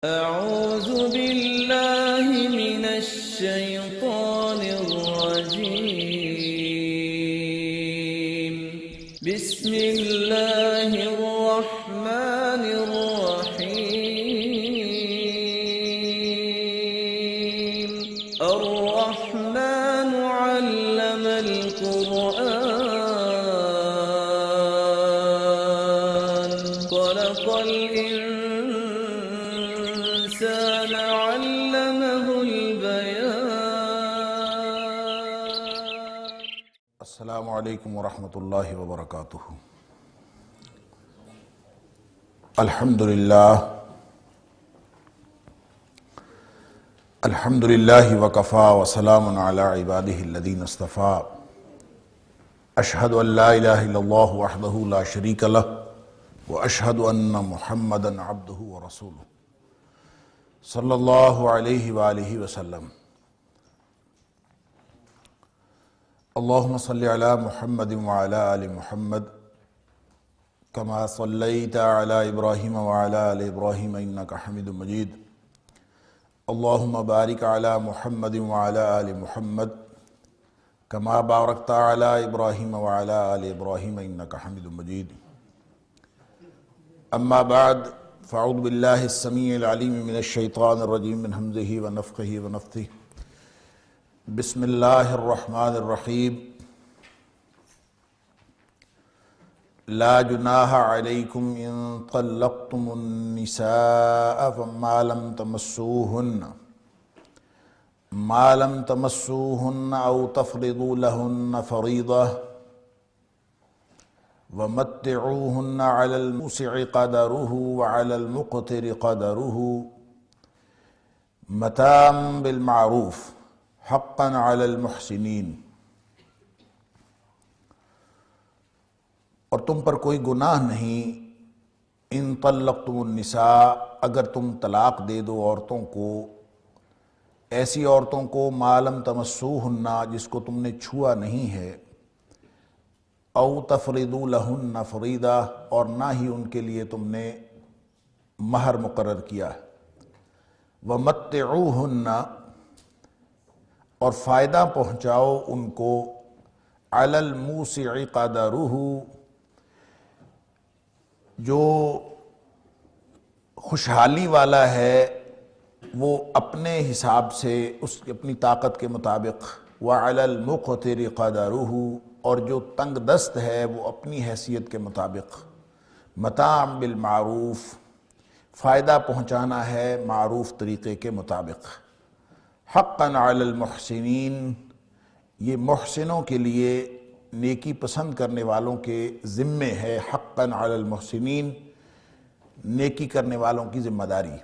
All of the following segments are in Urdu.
أعوذ بالله من الشيطان الرجيم. بسم الله الرحمن الرحيم. الرحمن علم القرآن خلق الإنسان علمه البيان. السلام علیکم ورحمۃ اللہ وبرکاتہ۔ الحمد للہ وکفا وسلام علی عبادہ الذین اصطفیٰ۔ اشہد ان لا الہ الا اللہ وحدہ لا شریک لہ واشہد ان محمدا عبدہ ورسولہ صلی اللہ علیہ وآلہ وسلم۔ اللہم صلی علی محمد وعلی آل محمد کما صلیت علی ابراہیم وعلی آل ابراہیم انک حمید مجید۔ اللہم بارک علی محمد وعلی آل محمد کما بارکت علی ابراہیم وعلی آل ابراہیم انک حمید مجید۔ اما بعد فاعوذ باللہ السمیع العلیم من الشیطان الرجیم من ہمزہ ونفخہ ونفثہ۔ بسم اللہ الرحمن الرحیم۔ لا جناح علیکم ان طلقتم النساء فما لم تمسوهن او تفرضوا لهن فریضہ ومتعوهن على الموسع قدره وعلى المقتر قدره متاعا بالمعروف حقا علی المحسنین۔ اور تم پر کوئی گناہ نہیں ان طلقتم النساء، اگر تم طلاق دے دو عورتوں کو، ایسی عورتوں کو ما لم تمسوہن، جس کو تم نے چھوا نہیں ہے، او تفرضوا لہن فریضہ، اور نہ ہی ان کے لیے تم نے مہر مقرر کیا، ومتعوہن، اور فائدہ پہنچاؤ ان کو، علی الموسع قدرہ، جو خوشحالی والا ہے وہ اپنے حساب سے، اس کی اپنی طاقت کے مطابق، وعلی المقتر قدرہ، اور جو تنگ دست ہے وہ اپنی حیثیت کے مطابق، متاعا بالمعروف، فائدہ پہنچانا ہے معروف طریقے کے مطابق، حقا علی المحسنین، یہ محسنوں کے لیے، نیکی پسند کرنے والوں کے ذمے ہے، حقا علی المحسنین، نیکی کرنے والوں کی ذمہ داری۔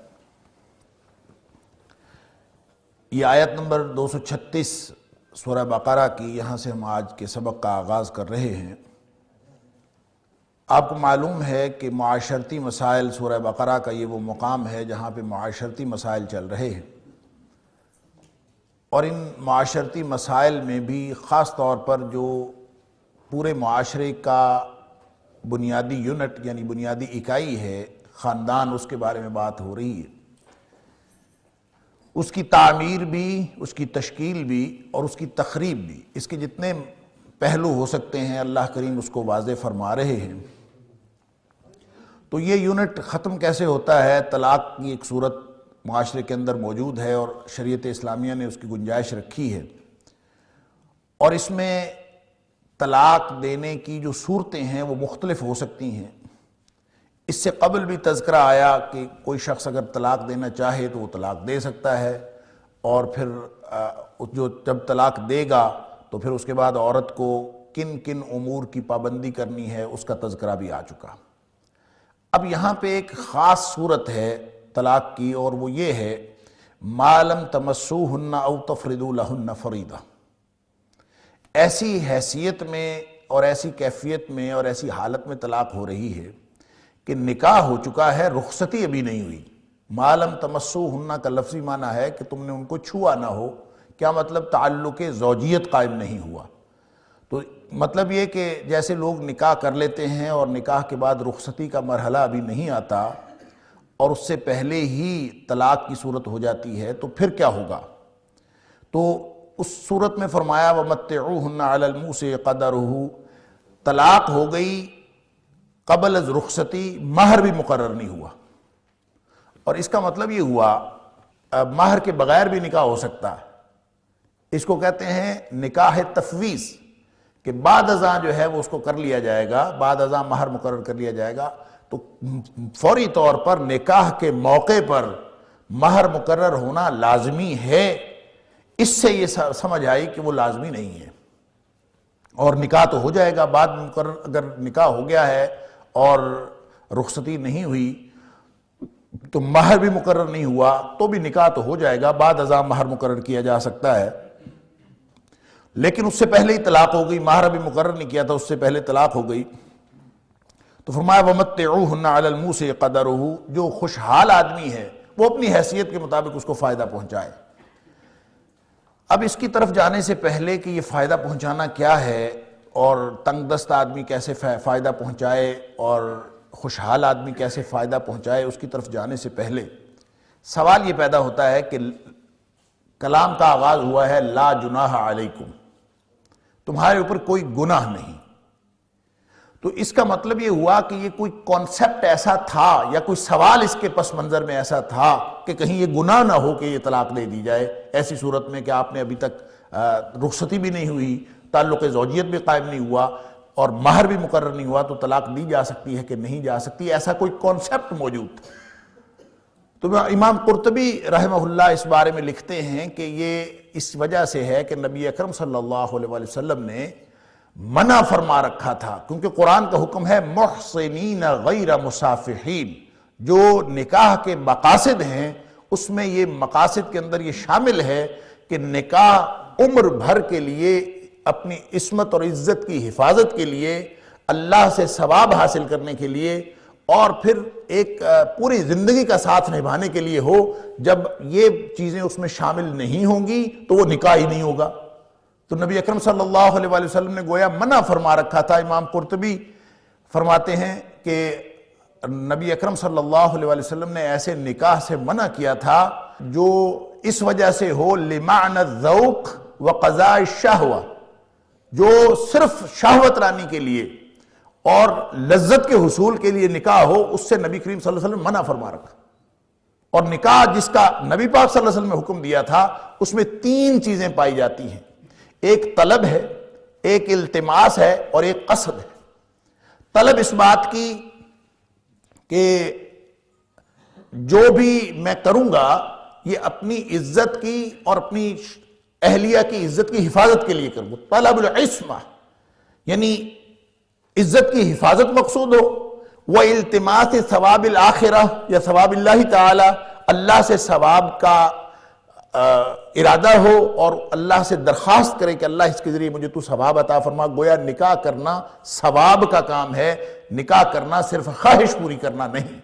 یہ آیت نمبر 236 سورہ بقرہ کی، یہاں سے ہم آج کے سبق کا آغاز کر رہے ہیں۔ آپ کو معلوم ہے کہ معاشرتی مسائل، سورہ بقرہ کا یہ وہ مقام ہے جہاں پہ معاشرتی مسائل چل رہے ہیں، اور ان معاشرتی مسائل میں بھی خاص طور پر جو پورے معاشرے کا بنیادی یونٹ یعنی بنیادی اکائی ہے، خاندان، اس کے بارے میں بات ہو رہی ہے۔ اس کی تعمیر بھی، اس کی تشکیل بھی، اور اس کی تخریب بھی، اس کے جتنے پہلو ہو سکتے ہیں اللہ کریم اس کو واضح فرما رہے ہیں۔ تو یہ یونٹ ختم کیسے ہوتا ہے؟ طلاق کی ایک صورت معاشرے کے اندر موجود ہے اور شریعت اسلامیہ نے اس کی گنجائش رکھی ہے، اور اس میں طلاق دینے کی جو صورتیں ہیں وہ مختلف ہو سکتی ہیں۔ اس سے قبل بھی تذکرہ آیا کہ کوئی شخص اگر طلاق دینا چاہے تو وہ طلاق دے سکتا ہے، اور پھر جو جب طلاق دے گا تو پھر اس کے بعد عورت کو کن کن امور کی پابندی کرنی ہے اس کا تذکرہ بھی آ چکا۔ اب یہاں پہ ایک خاص صورت ہے طلاق کی، اور وہ یہ ہے ما لم تمسوہن او تفرضوا لہن فریضہ۔ ایسی حیثیت میں اور ایسی کیفیت میں اور ایسی حالت میں طلاق ہو رہی ہے کہ نکاح ہو چکا ہے، رخصتی ابھی نہیں ہوئی۔ ما لم تمسوہن کا لفظی معنی ہے کہ تم نے ان کو چھوا نہ ہو۔ کیا مطلب؟ تعلق زوجیت قائم نہیں ہوا۔ تو مطلب یہ کہ جیسے لوگ نکاح کر لیتے ہیں اور نکاح کے بعد رخصتی کا مرحلہ ابھی نہیں آتا، اور اس سے پہلے ہی طلاق کی صورت ہو جاتی ہے تو پھر کیا ہوگا؟ تو اس صورت میں فرمایا وَمَتِّعُوهُنَّ عَلَى الْمُوسِعِ قَدَرُهُ، طلاق ہو گئی قبل از رخصتی، مہر بھی مقرر نہیں ہوا۔ اور اس کا مطلب یہ ہوا مہر کے بغیر بھی نکاح ہو سکتا ہے، اس کو کہتے ہیں نکاح تفویض، کہ بعد ازاں جو ہے وہ اس کو کر لیا جائے گا، بعد ازاں مہر مقرر کر لیا جائے گا، تو فوری طور پر نکاح کے موقع پر مہر مقرر ہونا لازمی ہے۔ اس سے یہ سمجھ آئی کہ وہ لازمی نہیں ہے، اور نکاح تو ہو جائے گا بعد میں مقرر، اگر نکاح ہو گیا ہے اور رخصتی نہیں ہوئی تو مہر بھی مقرر نہیں ہوا تو بھی نکاح تو ہو جائے گا، بعد ازاں مہر مقرر کیا جا سکتا ہے۔ لیکن اس سے پہلے ہی طلاق ہو گئی، مہر بھی مقرر نہیں کیا تھا، اس سے پہلے طلاق ہو گئی، تو فرمایا وَمَتِّعُوهُنَّ عَلَى الْمُوسِعِ قَدَرُهُ، جو خوشحال آدمی ہے وہ اپنی حیثیت کے مطابق اس کو فائدہ پہنچائے۔ اب اس کی طرف جانے سے پہلے کہ یہ فائدہ پہنچانا کیا ہے اور تنگ دست آدمی کیسے فائدہ پہنچائے اور خوشحال آدمی کیسے فائدہ پہنچائے، اس کی طرف جانے سے پہلے سوال یہ پیدا ہوتا ہے کہ کلام کا آغاز ہوا ہے لا جناح علیکم، تمہارے اوپر کوئی گناہ نہیں، تو اس کا مطلب یہ ہوا کہ یہ کوئی کانسیپٹ ایسا تھا یا کوئی سوال اس کے پس منظر میں ایسا تھا کہ کہیں یہ گناہ نہ ہو کہ یہ طلاق دے دی جائے، ایسی صورت میں کہ آپ نے ابھی تک رخصتی بھی نہیں ہوئی، تعلق زوجیت بھی قائم نہیں ہوا اور مہر بھی مقرر نہیں ہوا، تو طلاق دی جا سکتی ہے کہ نہیں جا سکتی، ایسا کوئی کانسیپٹ موجود تھا۔ تو امام قرطبی رحمہ اللہ اس بارے میں لکھتے ہیں کہ یہ اس وجہ سے ہے کہ نبی اکرم صلی اللہ علیہ وسلم نے منع فرما رکھا تھا، کیونکہ قرآن کا حکم ہے محسنین غیر مصافحین، جو نکاح کے مقاصد ہیں اس میں یہ مقاصد کے اندر یہ شامل ہے کہ نکاح عمر بھر کے لیے اپنی عصمت اور عزت کی حفاظت کے لیے، اللہ سے ثواب حاصل کرنے کے لیے، اور پھر ایک پوری زندگی کا ساتھ نبھانے کے لیے ہو۔ جب یہ چیزیں اس میں شامل نہیں ہوں گی تو وہ نکاح ہی نہیں ہوگا۔ تو نبی اکرم صلی اللہ علیہ وسلم نے گویا منع فرما رکھا تھا۔ امام قرطبی فرماتے ہیں کہ نبی اکرم صلی اللہ علیہ وسلم نے ایسے نکاح سے منع کیا تھا جو اس وجہ سے ہو لمعنى الذوق وقضاء الشہوہ، جو صرف شہوت رانی کے لیے اور لذت کے حصول کے لیے نکاح ہو، اس سے نبی کریم صلی اللہ علیہ وسلم نے منع فرما رکھا۔ اور نکاح جس کا نبی پاک صلی اللہ علیہ وسلم نے حکم دیا تھا اس میں 3 چیزیں پائی جاتی ہیں، ایک طلب ہے، ایک التماس ہے اور ایک قصد ہے۔ طلب اس بات کی کہ جو بھی میں کروں گا یہ اپنی عزت کی اور اپنی اہلیہ کی عزت کی حفاظت کے لیے کروں گا، طلب العصمہ، یعنی عزت کی حفاظت مقصود ہو، وَإِلْتِمَاسِ ثواب الآخرہ یا ثواب اللہ تعالی، اللہ سے ثواب کا ارادہ ہو اور اللہ سے درخواست کرے کہ اللہ اس کے ذریعے مجھے تو ثواب عطا فرما۔ گویا نکاح کرنا ثواب کا کام ہے، نکاح کرنا صرف خواہش پوری کرنا نہیں۔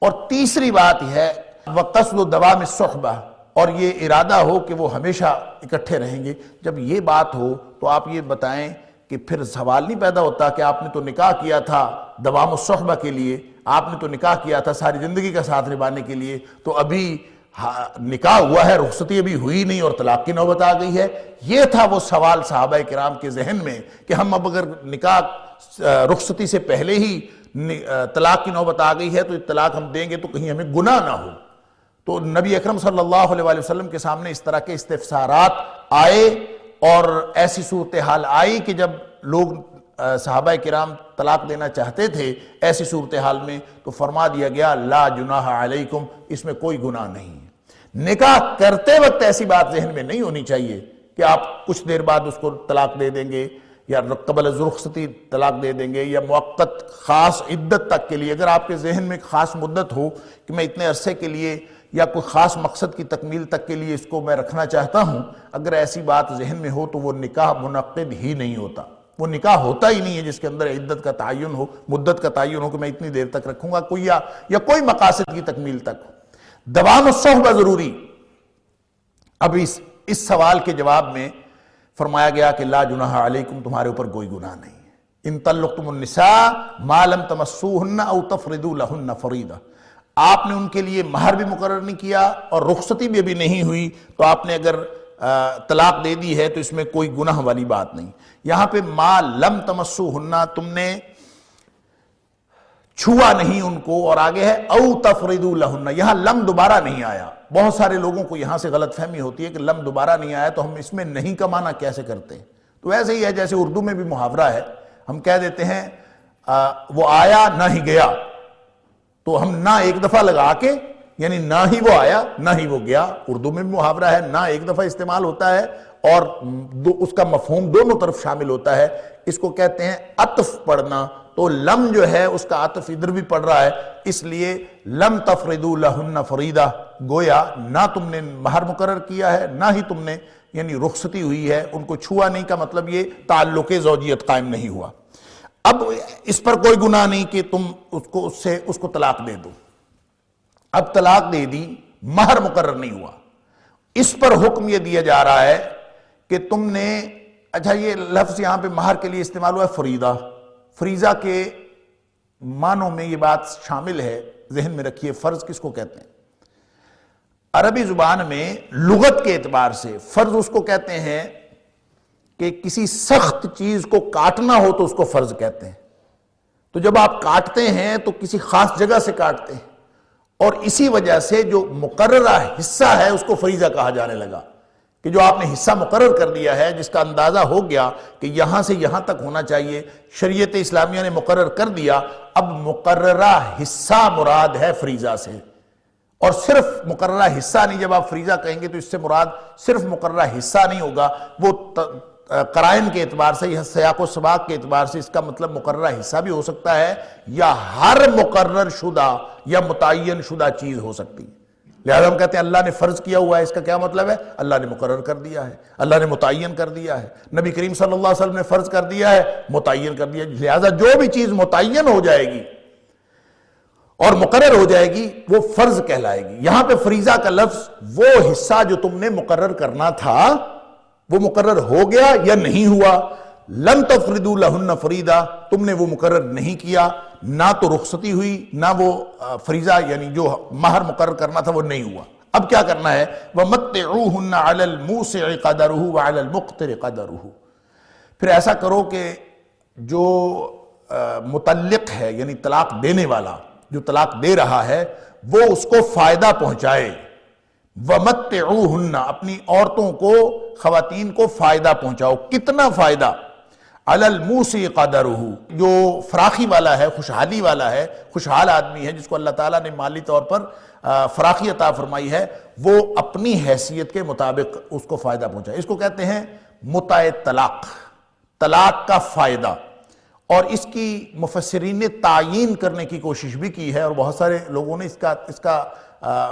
اور تیسری بات یہ ہے وَقَصْدُ دَوَامِ الصُّحْبَةِ، اور یہ ارادہ ہو کہ وہ ہمیشہ اکٹھے رہیں گے۔ جب یہ بات ہو تو آپ یہ بتائیں کہ پھر سوال نہیں پیدا ہوتا کہ آپ نے تو نکاح کیا تھا دوام الصحبہ کے لیے، آپ نے تو نکاح کیا تھا ساری زندگی کا ساتھ نبھانے کے لیے، تو ابھی نکاح ہوا ہے، رخصتی ابھی ہوئی نہیں اور طلاق کی نوبت آ گئی ہے۔ یہ تھا وہ سوال صحابہ کرام کے ذہن میں کہ ہم اب اگر نکاح رخصتی سے پہلے ہی طلاق کی نوبت آ گئی ہے تو طلاق ہم دیں گے تو کہیں ہمیں گناہ نہ ہو۔ تو نبی اکرم صلی اللہ علیہ وسلم کے سامنے اس طرح کے استفسارات آئے اور ایسی صورتحال آئی کہ جب لوگ صحابہ کرام طلاق دینا چاہتے تھے ایسی صورتحال میں، تو فرما دیا گیا لا جناح علیکم، اس میں کوئی گناہ نہیں ہے۔ نکاح کرتے وقت ایسی بات ذہن میں نہیں ہونی چاہیے کہ آپ کچھ دیر بعد اس کو طلاق دے دیں گے یا قبل از رخصتی طلاق دے دیں گے یا موقت خاص عدت تک کے لیے۔ اگر آپ کے ذہن میں خاص مدت ہو کہ میں اتنے عرصے کے لیے یا کوئی خاص مقصد کی تکمیل تک کے لیے اس کو میں رکھنا چاہتا ہوں، اگر ایسی بات ذہن میں ہو تو وہ نکاح منعقد ہی نہیں ہوتا، وہ نکاح ہوتا ہی نہیں ہے جس کے اندر عدت کا تعین ہو، مدت کا تعین ہو کہ میں اتنی دیر تک رکھوں گا کوئی یا کوئی مقاصد کی تکمیل تک ہو۔ دوام الصحبہ ضروری۔ اب اس سوال کے جواب میں فرمایا گیا کہ لا جناح علیکم، تمہارے اوپر کوئی گناہ نہیں ہے۔ ان طلقتم النساء ما لم تمسوهن او تفرضوا لهن فریضہ، آپ نے ان کے لیے مہر بھی مقرر نہیں کیا اور رخصتی بھی ابھی نہیں ہوئی، تو آپ نے اگر طلاق دے دی ہے تو اس میں کوئی گناہ والی بات نہیں۔ یہاں پہ ما لم تمسوہن، تم نے چھوا نہیں ان کو، اور آگے ہے او تفردوا لہن، یہاں لم دوبارہ نہیں آیا۔ بہت سارے لوگوں کو یہاں سے غلط فہمی ہوتی ہے کہ لم دوبارہ نہیں آیا تو ہم اس میں نہیں کا معنی کیسے کرتے ہیں؟ تو ایسے ہی ہے جیسے اردو میں بھی محاورہ ہے، ہم کہہ دیتے ہیں وہ آیا نہ ہی گیا، تو ہم نہ ایک دفعہ لگا کے یعنی نہ ہی وہ آیا نہ ہی وہ گیا، اردو میں بھی محاورہ ہے، نہ ایک دفعہ استعمال ہوتا ہے اور اس کا مفہوم دونوں طرف شامل ہوتا ہے۔ اس کو کہتے ہیں عطف پڑھنا، تو لم جو ہے اس کا عطف ادھر بھی پڑھ رہا ہے، اس لیے لم تفردوا لہن فریدہ، گویا نہ تم نے مہر مقرر کیا ہے نہ ہی تم نے یعنی رخصتی ہوئی ہے، ان کو چھوا نہیں کا مطلب یہ تعلق زوجیت قائم نہیں ہوا۔ اب اس پر کوئی گناہ نہیں کہ تم اس کو طلاق دے دو، اب طلاق دے دی، مہر مقرر نہیں ہوا، اس پر حکم یہ دیا جا رہا ہے کہ تم نے، اچھا یہ لفظ یہاں پہ مہر کے لیے استعمال ہوا ہے فریدہ، فریضہ کے معنوں میں یہ بات شامل ہے، ذہن میں رکھیے فرض کس کو کہتے ہیں؟ عربی زبان میں لغت کے اعتبار سے فرض اس کو کہتے ہیں کہ کسی سخت چیز کو کاٹنا ہو تو اس کو فرض کہتے ہیں۔ تو جب آپ کاٹتے ہیں تو کسی خاص جگہ سے کاٹتے ہیں، اور اسی وجہ سے جو مقررہ حصہ ہے اس کو فریضہ کہا جانے لگا، کہ جو آپ نے حصہ مقرر کر دیا ہے، جس کا اندازہ ہو گیا کہ یہاں سے یہاں تک ہونا چاہیے، شریعت اسلامیہ نے مقرر کر دیا، اب مقررہ حصہ مراد ہے فریضہ سے، اور صرف مقررہ حصہ نہیں۔ جب آپ فریضہ کہیں گے تو اس سے مراد صرف مقررہ حصہ نہیں ہوگا، وہ قرائن کے اعتبار سے یا سیاق و سباق کے اعتبار سے اس کا مطلب مقررہ حصہ بھی ہو سکتا ہے، یا ہر مقرر شدہ یا متعین شدہ چیز ہو سکتی ہے۔ لہذا ہم کہتے ہیں اللہ نے فرض کیا ہوا ہے، اس کا کیا مطلب ہے؟ اللہ نے مقرر کر دیا ہے، اللہ نے متعین کر دیا ہے، نبی کریم صلی اللہ علیہ وسلم نے فرض کر دیا ہے، متعین کر دیا ہے۔ لہذا جو بھی چیز متعین ہو جائے گی اور مقرر ہو جائے گی وہ فرض کہلائے گی۔ یہاں پہ فریضہ کا لفظ وہ حصہ جو تم نے مقرر کرنا تھا وہ مقرر ہو گیا یا نہیں ہوا۔ لم تفردوا لہن فریدہ، تم نے وہ مقرر نہیں کیا، نہ تو رخصتی ہوئی نہ وہ فریضہ یعنی جو مہر مقرر کرنا تھا وہ نہیں ہوا۔ اب کیا کرنا ہے؟ وَمَتِّعُوهُنَّ عَلَى الْمُوسِعِ قَدَرُهُ وَعَلَى الْمُقْتِرِ قَدَرُهُ، پھر ایسا کرو کہ جو مطلق ہے یعنی طلاق دینے والا جو طلاق دے رہا ہے وہ اس کو فائدہ پہنچائے۔ وَمَتِّعُوهُنَّ، اپنی عورتوں کو، خواتین کو فائدہ پہنچاؤ۔ کتنا فائدہ؟ عَلَى الْمُوسِعِ قَدَرُهُ، جو فراخی والا ہے، خوشحالی والا ہے، خوشحال آدمی ہے جس کو اللہ تعالیٰ نے مالی طور پر فراخی عطا فرمائی ہے، وہ اپنی حیثیت کے مطابق اس کو فائدہ پہنچائے۔ اس کو کہتے ہیں متع طلاق، طلاق کا فائدہ، اور اس کی مفسرین نے تعیین کرنے کی کوشش بھی کی ہے، اور بہت سارے لوگوں نے اس کا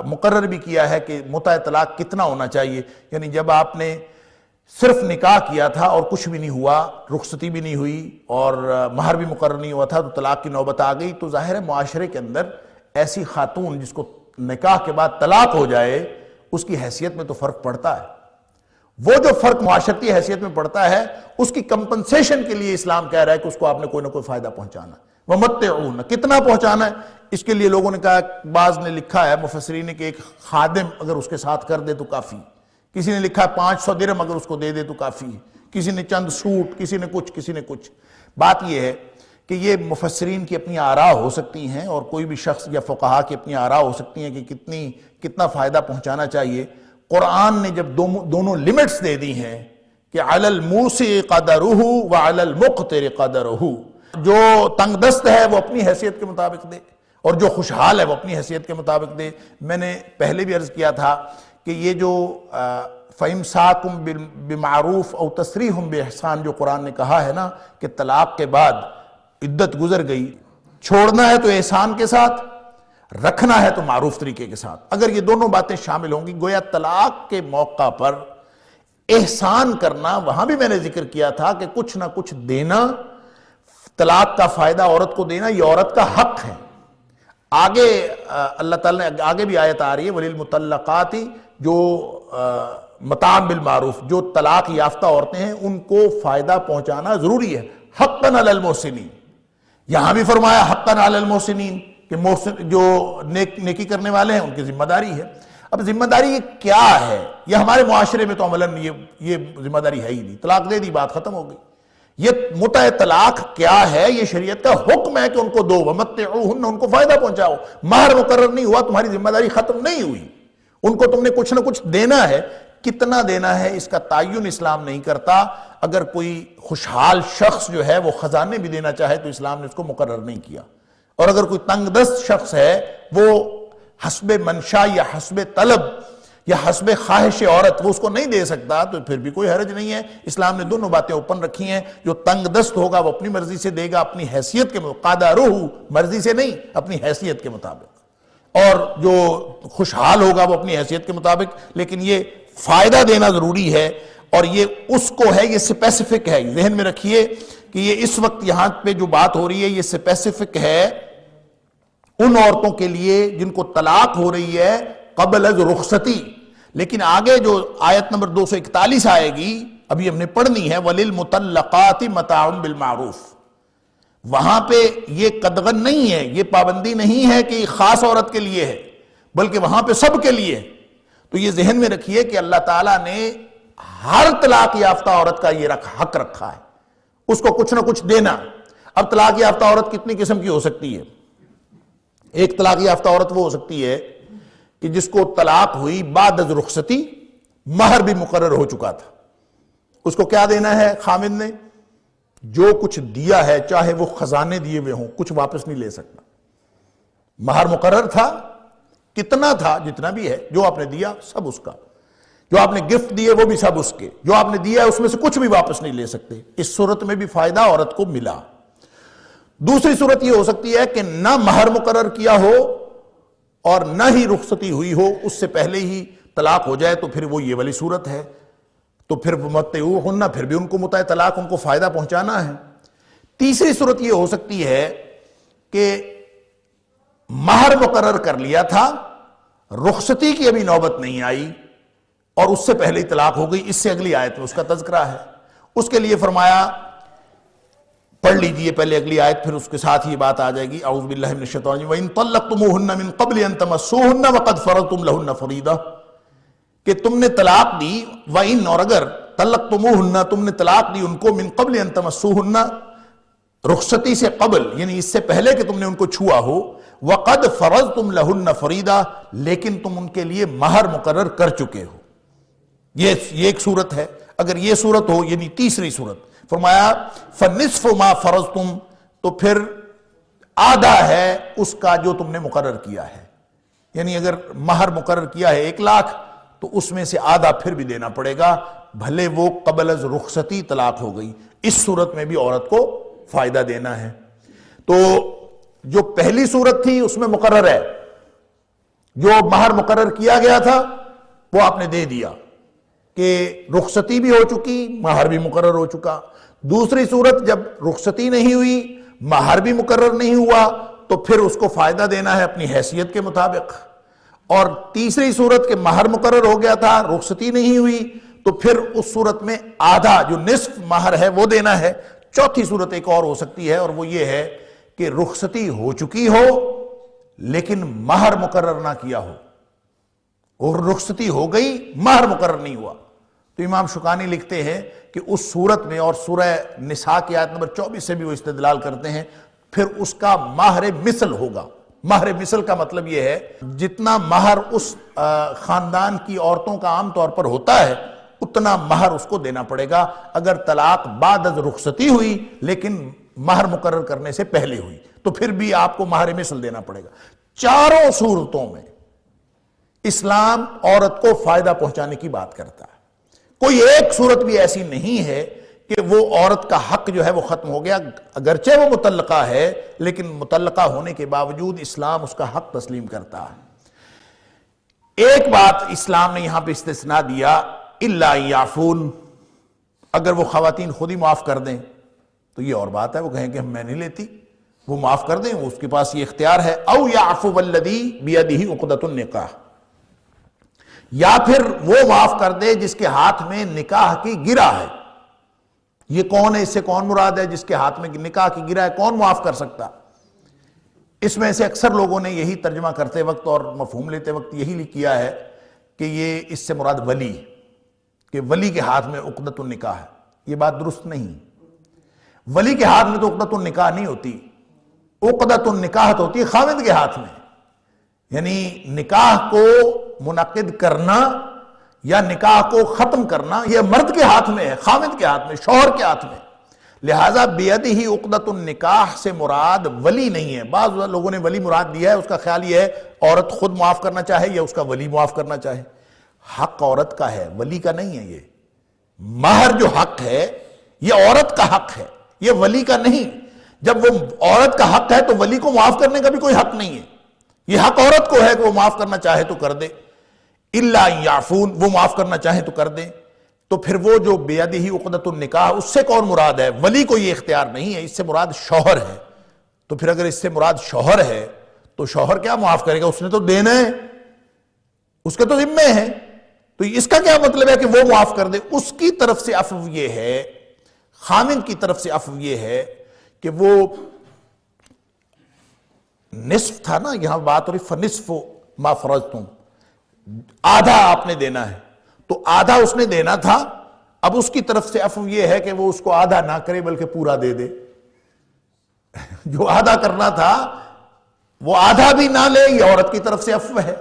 مقرر بھی کیا ہے کہ متع طلاق کتنا ہونا چاہیے۔ یعنی جب آپ نے صرف نکاح کیا تھا اور کچھ بھی نہیں ہوا، رخصتی بھی نہیں ہوئی اور مہر بھی مقرر نہیں ہوا تھا، تو طلاق کی نوبت آ گئی، تو ظاہر ہے معاشرے کے اندر ایسی خاتون جس کو نکاح کے بعد طلاق ہو جائے اس کی حیثیت میں تو فرق پڑتا ہے۔ وہ جو فرق معاشرتی حیثیت میں پڑتا ہے اس کی کمپنسیشن کے لیے اسلام کہہ رہا ہے کہ اس کو آپ نے کوئی نہ کوئی فائدہ پہنچانا ہے۔ وَمَتِّعُوهُنَّ، کتنا پہنچانا ہے؟ اس کے لیے لوگوں نے کہا، بعض نے لکھا ہے مفسرین نے کہ ایک خادم اگر اس کے ساتھ کر دے تو کافی، کسی نے لکھا 500 درہم اگر اس کو دے دے تو کافی، کسی نے چند سوٹ، کسی نے کچھ۔ بات یہ ہے کہ یہ مفسرین کی اپنی آراء ہو سکتی ہیں، اور کوئی بھی شخص یا فقہا کی اپنی آراء ہو سکتی ہیں کہ کتنا فائدہ پہنچانا چاہیے۔ قرآن نے جب دونوں لمٹس دے دی ہیں کہ علی الموسع قدرہ وعلی المقتر قدرہ، جو تنگ دست ہے وہ اپنی حیثیت کے مطابق دے اور جو خوشحال ہے وہ اپنی حیثیت کے مطابق دے۔ میں نے پہلے بھی عرض کیا تھا کہ یہ جو فَإِمْسَاكُمْ بِمَعْرُوفٍ أَوْ تَسْرِيحٌ بِإِحْسَان جو قرآن نے کہا ہے نا کہ طلاق کے بعد عدت گزر گئی، چھوڑنا ہے تو احسان کے ساتھ، رکھنا ہے تو معروف طریقے کے ساتھ۔ اگر یہ دونوں باتیں شامل ہوں گی، گویا طلاق کے موقع پر احسان کرنا، وہاں بھی میں نے ذکر کیا تھا کہ کچھ نہ کچھ دینا، طلاق کا فائدہ عورت کو دینا یہ عورت کا حق ہے۔ آگے اللہ تعالیٰ نے آگے بھی آیت آ رہی ہے وَلِلْمُطَلَّقَاتِ، جو متاع بالمعروف، جو طلاق یافتہ عورتیں ہیں ان کو فائدہ پہنچانا ضروری ہے، حقاً علی المحسنین۔ یہاں بھی فرمایا حقاً علی المحسنین کہ محسن جو نیکی کرنے والے ہیں ان کی ذمہ داری ہے۔ اب ذمہ داری یہ کیا ہے؟ یہ ہمارے معاشرے میں تو عملاً یہ ذمہ داری ہے ہی نہیں، طلاق دے دی بات ختم ہو گئی۔ یہ متع طلاق کیا ہے؟ یہ شریعت کا حکم ہے کہ ان کو دو، وَمَتِّعُوهُنَّ، ان کو فائدہ پہنچاؤ۔ مہر مقرر نہیں ہوا، تمہاری ذمہ داری ختم نہیں ہوئی، ان کو تم نے کچھ نہ کچھ دینا ہے۔ کتنا دینا ہے اس کا تعین اسلام نہیں کرتا۔ اگر کوئی خوشحال شخص جو ہے وہ خزانے بھی دینا چاہے تو اسلام نے اس کو مقرر نہیں کیا، اور اگر کوئی تنگ دست شخص ہے وہ حسب منشا یا حسب طلب یا حسب خواہش عورت وہ اس کو نہیں دے سکتا تو پھر بھی کوئی حرج نہیں ہے۔ اسلام نے دونوں باتیں اوپن رکھی ہیں، جو تنگ دست ہوگا وہ اپنی مرضی سے دے گا، اپنی حیثیت کے مطابق، قادرہ مرضی سے نہیں، اپنی حیثیت کے مطابق، اور جو خوشحال ہوگا وہ اپنی حیثیت کے مطابق۔ لیکن یہ فائدہ دینا ضروری ہے، اور یہ اس کو ہے، یہ سپیسیفک ہے، ذہن میں رکھیے کہ یہ اس وقت یہاں پہ جو بات ہو رہی ہے یہ سپیسیفک ہے ان عورتوں کے لیے جن کو طلاق ہو رہی ہے قبل از رخصتی۔ لیکن آگے جو آیت نمبر 241 آئے گی ابھی ہم نے پڑھنی ہے، وَلِلْمُطَلَّقَاتِ مَتَاعٌ بِالْمَعْرُوفِ، وہاں پہ یہ قدغن نہیں ہے، یہ پابندی نہیں ہے کہ یہ خاص عورت کے لیے ہے، بلکہ وہاں پہ سب کے لیے ہے۔ تو یہ ذہن میں رکھیے کہ اللہ تعالیٰ نے ہر طلاق یافتہ عورت کا یہ حق رکھا ہے، اس کو کچھ نہ کچھ دینا۔ اب طلاق یافتہ عورت کتنی قسم کی ہو سکتی ہے؟ ایک طلاق یافتہ عورت وہ ہو سکتی ہے کہ جس کو طلاق ہوئی بعد از رخصتی، مہر بھی مقرر ہو چکا تھا، اس کو کیا دینا ہے؟ خامد نے جو کچھ دیا ہے، چاہے وہ خزانے دیے ہوئے ہوں، کچھ واپس نہیں لے سکتا۔ مہر مقرر تھا، کتنا تھا؟ جتنا بھی ہے، جو آپ نے دیا سب اس کا، جو آپ نے گفٹ دیے وہ بھی سب اس کے، جو آپ نے دیا ہے اس میں سے کچھ بھی واپس نہیں لے سکتے۔ اس صورت میں بھی فائدہ عورت کو ملا۔ دوسری صورت یہ ہو سکتی ہے کہ نہ مہر مقرر کیا ہو اور نہ ہی رخصتی ہوئی ہو، اس سے پہلے ہی طلاق ہو جائے، تو پھر وہ یہ والی صورت ہے، تو پھر متعوہن، پھر بھی ان کو متع طلاق، ان کو فائدہ پہنچانا ہے۔ تیسری صورت یہ ہو سکتی ہے کہ مہر مقرر کر لیا تھا، رخصتی کی ابھی نوبت نہیں آئی اور اس سے پہلے ہی طلاق ہو گئی۔ اس سے اگلی آیت میں اس کا تذکرہ ہے۔ اس کے لیے فرمایا، پڑھ لیجئے پہلے اگلی آیت، پھر اس کے ساتھ ہی بات آ جائے گی۔ اعوذ باللہ من الشیطان الرجیم، وَإِن طَلَّقْتُمُوهُنَّ مِن قَبْلِ أَن تَمَسُّوهُنَّ وَقَدْ فَرَضْتُمْ لَهُنَّ فَرِيضَةً، کہ تم نے طلاق دی، وَإِن، اور اگر، طَلَّقْتُمُوهُنَّ، تم نے طلاق دی ان کو، من قبل ان تمسوهن، رخصتی سے قبل، یعنی اس سے پہلے کہ تم نے ان کو چھوا ہو، وَقَدْ فَرَضْتُمْ لَهُنَّ فَرِيضَةً، لیکن تم ان کے لیے مہر مقرر کر چکے ہو۔ یہ ایک صورت ہے۔ اگر یہ صورت ہو، یعنی تیسری صورت، فرمایا فَنِصْفُ مَا فَرَضْتُمْ، تو پھر آدھا ہے اس کا جو تم نے مقرر کیا ہے، یعنی اگر مہر مقرر کیا ہے 1,00,000 تو اس میں سے آدھا پھر بھی دینا پڑے گا، بھلے وہ قبل از رخصتی طلاق ہو گئی۔ اس صورت میں بھی عورت کو فائدہ دینا ہے۔ تو جو پہلی صورت تھی اس میں مقرر ہے، جو مہر مقرر کیا گیا تھا وہ آپ نے دے دیا کہ رخصتی بھی ہو چکی، مہر بھی مقرر ہو چکا۔ دوسری صورت جب رخصتی نہیں ہوئی، مہر بھی مقرر نہیں ہوا، تو پھر اس کو فائدہ دینا ہے اپنی حیثیت کے مطابق۔ اور تیسری صورت کہ مہر مقرر ہو گیا تھا، رخصتی نہیں ہوئی، تو پھر اس صورت میں آدھا جو نصف مہر ہے وہ دینا ہے۔ چوتھی صورت ایک اور ہو سکتی ہے، اور وہ یہ ہے کہ رخصتی ہو چکی ہو لیکن مہر مقرر نہ کیا ہو، اور رخصتی ہو گئی، مہر مقرر نہیں ہوا۔ تو امام شوکانی لکھتے ہیں کہ اس صورت میں، اور سورہ نساء کی آیت نمبر 24 سے بھی وہ استدلال کرتے ہیں، پھر اس کا مہر مثل ہوگا۔ مہر مثل کا مطلب یہ ہے جتنا مہر اس خاندان کی عورتوں کا عام طور پر ہوتا ہے اتنا مہر اس کو دینا پڑے گا، اگر طلاق بعد از رخصتی ہوئی لیکن مہر مقرر کرنے سے پہلے ہوئی تو پھر بھی آپ کو مہر مثل دینا پڑے گا۔ چاروں صورتوں میں اسلام عورت کو فائدہ پہنچانے کی بات کرتا ہے۔ کوئی ایک صورت بھی ایسی نہیں ہے کہ وہ عورت کا حق جو ہے وہ ختم ہو گیا، اگرچہ وہ مطلقہ ہے لیکن مطلقہ ہونے کے باوجود اسلام اس کا حق تسلیم کرتا ہے۔ ایک بات اسلام نے یہاں پہ استثناء دیا، الا یعفون، اگر وہ خواتین خود ہی معاف کر دیں تو یہ اور بات ہے، وہ کہیں کہ میں نہیں لیتی، وہ معاف کر دیں، اس کے پاس یہ اختیار ہے۔ او یعفو الذی بیدہ عقدۃ النکاح، یا پھر وہ معاف کر دے جس کے ہاتھ میں نکاح کی گرہ ہے۔ یہ کون ہے؟ اس سے کون مراد ہے؟ جس کے ہاتھ میں نکاح کی گرہ ہے، کون معاف کر سکتا؟ اس میں سے اکثر لوگوں نے یہی ترجمہ کرتے وقت اور مفہوم لیتے وقت یہی کیا ہے کہ یہ اس سے مراد ولی، کہ ولی کے ہاتھ میں عقدۃ النکاح ہے. یہ بات درست نہیں. ولی کے ہاتھ میں تو عقدۃ النکاح نہیں ہوتی، عقدۃ النکاح تو ہوتی ہے خاوند کے ہاتھ میں. یعنی نکاح کو منعقد کرنا یا نکاح کو ختم کرنا یہ مرد کے ہاتھ میں ہے، خاوند کے ہاتھ میں، شوہر کے ہاتھ میں. لہٰذا بیدہ عقدۃ النکاح سے مراد ولی نہیں ہے. بعض لوگوں نے ولی مراد دیا ہے، اس کا خیال یہ ہے عورت خود معاف کرنا چاہے یا اس کا ولی معاف کرنا چاہے. حق عورت کا ہے، ولی کا نہیں ہے. یہ مہر جو حق ہے یہ عورت کا حق ہے، یہ ولی کا نہیں. جب وہ عورت کا حق ہے تو ولی کو معاف کرنے کا بھی کوئی حق نہیں ہے. یہ حق عورت کو ہے کہ وہ معاف کرنا چاہے تو کر دے، الا یعفون، وہ معاف کرنا چاہے تو کر دے. تو پھر وہ جو بیدہ عقدۃ النکاح اس سے کون مراد ہے؟ ولی کو یہ اختیار نہیں ہے، اس سے مراد شوہر ہے. تو پھر اگر اس سے مراد شوہر ہے تو شوہر کیا معاف کرے گا؟ اس نے تو دینا ہے، اس کے تو ذمے ہے. تو اس کا کیا مطلب ہے کہ وہ معاف کر دے؟ اس کی طرف سے عفو یہ ہے، خامند کی طرف سے عفو یہ ہے کہ وہ نصف تھا نا، یہاں بات ہو رہی فنصف ما فرضتم، آدھا آپ نے دینا ہے، تو آدھا اس نے دینا تھا. اب اس کی طرف سے عفو یہ ہے کہ وہ اس کو آدھا نہ کرے بلکہ پورا دے دے. جو آدھا کرنا تھا وہ آدھا بھی نہ لے، یہ عورت کی طرف سے عفو ہے.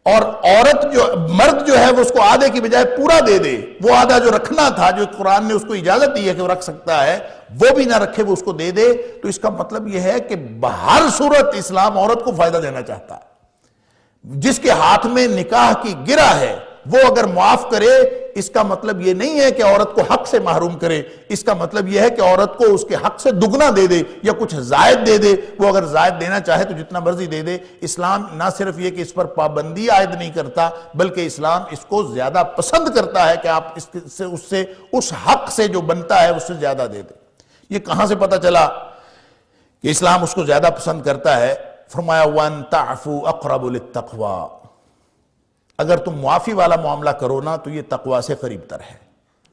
اور عورت جو مرد جو ہے وہ اس کو آدھے کی بجائے پورا دے دے. وہ آدھا جو رکھنا تھا، جو قرآن نے اس کو اجازت دی ہے کہ وہ رکھ سکتا ہے، وہ بھی نہ رکھے، وہ اس کو دے دے. تو اس کا مطلب یہ ہے کہ بہر صورت اسلام عورت کو فائدہ دینا چاہتا ہے. جس کے ہاتھ میں نکاح کی گرہ ہے وہ اگر معاف کرے، اس کا مطلب یہ نہیں ہے کہ عورت کو حق سے محروم کرے. اس کا مطلب یہ ہے کہ عورت کو اس کے حق سے دگنا دے دے یا کچھ زائد دے دے. وہ اگر زائد دینا چاہے تو جتنا مرضی دے دے. اسلام نہ صرف یہ کہ اس پر پابندی عائد نہیں کرتا، بلکہ اسلام اس کو زیادہ پسند کرتا ہے کہ آپ اس حق سے جو بنتا ہے اس سے زیادہ دے دے. یہ کہاں سے پتہ چلا کہ اسلام اس کو زیادہ پسند کرتا ہے؟ فرمایا وَأَن تَعْفُوا أَقْرَبُ لِلتَّقْوَىٰ، اگر تم معافی والا معاملہ کرو نا تو یہ تقوی سے قریب تر ہے.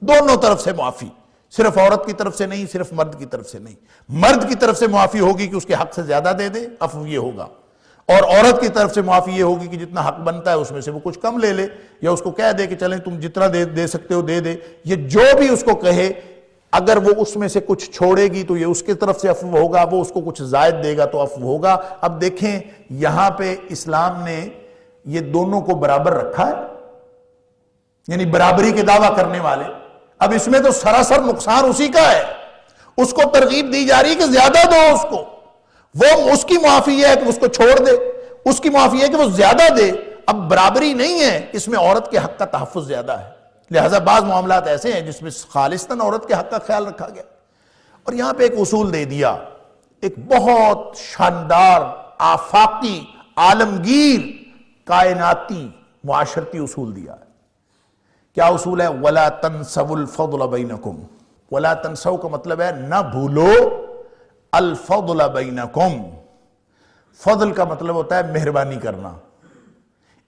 دونوں طرف سے معافی، صرف عورت کی طرف سے نہیں، صرف مرد کی طرف سے نہیں. مرد کی طرف سے معافی ہوگی کہ اس کے حق سے زیادہ دے دے، عفو یہ ہوگا. اور عورت کی طرف سے معافی یہ ہوگی کہ جتنا حق بنتا ہے اس میں سے وہ کچھ کم لے لے، یا اس کو کہہ دے کہ چلیں تم جتنا دے سکتے ہو دے دے. یہ جو بھی اس کو کہے، اگر وہ اس میں سے کچھ چھوڑے گی تو یہ اس کی طرف سے عفو ہوگا، وہ اس کو کچھ زائد دے گا تو عفو ہوگا. اب دیکھیں یہاں پہ اسلام نے یہ دونوں کو برابر رکھا ہے، یعنی برابری کے دعویٰ کرنے والے. اب اس میں تو سراسر نقصان اسی کا ہے. اس کو ترغیب دی جا رہی ہے کہ زیادہ دو اس کو. وہ اس کی معافی یہ ہے کہ اس کو چھوڑ دے، اس کی معافی ہے کہ وہ زیادہ دے. اب برابری نہیں ہے، اس میں عورت کے حق کا تحفظ زیادہ ہے. لہٰذا بعض معاملات ایسے ہیں جس میں خالصتاً عورت کے حق کا خیال رکھا گیا. اور یہاں پہ ایک اصول دے دیا، ایک بہت شاندار آفاقی عالمگیر کائناتی معاشرتی اصول دیا ہے. کیا اصول ہے؟ وَلَا تَنْسَوُا الْفَضْلَ بَيْنَكُمْ. وَلَا تَنْسَوْا کا مطلب ہے نہ بھولو الفضل بینکم. فضل کا مطلب ہوتا ہے مہربانی کرنا،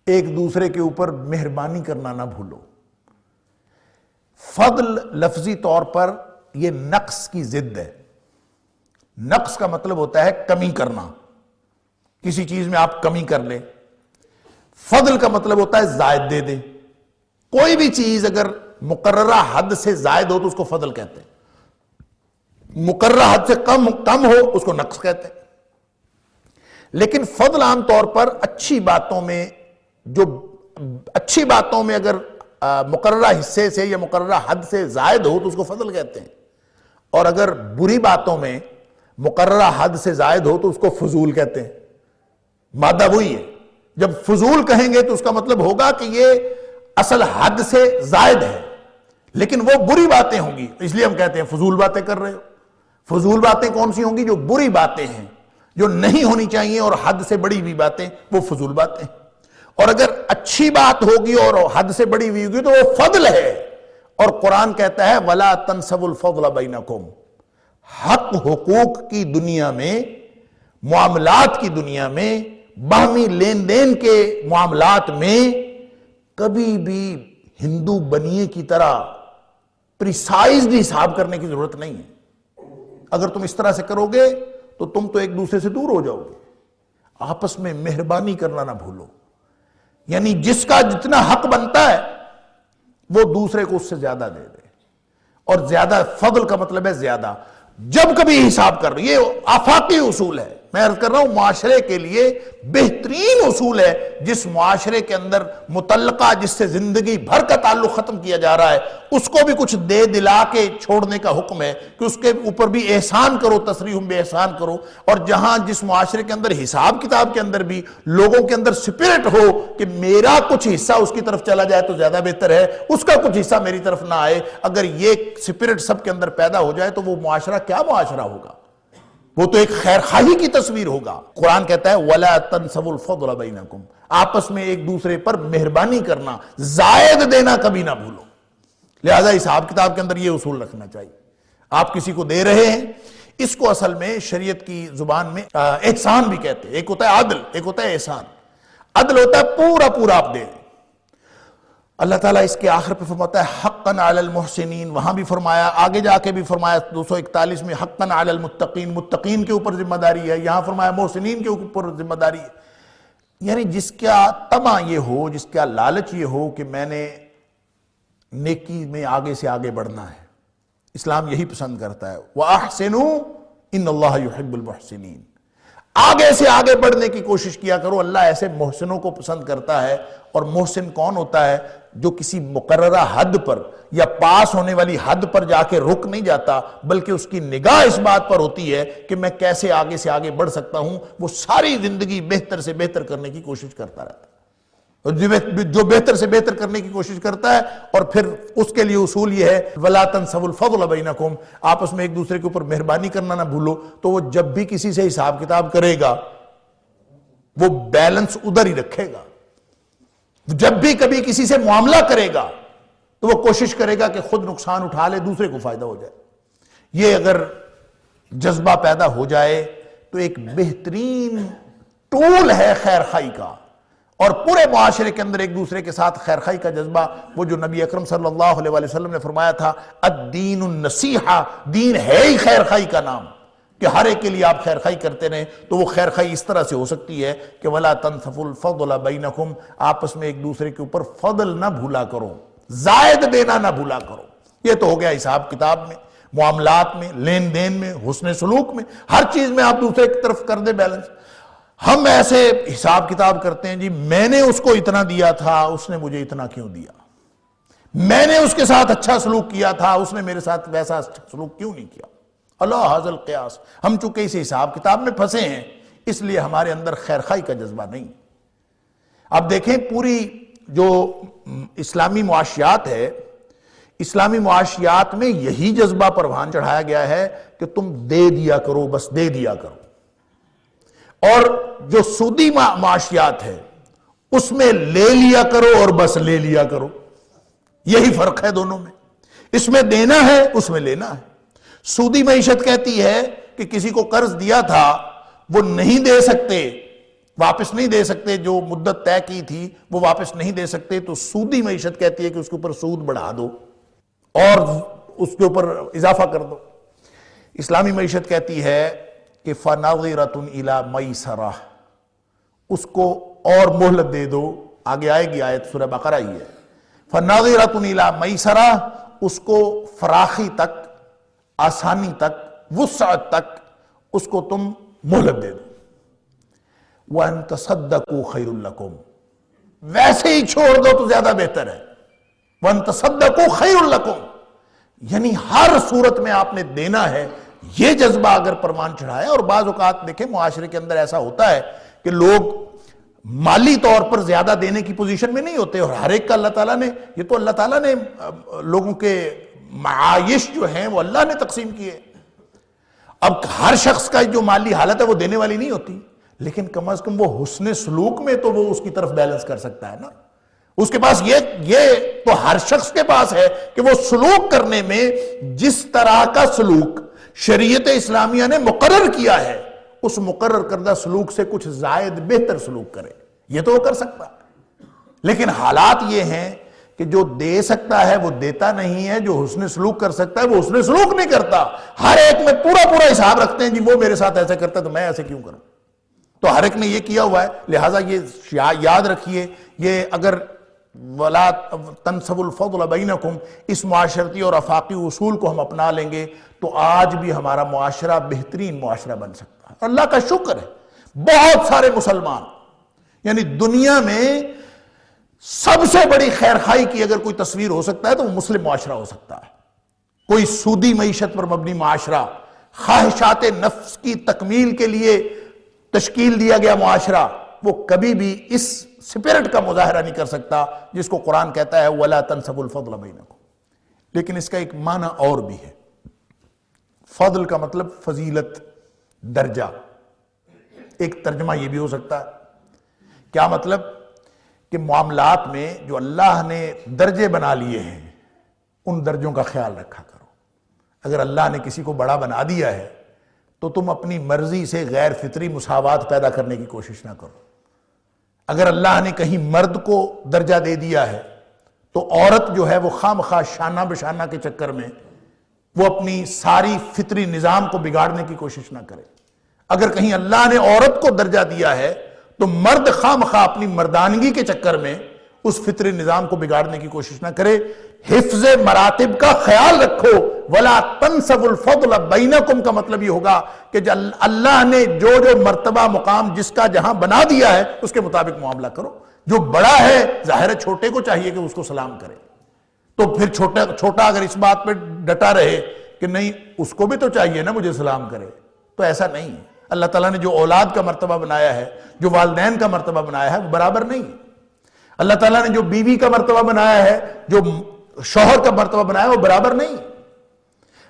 ایک دوسرے کے اوپر مہربانی کرنا نہ بھولو. فضل لفظی طور پر یہ نقص کی ضد ہے. نقص کا مطلب ہوتا ہے کمی کرنا، کسی چیز میں آپ کمی کر لیں. فضل کا مطلب ہوتا ہے زائد دے دیں. کوئی بھی چیز اگر مقررہ حد سے زائد ہو تو اس کو فضل کہتے ہیں، مقررہ حد سے کم ہو اس کو نقص کہتے ہیں. لیکن فضل عام طور پر اچھی باتوں میں اگر مقررہ حصے سے یا مقررہ حد سے زائد ہو تو اس کو فضل کہتے ہیں. اور اگر بری باتوں میں مقررہ حد سے زائد ہو تو اس کو فضول کہتے ہیں. مادہ وہی ہے. جب فضول کہیں گے تو اس کا مطلب ہوگا کہ یہ اصل حد سے زائد ہے، لیکن وہ بری باتیں ہوں گی، اس لیے ہم کہتے ہیں فضول باتیں کر رہے ہو. فضول باتیں کون سی ہوں گی؟ جو بری باتیں ہیں، جو نہیں ہونی چاہیے اور حد سے بڑی ہوئی باتیں، وہ فضول باتیں. اور اگر اچھی بات ہوگی اور حد سے بڑی ہوئی ہوگی تو وہ فضل ہے. اور قرآن کہتا ہے وَلَا تَنْسَوُا الْفَضْلَ بَيْنَكُمْ. حق حقوق کی دنیا میں، معاملات کی دنیا میں، باہمی لین دین کے معاملات میں کبھی بھی ہندو بنیے کی طرح پریسائزڈ حساب کرنے کی ضرورت نہیں ہے. اگر تم اس طرح سے کرو گے تو تم تو ایک دوسرے سے دور ہو جاؤ گے۔ آپس میں مہربانی کرنا نہ بھولو، یعنی جس کا جتنا حق بنتا ہے وہ دوسرے کو اس سے زیادہ دے دے، اور زیادہ فضل کا مطلب ہے زیادہ۔ جب کبھی حساب کر رہے، یہ آفاقی اصول ہے، میں عرض کر رہا ہوں معاشرے کے لیے بہترین اصول ہے۔ جس معاشرے کے اندر متعلقہ جس سے زندگی بھر کا تعلق ختم کیا جا رہا ہے، اس کو بھی کچھ دے دلا کے چھوڑنے کا حکم ہے کہ اس کے اوپر بھی احسان کرو، تصریحم بے احسان کرو۔ اور جہاں جس معاشرے کے اندر حساب کتاب کے اندر بھی لوگوں کے اندر سپرٹ ہو کہ میرا کچھ حصہ اس کی طرف چلا جائے تو زیادہ بہتر ہے، اس کا کچھ حصہ میری طرف نہ آئے، اگر یہ سپرٹ سب کے اندر پیدا ہو جائے تو وہ معاشرہ کیا معاشرہ ہوگا؟ وہ تو ایک خیر خواہی کی تصویر ہوگا۔ قرآن کہتا ہے وَلَا تَنْسَوُا الْفَضْلَ بَيْنَكُمْ، آپس میں ایک دوسرے پر مہربانی کرنا، زائد دینا کبھی نہ بھولو۔ لہذا حساب کتاب کے اندر یہ اصول رکھنا چاہیے۔ آپ کسی کو دے رہے ہیں، اس کو اصل میں شریعت کی زبان میں احسان بھی کہتے ہیں۔ ایک ہوتا ہے عدل، ایک ہوتا ہے احسان۔ عدل ہوتا ہے پورا پورا آپ دے دیں۔ اللہ تعالیٰ اس کے آخر پہ فرماتا ہے حقاً علی المحسنین، وہاں بھی فرمایا، آگے جا کے بھی فرمایا 241 میں حقاً علی المتقین، متقین کے اوپر ذمہ داری ہے، یہاں فرمایا محسنین کے اوپر ذمہ داری ہے۔ یعنی جس کا طمع یہ ہو، جس کا لالچ یہ ہو کہ میں نے نیکی میں آگے سے آگے بڑھنا ہے، اسلام یہی پسند کرتا ہے وَأَحْسِنُوا إِنَّ اللَّهَ يُحِبُّ الْمُحْسِنِينَ، آگے سے آگے بڑھنے کی کوشش کیا کرو، اللہ ایسے محسنوں کو پسند کرتا ہے۔ اور محسن کون ہوتا ہے؟ جو کسی مقررہ حد پر یا پاس ہونے والی حد پر جا کے رک نہیں جاتا، بلکہ اس کی نگاہ اس بات پر ہوتی ہے کہ میں کیسے آگے سے آگے بڑھ سکتا ہوں، وہ ساری زندگی بہتر سے بہتر کرنے کی کوشش کرتا رہتا ہے۔ اور جو بہتر سے بہتر کرنے کی کوشش کرتا ہے، اور پھر اس کے لیے اصول یہ ہے وَلَا تَنْسَوُا الْفَضْلَ بَيْنَكُمْ، آپس میں ایک دوسرے کے اوپر مہربانی کرنا نہ بھولو۔ تو وہ جب بھی کسی سے حساب کتاب کرے گا وہ بیلنس ادھر ہی رکھے گا۔ جب بھی کبھی کسی سے معاملہ کرے گا تو وہ کوشش کرے گا کہ خود نقصان اٹھا لے، دوسرے کو فائدہ ہو جائے۔ یہ اگر جذبہ پیدا ہو جائے تو ایک بہترین ٹول ہے خیر خواہی کا، اور پورے معاشرے کے اندر ایک دوسرے کے ساتھ خیر خواہی کا جذبہ، وہ جو نبی اکرم صلی اللہ علیہ وسلم نے فرمایا تھا الدین النصیحہ، دین ہے ہی خیر خواہی کا نام، کہ ہر ایک کے لیے آپ خیر خواہی کرتے رہیں۔ تو وہ خیر خواہی اس طرح سے ہو سکتی ہے کہ وَلَا تَنْسَوُا الْفَضْلَ بَيْنَكُمْ، آپس میں ایک دوسرے کے اوپر فضل نہ بھولا کرو، زائد دینا نہ بھولا کرو۔ یہ تو ہو گیا حساب کتاب میں، معاملات میں، لین دین میں، حسن سلوک میں، ہر چیز میں آپ دوسرے کی طرف کر دیں بیلنس۔ ہم ایسے حساب کتاب کرتے ہیں جی میں نے اس کو اتنا دیا تھا، اس نے مجھے اتنا کیوں دیا، میں نے اس کے ساتھ اچھا سلوک کیا تھا، اس نے میرے ساتھ ویسا اچھا سلوک کیوں نہیں کیا۔ اللہ حاضر القیاس، ہم چونکہ اس حساب کتاب میں پھنسے ہیں، اس لیے ہمارے اندر خیر خواہی کا جذبہ نہیں۔ اب دیکھیں پوری جو اسلامی معاشیات ہے، اسلامی معاشیات میں یہی جذبہ پروان چڑھایا گیا ہے کہ تم دے دیا کرو، بس دے دیا کرو۔ اور جو سودی معاشیات ہے اس میں لے لیا کرو اور بس لے لیا کرو، یہی فرق ہے دونوں میں۔ اس میں دینا ہے، اس میں لینا ہے۔ سودی معیشت کہتی ہے کہ کسی کو قرض دیا تھا وہ نہیں دے سکتے، واپس نہیں دے سکتے، جو مدت طے کی تھی وہ واپس نہیں دے سکتے، تو سودی معیشت کہتی ہے کہ اس کے اوپر سود بڑھا دو اور اس کے اوپر اضافہ کر دو۔ اسلامی معیشت کہتی ہے کہ فَنَظِرَةٌ إِلَى مَيْسَرَةٍ، اس کو اور مہلت دے دو، آگے آئے گی آیت سورہ بقرہ ہی ہے، فَنَظِرَةٌ إِلَى مَيْسَرَةٍ، اس کو فراخی تک، آسانی تک، وسعت تک اس کو تم مہلت دے دو۔ وَأَن تَصَدَّقُوا خَيْرٌ لَكُمْ، ویسے ہی چھوڑ دو تو زیادہ بہتر ہے۔ وَأَن تَصَدَّقُوا خَيْرٌ لَكُمْ، یعنی ہر صورت میں آپ نے دینا ہے۔ یہ جذبہ اگر پروان چڑھائے، اور بعض اوقات دیکھیں معاشرے کے اندر ایسا ہوتا ہے کہ لوگ مالی طور پر زیادہ دینے کی پوزیشن میں نہیں ہوتے، اور ہر ایک کا اللہ تعالیٰ نے، یہ تو اللہ تعالیٰ نے لوگوں کے معائش جو ہیں وہ اللہ نے تقسیم کیے۔ اب ہر شخص کا جو مالی حالت ہے وہ دینے والی نہیں ہوتی، لیکن کم از کم وہ حسن سلوک میں تو وہ اس کی طرف بیلنس کر سکتا ہے نا۔ اس کے پاس یہ تو ہر شخص کے پاس ہے کہ وہ سلوک کرنے میں جس طرح کا سلوک شریعت اسلامیہ نے مقرر کیا ہے، اس مقرر کردہ سلوک سے کچھ زائد بہتر سلوک کرے، یہ تو وہ کر سکتا ہے۔ لیکن حالات یہ ہیں کہ جو دے سکتا ہے وہ دیتا نہیں ہے، جو حسن سلوک کر سکتا ہے وہ حسن سلوک نہیں کرتا. ہر ایک میں پورا حساب رکھتے ہیں، جی وہ میرے ساتھ ایسا کرتا ہے تو میں ایسے کیوں کروں. تو ہر ایک نے یہ کیا ہوا ہے. لہٰذا یہ یاد رکھیے، یہ اگر وَلَا تَنْسَبُوا الْفَضْلَ بَيْنَكُمْ اس معاشرتی اور آفاقی اصول کو ہم اپنا لیں گے تو آج بھی ہمارا معاشرہ بہترین معاشرہ بن سکتا ہے. اللہ کا شکر ہے بہت سارے مسلمان، یعنی دنیا میں سب سے بڑی خیرخائی کی اگر کوئی تصویر ہو سکتا ہے تو وہ مسلم معاشرہ ہو سکتا ہے. کوئی سودی معیشت پر مبنی معاشرہ، خواہشات نفس کی تکمیل کے لیے تشکیل دیا گیا معاشرہ، وہ کبھی بھی اس سپرٹ کا مظاہرہ نہیں کر سکتا جس کو قرآن کہتا ہے وَلَا تَنْسَبُوا الْفَضْلَ بَيْنَكُمْ. لیکن اس کا ایک معنی اور بھی ہے. فضل کا مطلب فضیلت، درجہ. ایک ترجمہ یہ بھی ہو سکتا ہے. کیا مطلب؟ کہ معاملات میں جو اللہ نے درجے بنا لیے ہیں ان درجوں کا خیال رکھا کرو. اگر اللہ نے کسی کو بڑا بنا دیا ہے تو تم اپنی مرضی سے غیر فطری مساوات پیدا کرنے کی کوشش نہ کرو. اگر اللہ نے کہیں مرد کو درجہ دے دیا ہے تو عورت جو ہے وہ خواہ شانہ بشانہ کے چکر میں وہ اپنی ساری فطری نظام کو بگاڑنے کی کوشش نہ کرے. اگر کہیں اللہ نے عورت کو درجہ دیا ہے تو مرد خواہ اپنی مردانگی کے چکر میں اس فطری نظام کو بگاڑنے کی کوشش نہ کرے. حفظ مراتب کا خیال رکھو. وَلَا تَنْسَبُوا الْفَضْلَ بَيْنَكُمْ کا مطلب یہ ہوگا کہ اللہ نے جو مرتبہ مقام جس کا جہاں بنا دیا ہے اس کے مطابق معاملہ کرو. جو بڑا ہے ظاہر ہے چھوٹے کو چاہیے کہ اس کو سلام کرے. تو پھر چھوٹا اگر اس بات پہ ڈٹا رہے کہ نہیں اس کو بھی تو چاہیے نا مجھے سلام کرے، تو ایسا نہیں ہے. اللہ تعالیٰ نے جو اولاد کا مرتبہ بنایا ہے، جو والدین کا مرتبہ بنایا ہے وہ برابر نہیں ہے. اللہ تعالیٰ نے جو بیوی کا مرتبہ بنایا ہے، جو شوہر کا مرتبہ بنایا ہے وہ برابر نہیں.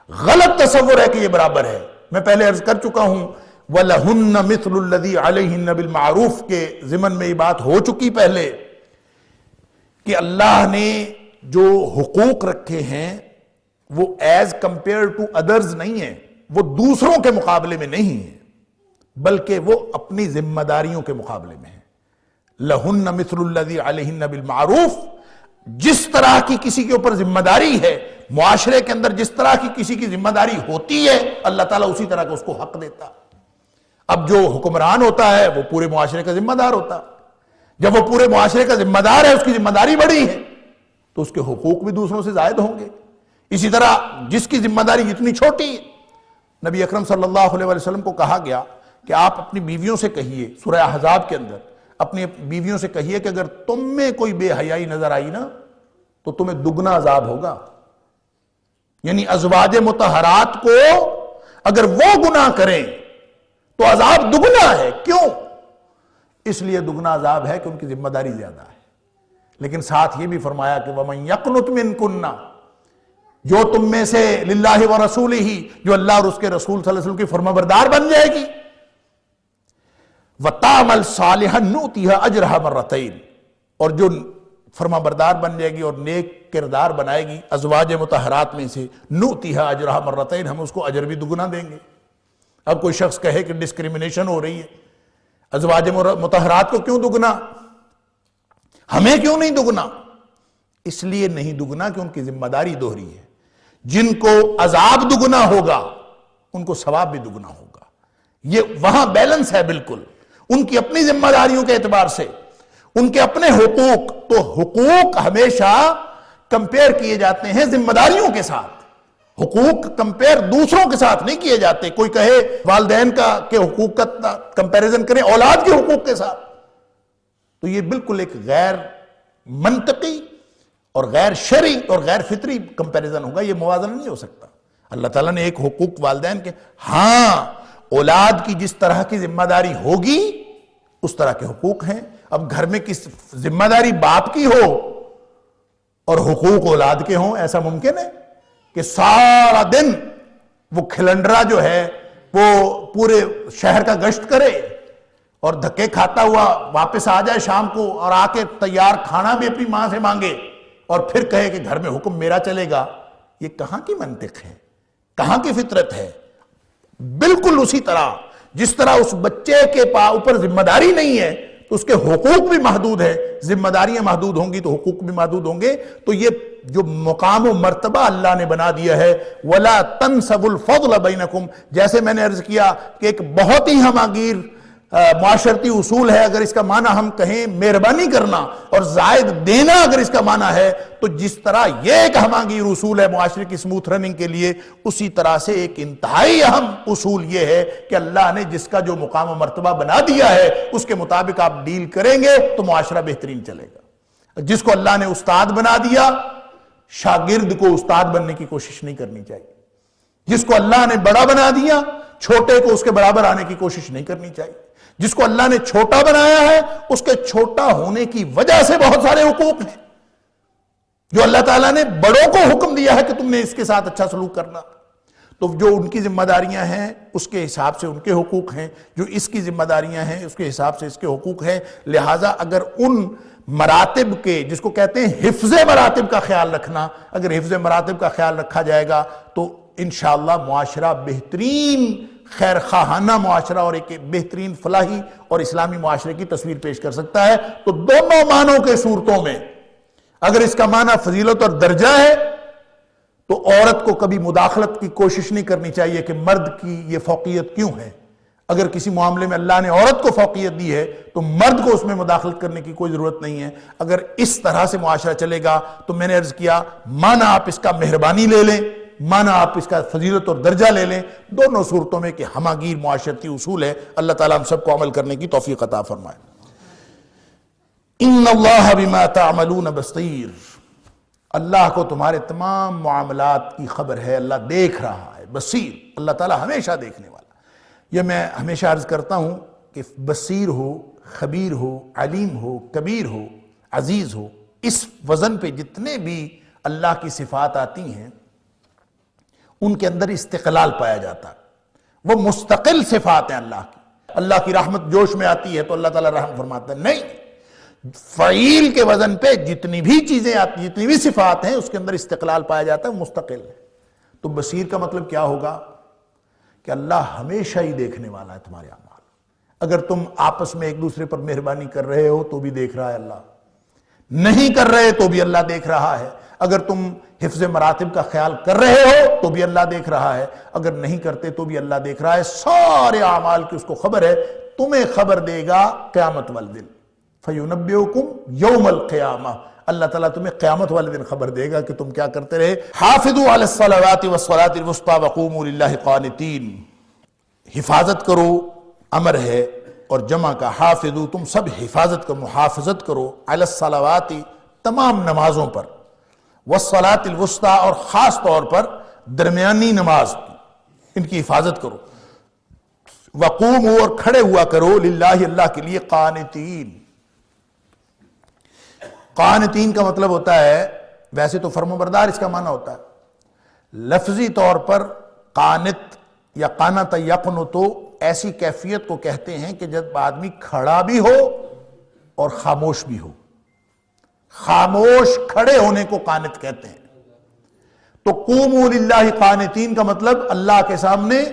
غلط تصور ہے کہ یہ برابر ہے. میں پہلے عرض کر چکا ہوں وَلَهُنَّ مِثْلُ الَّذِي عَلَيْهِنَّ بِالْمَعْرُوفِ کے ضمن میں یہ بات ہو چکی پہلے کہ اللہ نے جو حقوق رکھے ہیں وہ ایز کمپیئر ٹو ادرز نہیں ہیں، وہ دوسروں کے مقابلے میں نہیں ہیں بلکہ وہ اپنی ذمہ داریوں کے مقابلے میں ہیں. لَهُنَّ مِثْلُ الَّذِي عَلَيْهِنَّ بِالْمَعْرُوفِ جس طرح کی کسی کے اوپر ذمہ داری ہے معاشرے کے اندر، جس طرح کی کسی کی ذمہ داری ہوتی ہے اللہ تعالیٰ اسی طرح کا اس کو حق دیتا. اب جو حکمران ہوتا ہے وہ پورے معاشرے کا ذمہ دار ہوتا. جب وہ پورے معاشرے کا ذمہ دار ہے، اس کی ذمہ داری بڑی ہے تو اس کے حقوق بھی دوسروں سے زائد ہوں گے. اسی طرح جس کی ذمہ داری جتنی چھوٹی ہے، نبی اکرم صلی اللہ علیہ وسلم کو کہا گیا کہ آپ اپنی بیویوں سے کہیے، سورہ احزاب کے اندر اپنی بیویوں سے کہیے کہ اگر تم میں کوئی بے حیائی نظر آئی نا تو تمہیں دگنا عذاب ہوگا. یعنی ازواج مطہرات کو اگر وہ گناہ کریں تو عذاب دگنا ہے. کیوں؟ اس لیے دگنا عذاب ہے کہ ان کی ذمہ داری زیادہ ہے. لیکن ساتھ یہ بھی فرمایا کہ وَمَن يَقْنُتْ مِنْكُنَّ جو تم میں سے للہ و رسولہ جو اللہ اور اس کے رسول صلی اللہ علیہ وسلم کی فرمانبردار بن جائے گی، وَتَعْمَلْ صَالِحًا نُؤْتِهَا أَجْرَهَا مَرَّتَيْنِ اور جو فرمانبردار بن جائے گی اور نیک کردار بنائے گی ازواج مطہرات میں سے، نُؤْتِهَا أَجْرَهَا مَرَّتَيْنِ ہم اس کو اجر بھی دگنا دیں گے. اب کوئی شخص کہے کہ ڈسکریمنیشن ہو رہی ہے، ازواج مطہرات کو کیوں دگنا، ہمیں کیوں نہیں دگنا؟ اس لیے نہیں دگنا کہ ان کی ذمہ داری دوہری ہے. جن کو عذاب دگنا ہوگا ان کو ثواب بھی دگنا ہوگا. یہ وہاں بیلنس ہے بالکل. ان کی اپنی ذمہ داریوں کے اعتبار سے ان کے اپنے حقوق، تو حقوق ہمیشہ کمپیئر کیے جاتے ہیں ذمہ داریوں کے ساتھ. حقوق کمپیئر دوسروں کے ساتھ نہیں کیے جاتے. کوئی کہے والدین کے حقوق کا کمپیریزن کریں اولاد کے حقوق کے ساتھ، تو یہ بالکل ایک غیر منطقی اور غیر شرعی اور غیر فطری کمپیریزن ہوگا. یہ موازنہ نہیں ہو سکتا. اللہ تعالیٰ نے ایک حقوق والدین کے، ہاں اولاد کی جس طرح کی ذمہ داری ہوگی اس طرح کے حقوق ہیں. اب گھر میں کس ذمہ داری باپ کی ہو اور حقوق اولاد کے ہوں، ایسا ممکن ہے کہ سارا دن وہ کھلنڈرا جو ہے وہ پورے شہر کا گشت کرے اور دھکے کھاتا ہوا واپس آ جائے شام کو اور آ کے تیار کھانا بھی اپنی ماں سے مانگے اور پھر کہے کہ گھر میں حکم میرا چلے گا؟ یہ کہاں کی منطق ہے، کہاں کی فطرت ہے؟ بالکل اسی طرح جس طرح اس بچے کے اوپر ذمہ داری نہیں ہے تو اس کے حقوق بھی محدود ہے، ذمہ داریاں محدود ہوں گی تو حقوق بھی محدود ہوں گے. تو یہ جو مقام و مرتبہ اللہ نے بنا دیا ہے، وَلَا تَنْسَبُ الْفَضْلَ بَيْنَكُمْ، جیسے میں نے عرض کیا کہ ایک بہت ہی ہماگیر معاشرتی اصول ہے. اگر اس کا معنی ہم کہیں مہربانی کرنا اور زائد دینا اگر اس کا معنی ہے، تو جس طرح یہ ایک ہماگیر اصول ہے معاشرے کی سموتھ رننگ کے لیے، اسی طرح سے ایک انتہائی اہم اصول یہ ہے کہ اللہ نے جس کا جو مقام و مرتبہ بنا دیا ہے اس کے مطابق آپ ڈیل کریں گے تو معاشرہ بہترین چلے گا. جس کو اللہ نے استاد بنا دیا، شاگرد کو استاد بننے کی کوشش نہیں کرنی چاہیے. جس کو اللہ نے بڑا بنا دیا، چھوٹے کو اس کے برابر آنے کی کوشش نہیں کرنی چاہیے. جس کو اللہ نے چھوٹا بنایا ہے، اس کے چھوٹا ہونے کی وجہ سے بہت سارے حقوق ہیں جو اللہ تعالیٰ نے بڑوں کو حکم دیا ہے کہ تم نے اس کے ساتھ اچھا سلوک کرنا. تو جو ان کی ذمہ داریاں ہیں اس کے حساب سے ان کے حقوق ہیں، جو اس کی ذمہ داریاں ہیں اس کے حساب سے اس کے حقوق ہیں. لہٰذا اگر ان مراتب کے، جس کو کہتے ہیں حفظ مراتب کا خیال رکھنا، اگر حفظ مراتب کا خیال رکھا جائے گا تو انشاءاللہ معاشرہ بہترین خیر خواہانہ معاشرہ اور ایک بہترین فلاحی اور اسلامی معاشرے کی تصویر پیش کر سکتا ہے. تو دونوں معنوں کے صورتوں میں اگر اس کا معنی فضیلت اور درجہ ہے تو عورت کو کبھی مداخلت کی کوشش نہیں کرنی چاہیے کہ مرد کی یہ فوقیت کیوں ہے. اگر کسی معاملے میں اللہ نے عورت کو فوقیت دی ہے تو مرد کو اس میں مداخلت کرنے کی کوئی ضرورت نہیں ہے. اگر اس طرح سے معاشرہ چلے گا تو میں نے عرض کیا معنی آپ اس کا مہربانی لے لیں، معنی آپ اس کا فضیلت اور درجہ لے لیں، دونوں صورتوں میں کہ ہماگیر معاشرتی اصول ہے. اللہ تعالیٰ ہم سب کو عمل کرنے کی توفیق عطا فرمائے. ان اللہ بما تعملون بصیر، اللہ کو تمہارے تمام معاملات کی خبر ہے، اللہ دیکھ رہا ہے. بصیر، اللہ تعالیٰ ہمیشہ دیکھنے والا. یہ میں ہمیشہ عرض کرتا ہوں کہ بصیر ہو، خبیر ہو، علیم ہو، کبیر ہو، عزیز ہو، اس وزن پہ جتنے بھی اللہ کی صفات آتی ہیں ان کے اندر استقلال پایا جاتا ہے. وہ مستقل صفات ہیں اللہ کی. اللہ کی رحمت جوش میں آتی ہے تو اللہ تعالیٰ رحم فرماتا ہے، نہیں. فعیل کے وزن پہ جتنی بھی چیزیں آتی، جتنی بھی صفات ہیں اس کے اندر استقلال پایا جاتا ہے، مستقل ہے. تو بصیر کا مطلب کیا ہوگا کہ اللہ ہمیشہ ہی دیکھنے والا ہے تمہارے اعمال. اگر تم آپس میں ایک دوسرے پر مہربانی کر رہے ہو تو بھی دیکھ رہا ہے اللہ، نہیں کر رہے تو بھی اللہ دیکھ رہا ہے. اگر تم حفظ مراتب کا خیال کر رہے ہو تو بھی اللہ دیکھ رہا ہے، اگر نہیں کرتے تو بھی اللہ دیکھ رہا ہے. سارے اعمال کی اس کو خبر ہے. تمہیں خبر دے گا قیامت والے دن، فَيُنَبِّئُكُمْ يَوْمَ الْقِيَامَةِ، اللہ تعالیٰ تمہیں قیامت والے دن خبر دے گا کہ تم کیا کرتے رہے. حافظوا علی الصلوات والصلاة الوسطى وقوموا للہ قانتین، حفاظت کرو امر ہے اور جمع کا حافظو، تم سب حفاظت کرو، محافظت کرو، علی الصلوات تمام نمازوں پر، والصلاة الوسطى اور خاص طور پر درمیانی نماز کی، ان کی حفاظت کرو. وقوموا اور کھڑے ہوا کرو، للہ اللہ کے لیے، قانتین. قانتین کا مطلب ہوتا ہے، ویسے تو فرمانبردار اس کا معنی ہوتا ہے، لفظی طور پر قانت یا قانت یقنتو ایسی کیفیت کو کہتے ہیں کہ جب آدمی کھڑا بھی ہو اور خاموش بھی ہو. خاموش کھڑے ہونے کو قانت کہتے ہیں. تو قوموا للہ قانتین کا مطلب اللہ کے سامنے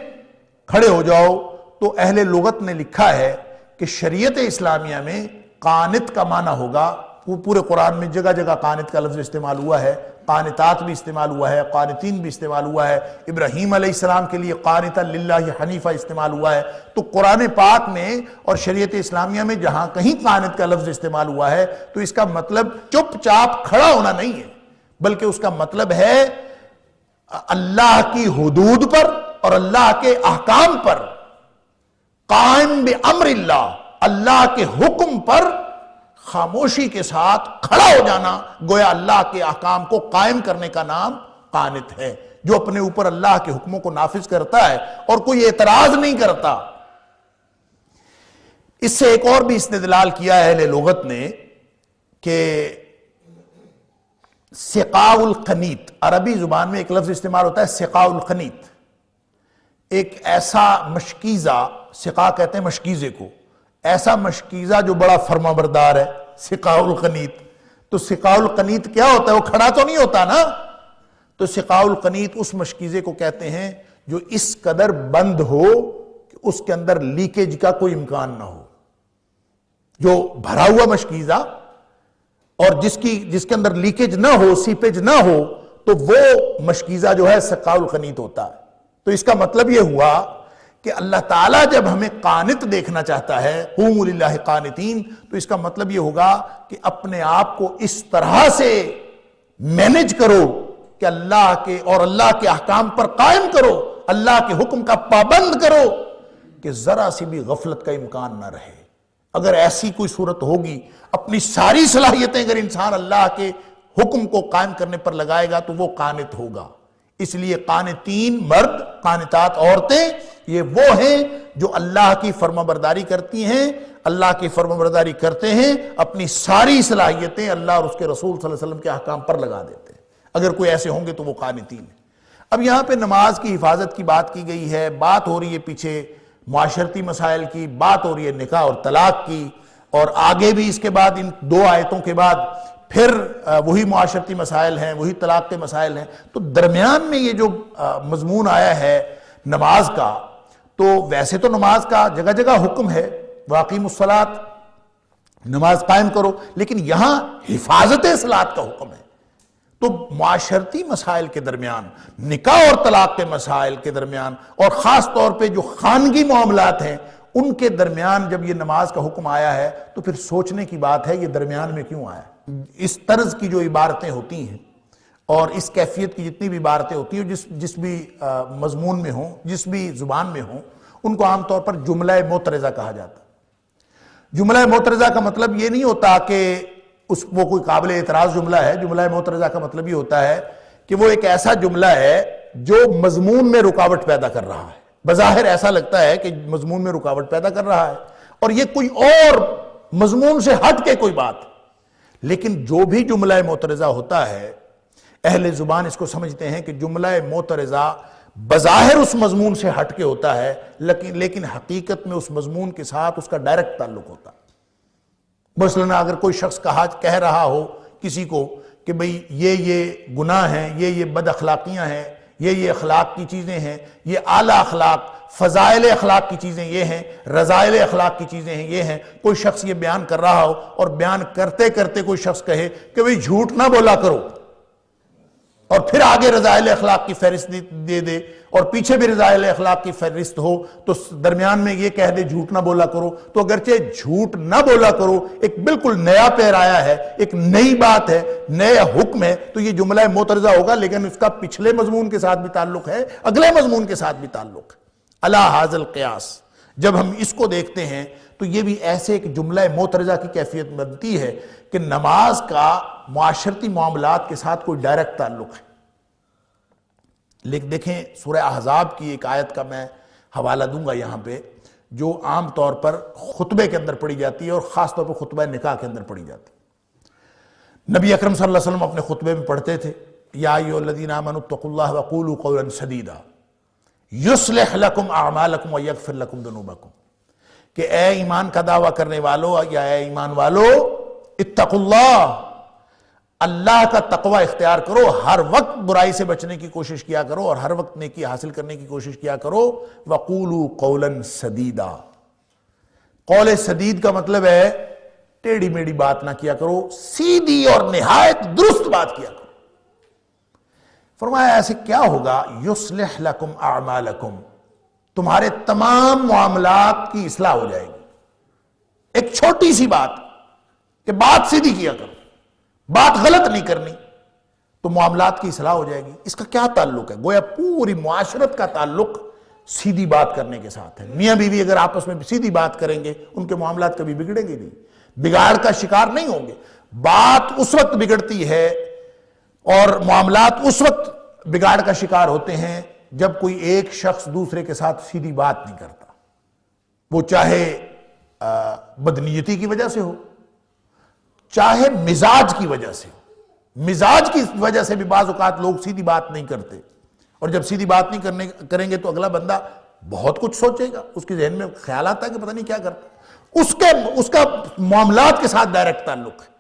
کھڑے ہو جاؤ. تو اہل لغت نے لکھا ہے کہ شریعت اسلامیہ میں قانت کا معنی ہوگا، وہ پورے قرآن میں جگہ جگہ قانت کا لفظ استعمال ہوا ہے، قانتات بھی استعمال ہوا ہے، قانتین بھی استعمال ہوا ہے. ابراہیم علیہ السلام کے لیے قانتا للہ حنیفہ استعمال ہوا ہے. تو قرآن پاک میں اور شریعت اسلامیہ میں جہاں کہیں قانت کا لفظ استعمال ہوا ہے تو اس کا مطلب چپ چاپ کھڑا ہونا نہیں ہے، بلکہ اس کا مطلب ہے اللہ کی حدود پر اور اللہ کے احکام پر قائم بامر اللہ، اللہ کے حکم پر خاموشی کے ساتھ کھڑا ہو جانا. گویا اللہ کے احکام کو قائم کرنے کا نام قانت ہے، جو اپنے اوپر اللہ کے حکموں کو نافذ کرتا ہے اور کوئی اعتراض نہیں کرتا. اس سے ایک اور بھی استدلال کیا ہے اہل لغت نے کہ سقاء القنیت، عربی زبان میں ایک لفظ استعمال ہوتا ہے سقاء القنیت، ایک ایسا مشکیزہ، سقاء کہتے ہیں مشکیزے کو، ایسا مشکیزہ جو بڑا فرمانبردار ہے، سقاء القنیت. تو سقاء القنیت کیا ہوتا ہے؟ وہ کھڑا تو نہیں ہوتا نا. تو سقاء القنیت اس مشکیزے کو کہتے ہیں جو اس قدر بند ہو کہ اس کے اندر لیکیج کا کوئی امکان نہ ہو. جو بھرا ہوا مشکیزہ اور جس کے اندر لیکیج نہ ہو، سیپیج نہ ہو، تو وہ مشکیزہ جو ہے سقاء القنیط ہوتا ہے۔ تو اس کا مطلب یہ ہوا کہ اللہ تعالیٰ جب ہمیں قانت دیکھنا چاہتا ہے، قوموا للہ قانتین، تو اس کا مطلب یہ ہوگا کہ اپنے آپ کو اس طرح سے مینج کرو کہ اللہ کے احکام پر قائم کرو، اللہ کے حکم کا پابند کرو کہ ذرا سی بھی غفلت کا امکان نہ رہے۔ اگر ایسی کوئی صورت ہوگی، اپنی ساری صلاحیتیں اگر انسان اللہ کے حکم کو قائم کرنے پر لگائے گا تو وہ قانت ہوگا۔ اس لیے قانتین مرد، قانتات عورتیں، یہ وہ ہیں جو اللہ کی فرمانبرداری کرتی ہیں، اللہ کی فرمانبرداری کرتے ہیں، اپنی ساری صلاحیتیں اللہ اور اس کے رسول صلی اللہ علیہ وسلم کے احکام پر لگا دیتے ہیں۔ اگر کوئی ایسے ہوں گے تو وہ قانتین ہیں۔ اب یہاں پہ نماز کی حفاظت کی بات کی گئی ہے، بات ہو رہی ہے پیچھے معاشرتی مسائل کی، بات ہو رہی ہے نکاح اور طلاق کی، اور آگے بھی اس کے بعد ان دو آیتوں کے بعد پھر وہی معاشرتی مسائل ہیں، وہی طلاق کے مسائل ہیں۔ تو درمیان میں یہ جو مضمون آیا ہے نماز کا، تو ویسے تو نماز کا جگہ جگہ حکم ہے، وَأَقِیمُوا الصَّلَاةَ، نماز قائم کرو، لیکن یہاں حفاظت صلاۃ کا حکم ہے۔ تو معاشرتی مسائل کے درمیان، نکاح اور طلاق کے مسائل کے درمیان، اور خاص طور پہ جو خانگی معاملات ہیں ان کے درمیان جب یہ نماز کا حکم آیا ہے تو پھر سوچنے کی بات ہے یہ درمیان میں کیوں آیا۔ اس طرز کی جو عبارتیں ہوتی ہیں اور اس کیفیت کی جتنی بھی عبارتیں ہوتی ہیں، جس بھی مضمون میں ہوں، جس بھی زبان میں ہوں، ان کو عام طور پر جملہ معترضہ کہا جاتا ہے۔ جملہ معترضہ کا مطلب یہ نہیں ہوتا کہ وہ کوئی قابل اعتراض جملہ ہے۔ جملہ معترضہ کا مطلب یہ ہوتا ہے کہ وہ ایک ایسا جملہ ہے جو مضمون میں رکاوٹ پیدا کر رہا ہے۔ بظاہر ایسا لگتا ہے کہ مضمون میں رکاوٹ پیدا کر رہا ہے اور یہ کوئی اور مضمون سے ہٹ کے کوئی بات، لیکن جو بھی جملہ معترضہ ہوتا ہے اہل زبان اس کو سمجھتے ہیں کہ جملہ معترضہ بظاہر اس مضمون سے ہٹ کے ہوتا ہے، لیکن حقیقت میں اس مضمون کے ساتھ اس کا ڈائریکٹ تعلق ہوتا ہے۔ مثلاً اگر کوئی شخص کہہ رہا ہو کسی کو کہ بھئی یہ گناہ ہیں، یہ بد اخلاقیاں ہیں، یہ اخلاق کی چیزیں ہیں، یہ اعلیٰ اخلاق، فضائل اخلاق کی چیزیں یہ ہیں، رضائل اخلاق کی چیزیں ہیں یہ ہیں، کوئی شخص یہ بیان کر رہا ہو اور بیان کرتے کرتے کوئی شخص کہے کہ بھئی جھوٹ نہ بولا کرو، اور پھر آگے رضائل اخلاق کی فہرست دے دے اور پیچھے بھی رضائل اخلاق کی فہرست ہو، تو درمیان میں یہ کہہ دے جھوٹ نہ بولا کرو، تو اگرچہ جھوٹ نہ بولا کرو ایک بالکل نیا پیر آیا ہے، ایک نئی بات ہے، نیا حکم ہے، تو یہ جملہ معترضہ ہوگا، لیکن اس کا پچھلے مضمون کے ساتھ بھی تعلق ہے، اگلے مضمون کے ساتھ بھی تعلق ہے۔ علی ھذا القیاس جب ہم اس کو دیکھتے ہیں تو یہ بھی ایسے ایک جملہ معترضہ کی کیفیت بنتی ہے کہ نماز کا معاشرتی معاملات کے ساتھ کوئی ڈائریکٹ تعلق ہے۔ لیکن دیکھیں سورہ احزاب کی ایک آیت کا میں حوالہ دوں گا یہاں پہ، جو عام طور پر خطبے کے اندر پڑھی جاتی ہے اور خاص طور پر خطبہ نکاح کے اندر پڑھی جاتی ہے۔ نبی اکرم صلی اللہ علیہ وسلم اپنے خطبے میں پڑھتے تھے، یا ایھا الذین آمنوا اتقوا اللہ وقولوا قولا سدیدا یصلح لکم اعمالکم ویغفر لکم ذنوبکم، کہ اے ایمان کا دعویٰ کرنے والو یا اے ایمان والو اتقوا اللہ، اللہ کا تقوی اختیار کرو، ہر وقت برائی سے بچنے کی کوشش کیا کرو اور ہر وقت نیکی حاصل کرنے کی کوشش کیا کرو۔ وقولوا قولا سدیدا، قول سدید کا مطلب ہے ٹیڑھی میڑھی بات نہ کیا کرو، سیدھی اور نہایت درست بات کیا کرو۔ فرمایا ایسے کیا ہوگا؟ یصلح لکم اعمالکم، تمہارے تمام معاملات کی اصلاح ہو جائے گی۔ ایک چھوٹی سی بات کہ بات سیدھی کیا کرو، بات غلط نہیں کرنی، تو معاملات کی اصلاح ہو جائے گی۔ اس کا کیا تعلق ہے؟ گویا پوری معاشرت کا تعلق سیدھی بات کرنے کے ساتھ ہے۔ میاں بیوی اگر آپس میں سیدھی بات کریں گے ان کے معاملات کبھی بگڑیں گے نہیں، بگاڑ کا شکار نہیں ہوں گے۔ بات اس وقت بگڑتی ہے اور معاملات اس وقت بگاڑ کا شکار ہوتے ہیں جب کوئی ایک شخص دوسرے کے ساتھ سیدھی بات نہیں کرتا، وہ چاہے بدنیتی کی وجہ سے ہو، چاہے مزاج کی وجہ سے ہو۔ مزاج کی وجہ سے بھی بعض اوقات لوگ سیدھی بات نہیں کرتے، اور جب سیدھی بات نہیں کریں گے تو اگلا بندہ بہت کچھ سوچے گا، اس کے ذہن میں خیال آتا ہے کہ پتہ نہیں کیا کرتا، اس کا معاملات کے ساتھ ڈائریکٹ تعلق ہے۔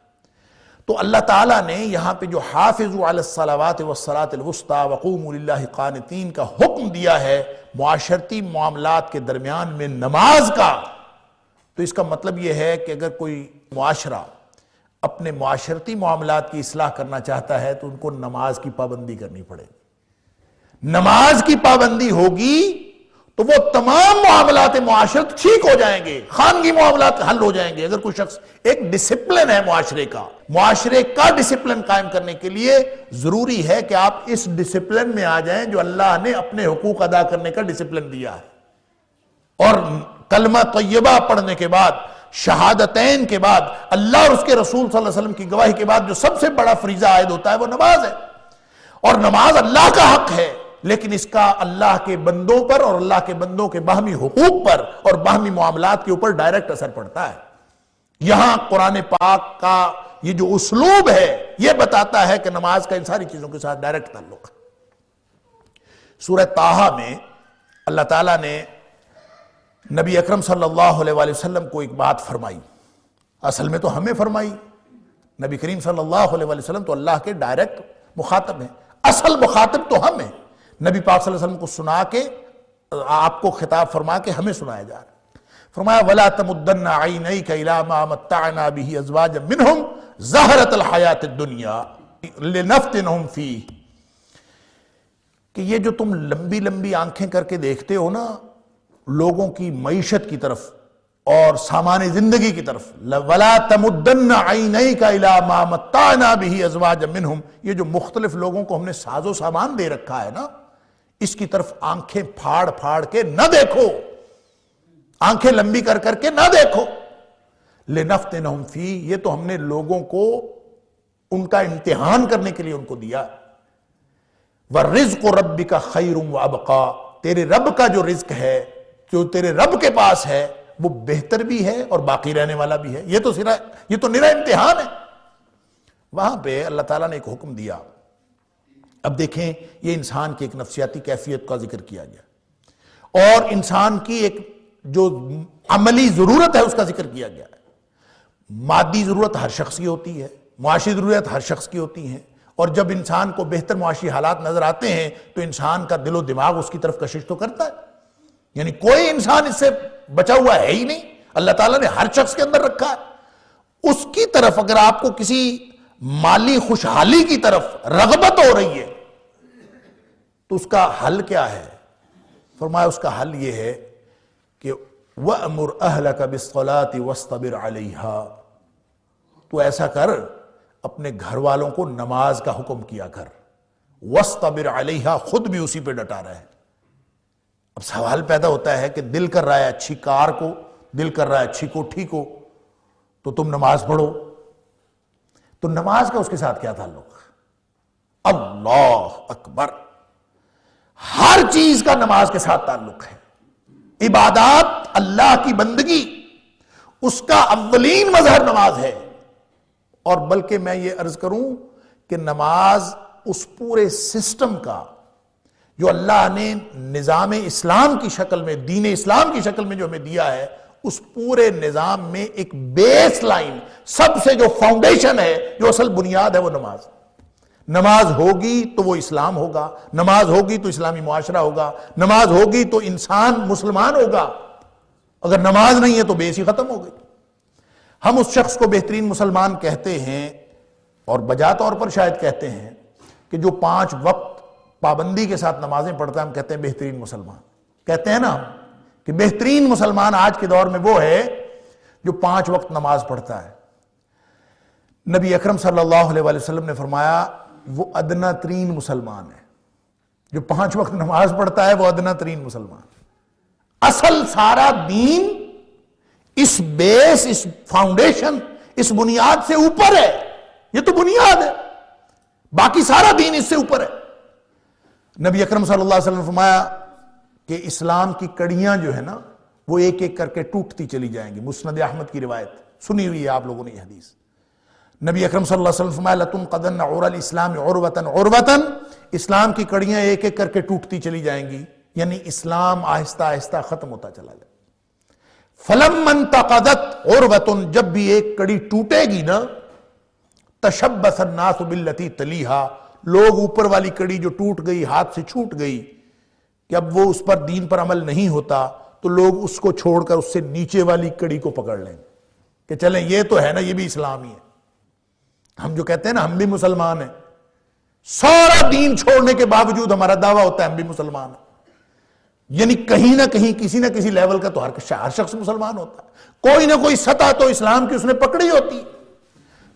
تو اللہ تعالیٰ نے یہاں پہ جو حافظوا علی الصلوات والصلاۃ الوسطی وقوموا للہ قانتین کا حکم دیا ہے معاشرتی معاملات کے درمیان میں نماز کا، تو اس کا مطلب یہ ہے کہ اگر کوئی معاشرہ اپنے معاشرتی معاملات کی اصلاح کرنا چاہتا ہے تو ان کو نماز کی پابندی کرنی پڑے گی. نماز کی پابندی ہوگی تو وہ تمام معاملات معاشرت ٹھیک ہو جائیں گے، خانگی معاملات حل ہو جائیں گے. اگر کوئی شخص ایک ڈسپلن ہے معاشرے کا ڈسپلن قائم کرنے کے لیے ضروری ہے کہ آپ اس ڈسپلن میں آ جائیں جو اللہ نے اپنے حقوق ادا کرنے کا ڈسپلن دیا ہے. اور کلمہ طیبہ پڑھنے کے بعد، شہادتین کے بعد، اللہ اور اس کے رسول صلی اللہ علیہ وسلم کی گواہی کے بعد جو سب سے بڑا فریضہ عائد ہوتا ہے وہ نماز ہے. اور نماز اللہ کا حق ہے، لیکن اس کا اللہ کے بندوں پر اور اللہ کے بندوں کے باہمی حقوق پر اور باہمی معاملات کے اوپر ڈائریکٹ اثر پڑتا ہے. یہاں قرآن پاک کا یہ جو اسلوب ہے یہ بتاتا ہے کہ نماز کا ان ساری چیزوں کے ساتھ ڈائریکٹ تعلق ہے. سورہ طٰہٰ میں اللہ تعالیٰ نے نبی اکرم صلی اللہ علیہ وآلہ وسلم کو ایک بات فرمائی. اصل میں تو ہمیں فرمائی. نبی کریم صلی اللہ علیہ وآلہ وسلم تو اللہ کے ڈائریکٹ مخاطب ہیں، اصل مخاطب تو ہم ہیں. نبی پاک صلی اللہ علیہ وسلم کو سنا کے، آپ کو خطاب فرما کے ہمیں سنایا جا رہا ہے. فرمایا وَلَا تَمُدَّنَّ عَيْنَيْكَ إِلَىٰ مَا مَتَّعْنَا بِهِ أَزْوَاجًا مِّنْهُمْ زَهْرَةَ الْحَيَاةِ الدُّنْيَا لِنَفْتِنَهُمْ فِيهِ. کہ یہ جو تم لمبی لمبی آنکھیں کر کے دیکھتے ہو نا لوگوں کی معیشت کی طرف اور سامان زندگی کی طرف، وَلَا تَمُدَّنَّ عَيْنَيْكَ إِلَىٰ مَا مَتَّعْنَا بِهِ أَزْوَاجًا مِّنْهُمْ. یہ جو مختلف لوگوں کو ہم نے ساز و سامان دے رکھا ہے نا، اس کی طرف آنکھیں پھاڑ پھاڑ کے نہ دیکھو، آنکھیں لمبی کر کر کے نہ دیکھو. لِنَفْتِنَهُمْ فِيهِ. یہ تو ہم نے لوگوں کو ان کا امتحان کرنے کے لیے ان کو دیا. وَالرِّزْقُ رَبِّكَ خَيْرٌ وَأَبْقَىٰ. تیرے رب کا جو رزق ہے، جو تیرے رب کے پاس ہے، وہ بہتر بھی ہے اور باقی رہنے والا بھی ہے. یہ تو نرا امتحان ہے. وہاں پہ اللہ تعالیٰ نے ایک حکم دیا. اب دیکھیں یہ انسان کی ایک نفسیاتی کیفیت کا ذکر کیا گیا اور انسان کی ایک جو عملی ضرورت ہے اس کا ذکر کیا گیا ہے. مادی ضرورت ہر شخص کی ہوتی ہے، معاشی ضرورت ہر شخص کی ہوتی ہیں، اور جب انسان کو بہتر معاشی حالات نظر آتے ہیں تو انسان کا دل و دماغ اس کی طرف کشش تو کرتا ہے. یعنی کوئی انسان اس سے بچا ہوا ہے ہی نہیں، اللہ تعالیٰ نے ہر شخص کے اندر رکھا ہے. اس کی طرف اگر آپ کو کسی مالی خوشحالی کی طرف رغبت ہو رہی ہے تو اس کا حل کیا ہے؟ فرمایا اس کا حل یہ ہے کہ وَأْمُرْ أَهْلَكَ بِالصَّلَاةِ وَاسْطَبِرْ عَلَيْهَا. تو ایسا کر، اپنے گھر والوں کو نماز کا حکم کیا کر. وَاسْطَبِرْ عَلَيْهَا. خود بھی اسی پہ ڈٹا رہے. اب سوال پیدا ہوتا ہے کہ دل کر رہا ہے اچھی کار کو، دل کر رہا ہے اچھی کوٹھی کو، تو تم نماز پڑھو. تو نماز کا اس کے ساتھ کیا تعلق؟ اللہ اکبر. ہر چیز کا نماز کے ساتھ تعلق ہے. عبادات، اللہ کی بندگی، اس کا اولین مظہر نماز ہے. اور بلکہ میں یہ عرض کروں کہ نماز اس پورے سسٹم کا جو اللہ نے نظام اسلام کی شکل میں، دین اسلام کی شکل میں جو ہمیں دیا ہے، اس پورے نظام میں ایک بیس لائن، سب سے جو فاؤنڈیشن ہے، جو اصل بنیاد ہے، وہ نماز. نماز ہوگی تو وہ اسلام ہوگا، نماز ہوگی تو اسلامی معاشرہ ہوگا، نماز ہوگی تو انسان مسلمان ہوگا. اگر نماز نہیں ہے تو بیس ہی ختم ہو گئی. ہم اس شخص کو بہترین مسلمان کہتے ہیں، اور بجا طور پر شاید کہتے ہیں کہ جو 5 وقت پابندی کے ساتھ نمازیں پڑھتا ہے، ہم کہتے ہیں بہترین مسلمان. کہتے ہیں نا ہم کہ بہترین مسلمان آج کے دور میں وہ ہے جو 5 وقت نماز پڑھتا ہے. نبی اکرم صلی اللہ علیہ وآلہ وسلم نے فرمایا وہ ادنا ترین مسلمان ہے. جو 5 وقت نماز پڑھتا ہے وہ ادنا ترین مسلمان. اصل سارا دین اس بیس، اس فاؤنڈیشن، اس بنیاد سے اوپر ہے. یہ تو بنیاد ہے، باقی سارا دین اس سے اوپر ہے. نبی اکرم صلی اللہ علیہ وسلم نے فرمایا کہ اسلام کی کڑیاں جو ہے نا وہ ایک ایک کر کے ٹوٹتی چلی جائیں گی. مسند احمد کی روایت سنی ہوئی ہے آپ لوگوں نے یہ حدیث. نبی اکرم صلی اللہ علیہ وسلم فرمایا لَتُنْقَضَنَّ عُرَى الْإِسْلَامِ عُرْوَةً عُرْوَةً. اسلام کی کڑیاں ایک ایک کر کے ٹوٹتی چلی جائیں گی، یعنی اسلام آہستہ آہستہ ختم ہوتا چلا جائے. فَلَمَّا انْتَقَضَتْ عُرْوَةٌ. جب بھی ایک کڑی ٹوٹے گی نا، تَشَبَّثَ النَّاسُ بِالَّتِي تَلِيهَا. لوگ اوپر والی کڑی جو ٹوٹ گئی، ہاتھ سے چھوٹ گئی، کہ اب وہ اس پر دین پر عمل نہیں ہوتا، تو تو لوگ اس کو چھوڑ کر اس سے نیچے والی کڑی کو پکڑ لیں کہ چلیں یہ تو ہے نا، یہ بھی اسلام ہی ہے۔ ہم جو کہتے ہیں نا ہم بھی مسلمان ہیں، سارا دین چھوڑنے کے باوجود ہمارا دعویٰ ہوتا ہے ہم بھی مسلمان ہیں، یعنی کہیں نہ کہیں کسی نہ کسی لیول کا تو ہر شخص مسلمان ہوتا ہے، کوئی نہ کوئی سطح تو اسلام کی اس نے پکڑی ہوتی۔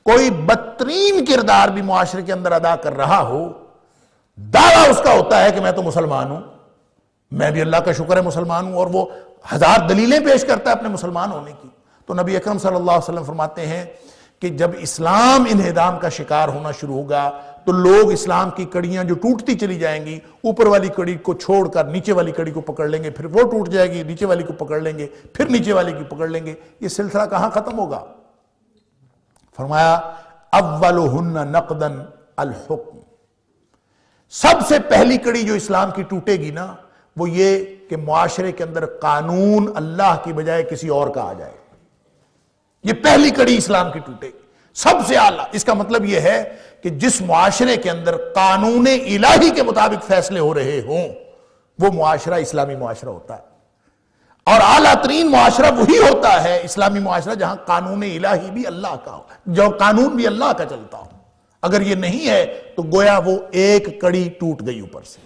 کوئی بدترین کردار بھی معاشرے کے اندر ادا کر رہا ہو، دعویٰ اس کا ہوتا ہے کہ میں تو مسلمان ہوں، میں بھی اللہ کا شکر ہے مسلمان ہوں، اور وہ ہزار دلیلیں پیش کرتا ہے اپنے مسلمان ہونے کی۔ تو نبی اکرم صلی اللہ علیہ وسلم فرماتے ہیں کہ جب اسلام انہدام کا شکار ہونا شروع ہوگا تو لوگ اسلام کی کڑیاں جو ٹوٹتی چلی جائیں گی، اوپر والی کڑی کو چھوڑ کر نیچے والی کڑی کو پکڑ لیں گے، پھر وہ ٹوٹ جائے گی، نیچے والی کو پکڑ لیں گے، پھر نیچے والی کی پکڑ لیں گے۔ یہ سلسلہ کہاں ختم ہوگا؟ فرمایا اولہن نقدا الحکم، سب سے پہلی کڑی جو اسلام کی ٹوٹے گی نا وہ یہ کہ معاشرے کے اندر قانون اللہ کی بجائے کسی اور کا آ جائے، یہ پہلی کڑی اسلام کی ٹوٹے گی سب سے اعلیٰ۔ اس کا مطلب یہ ہے کہ جس معاشرے کے اندر قانون الہی کے مطابق فیصلے ہو رہے ہوں وہ معاشرہ اسلامی معاشرہ ہوتا ہے، اور اعلیٰ ترین معاشرہ وہی ہوتا ہے اسلامی معاشرہ جہاں قانون الہی بھی اللہ کا ہو، جو قانون بھی اللہ کا چلتا ہو۔ اگر یہ نہیں ہے تو گویا وہ ایک کڑی ٹوٹ گئی اوپر سے۔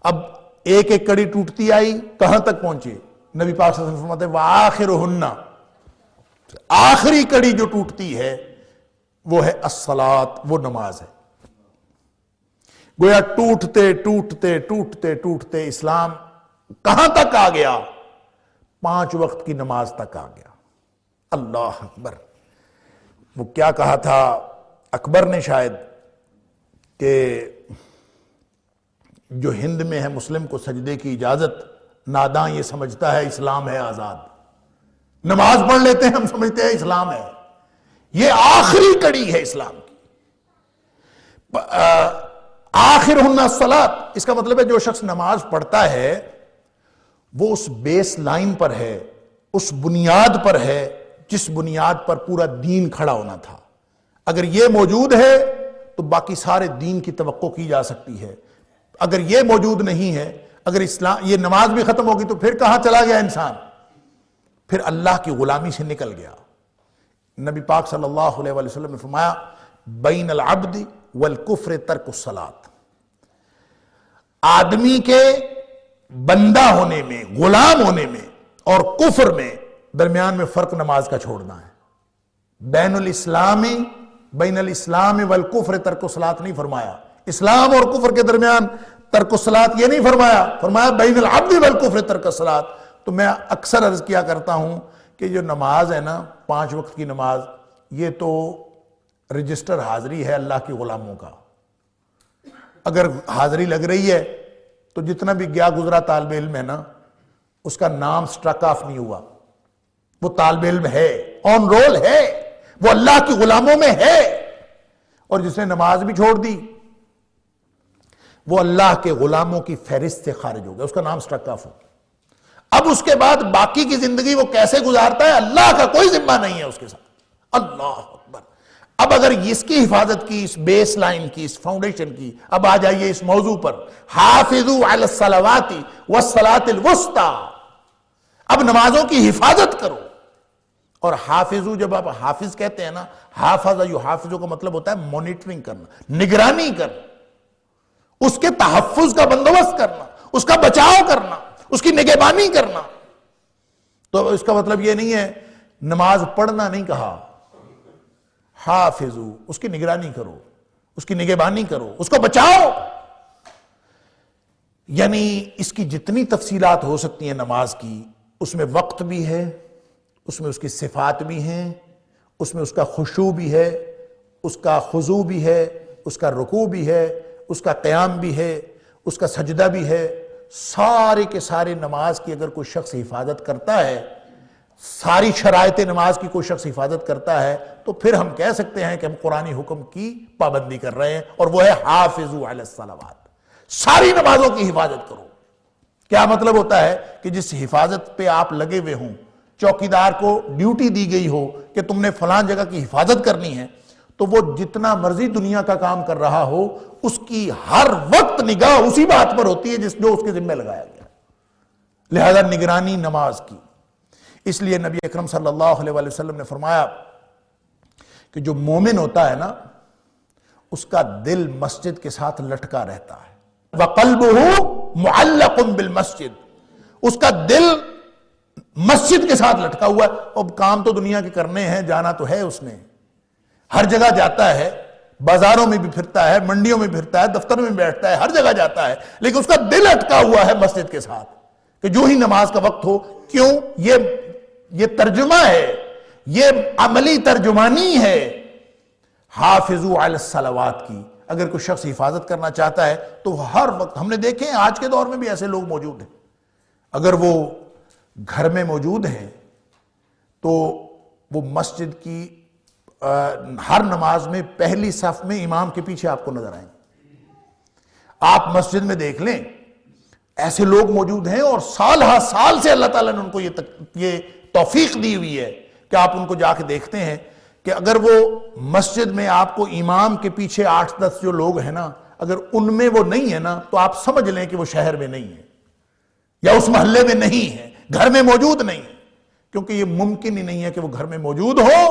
اب ایک ایک کڑی ٹوٹتی آئی، کہاں تک پہنچے؟ نبی پاک صلی اللہ علیہ وسلم فرماتے ہیں وآخرہن، آخری کڑی جو ٹوٹتی ہے وہ ہے الصلاۃ، وہ نماز ہے۔ گویا ٹوٹتے ٹوٹتے ٹوٹتے ٹوٹتے اسلام کہاں تک آ گیا؟ 5 وقت کی نماز تک آ گیا۔ اللہ اکبر۔ وہ کیا کہا تھا اکبر نے شاید کہ جو ہند میں ہے مسلم کو سجدے کی اجازت، ناداں یہ سمجھتا ہے اسلام ہے آزاد۔ نماز پڑھ لیتے ہیں ہم سمجھتے ہیں اسلام ہے، یہ آخری کڑی ہے اسلام کی۔ آخرہن الصلاۃ، اس کا مطلب ہے جو شخص نماز پڑھتا ہے وہ اس بیس لائن پر ہے، اس بنیاد پر ہے جس بنیاد پر پورا دین کھڑا ہونا تھا۔ اگر یہ موجود ہے تو باقی سارے دین کی توقع کی جا سکتی ہے۔ اگر یہ موجود نہیں ہے، اگر اسلام یہ نماز بھی ختم ہوگی تو پھر کہاں چلا گیا انسان؟ پھر اللہ کی غلامی سے نکل گیا۔ نبی پاک صلی اللہ علیہ وآلہ وسلم نے فرمایا بین العبد والکفر ترک الصلاۃ، آدمی کے بندہ ہونے میں، غلام ہونے میں اور کفر میں درمیان میں فرق نماز کا چھوڑنا ہے۔ بین الاسلام والکفر ترک الصلاۃ نہیں فرمایا، اسلام اور کفر کے درمیان ترک الصلاۃ یہ نہیں فرمایا، فرمایا بین العبد والکفر ترک الصلاۃ۔ تو میں اکثر عرض کیا کرتا ہوں کہ جو نماز ہے نا 5 وقت کی نماز، یہ تو رجسٹر حاضری ہے اللہ کی غلاموں کا۔ اگر حاضری لگ رہی ہے تو جتنا بھی گیا گزرا طالب علم ہے نا اس کا نام سٹرک آف نہیں ہوا، وہ طالب علم ہے، آن رول ہے، وہ اللہ کی غلاموں میں ہے۔ اور جس نے نماز بھی چھوڑ دی وہ اللہ کے غلاموں کی فہرست سے خارج ہو گیا، اس کا نام سٹرک آف ہو۔ اب اس کے بعد باقی کی زندگی وہ کیسے گزارتا ہے اللہ کا کوئی ذمہ نہیں ہے اس کے ساتھ۔ اللہ اکبر۔ اب اگر اس کی حفاظت کی، اس بیس لائن کی، اس فاؤنڈیشن کی، اب آ جائیے اس موضوع پر، حافظوا علی الصلوات والصلاۃ الوسطی، اب نمازوں کی حفاظت کرو۔ اور حافظو جب آپ حافظ کہتے ہیں نا، حافظ یحافظ کا مطلب ہوتا ہے مانیٹرنگ کرنا، نگرانی کرنا، اس کے تحفظ کا بندوبست کرنا، اس کا بچاؤ کرنا، اس کی نگہبانی کرنا۔ تو اس کا مطلب یہ نہیں ہے نماز پڑھنا نہیں کہا، حافظو، اس کی نگرانی کرو، اس کی نگہبانی کرو، اس کو بچاؤ۔ یعنی اس کی جتنی تفصیلات ہو سکتی ہیں نماز کی، اس میں وقت بھی ہے، اس میں اس کی صفات بھی ہیں، اس میں اس کا خشوع بھی ہے، اس کا خضوع بھی ہے، اس کا رکوع بھی ہے، اس کا قیام بھی ہے، اس کا سجدہ بھی ہے۔ سارے کے سارے نماز کی اگر کوئی شخص حفاظت کرتا ہے، ساری شرائط نماز کی کوئی شخص حفاظت کرتا ہے، تو پھر ہم کہہ سکتے ہیں کہ ہم قرآنی حکم کی پابندی کر رہے ہیں، اور وہ ہے حافظوا علی الصلوات، ساری نمازوں کی حفاظت کرو۔ کیا مطلب ہوتا ہے کہ جس حفاظت پہ آپ لگے ہوئے ہوں، چوکیدار کو ڈیوٹی دی گئی ہو کہ تم نے فلان جگہ کی حفاظت کرنی ہے، تو وہ جتنا مرضی دنیا کا کام کر رہا ہو اس کی ہر وقت نگاہ اسی بات پر ہوتی ہے جو اس کے ذمہ لگایا گیا۔ لہذا نگرانی نماز کی. اس لیے نبی اکرم صلی اللہ علیہ وآلہ وسلم نے فرمایا کہ جو مومن ہوتا ہے نا اس کا دل مسجد کے ساتھ لٹکا رہتا ہے. وَقَلْبُهُ مُعَلَّقٌ بِالْمَسْجِدِ, اس کا دل مسجد کے ساتھ لٹکا ہوا ہے. اب کام تو دنیا کے کرنے ہیں, جانا تو ہے اس نے, ہر جگہ جاتا ہے, بازاروں میں بھی پھرتا ہے, منڈیوں میں پھرتا ہے, دفتر میں بیٹھتا ہے, ہر جگہ جاتا ہے, لیکن اس کا دل اٹکا ہوا ہے مسجد کے ساتھ کہ جو ہی نماز کا وقت ہو. کیوں؟ یہ ترجمہ ہے, یہ عملی ترجمانی ہے حافظوا علی الصلوات کی. اگر کوئی شخص حفاظت کرنا چاہتا ہے تو ہر وقت, ہم نے دیکھے ہیں آج کے دور میں بھی ایسے لوگ موجود ہیں, اگر وہ گھر میں موجود ہیں تو وہ مسجد کی ہر نماز میں پہلی صف میں امام کے پیچھے آپ کو نظر آئیں گے. آپ مسجد میں دیکھ لیں, ایسے لوگ موجود ہیں اور سال ہا سال سے اللہ تعالیٰ نے ان کو یہ توفیق دی ہوئی ہے کہ آپ ان کو جا کے دیکھتے ہیں کہ اگر وہ مسجد میں آپ کو امام کے پیچھے 8-10 جو لوگ ہیں نا, اگر ان میں وہ نہیں ہے نا تو آپ سمجھ لیں کہ وہ شہر میں نہیں ہے یا اس محلے میں نہیں ہے, گھر میں موجود نہیں ہے, کیونکہ یہ ممکن ہی نہیں ہے کہ وہ گھر میں موجود ہو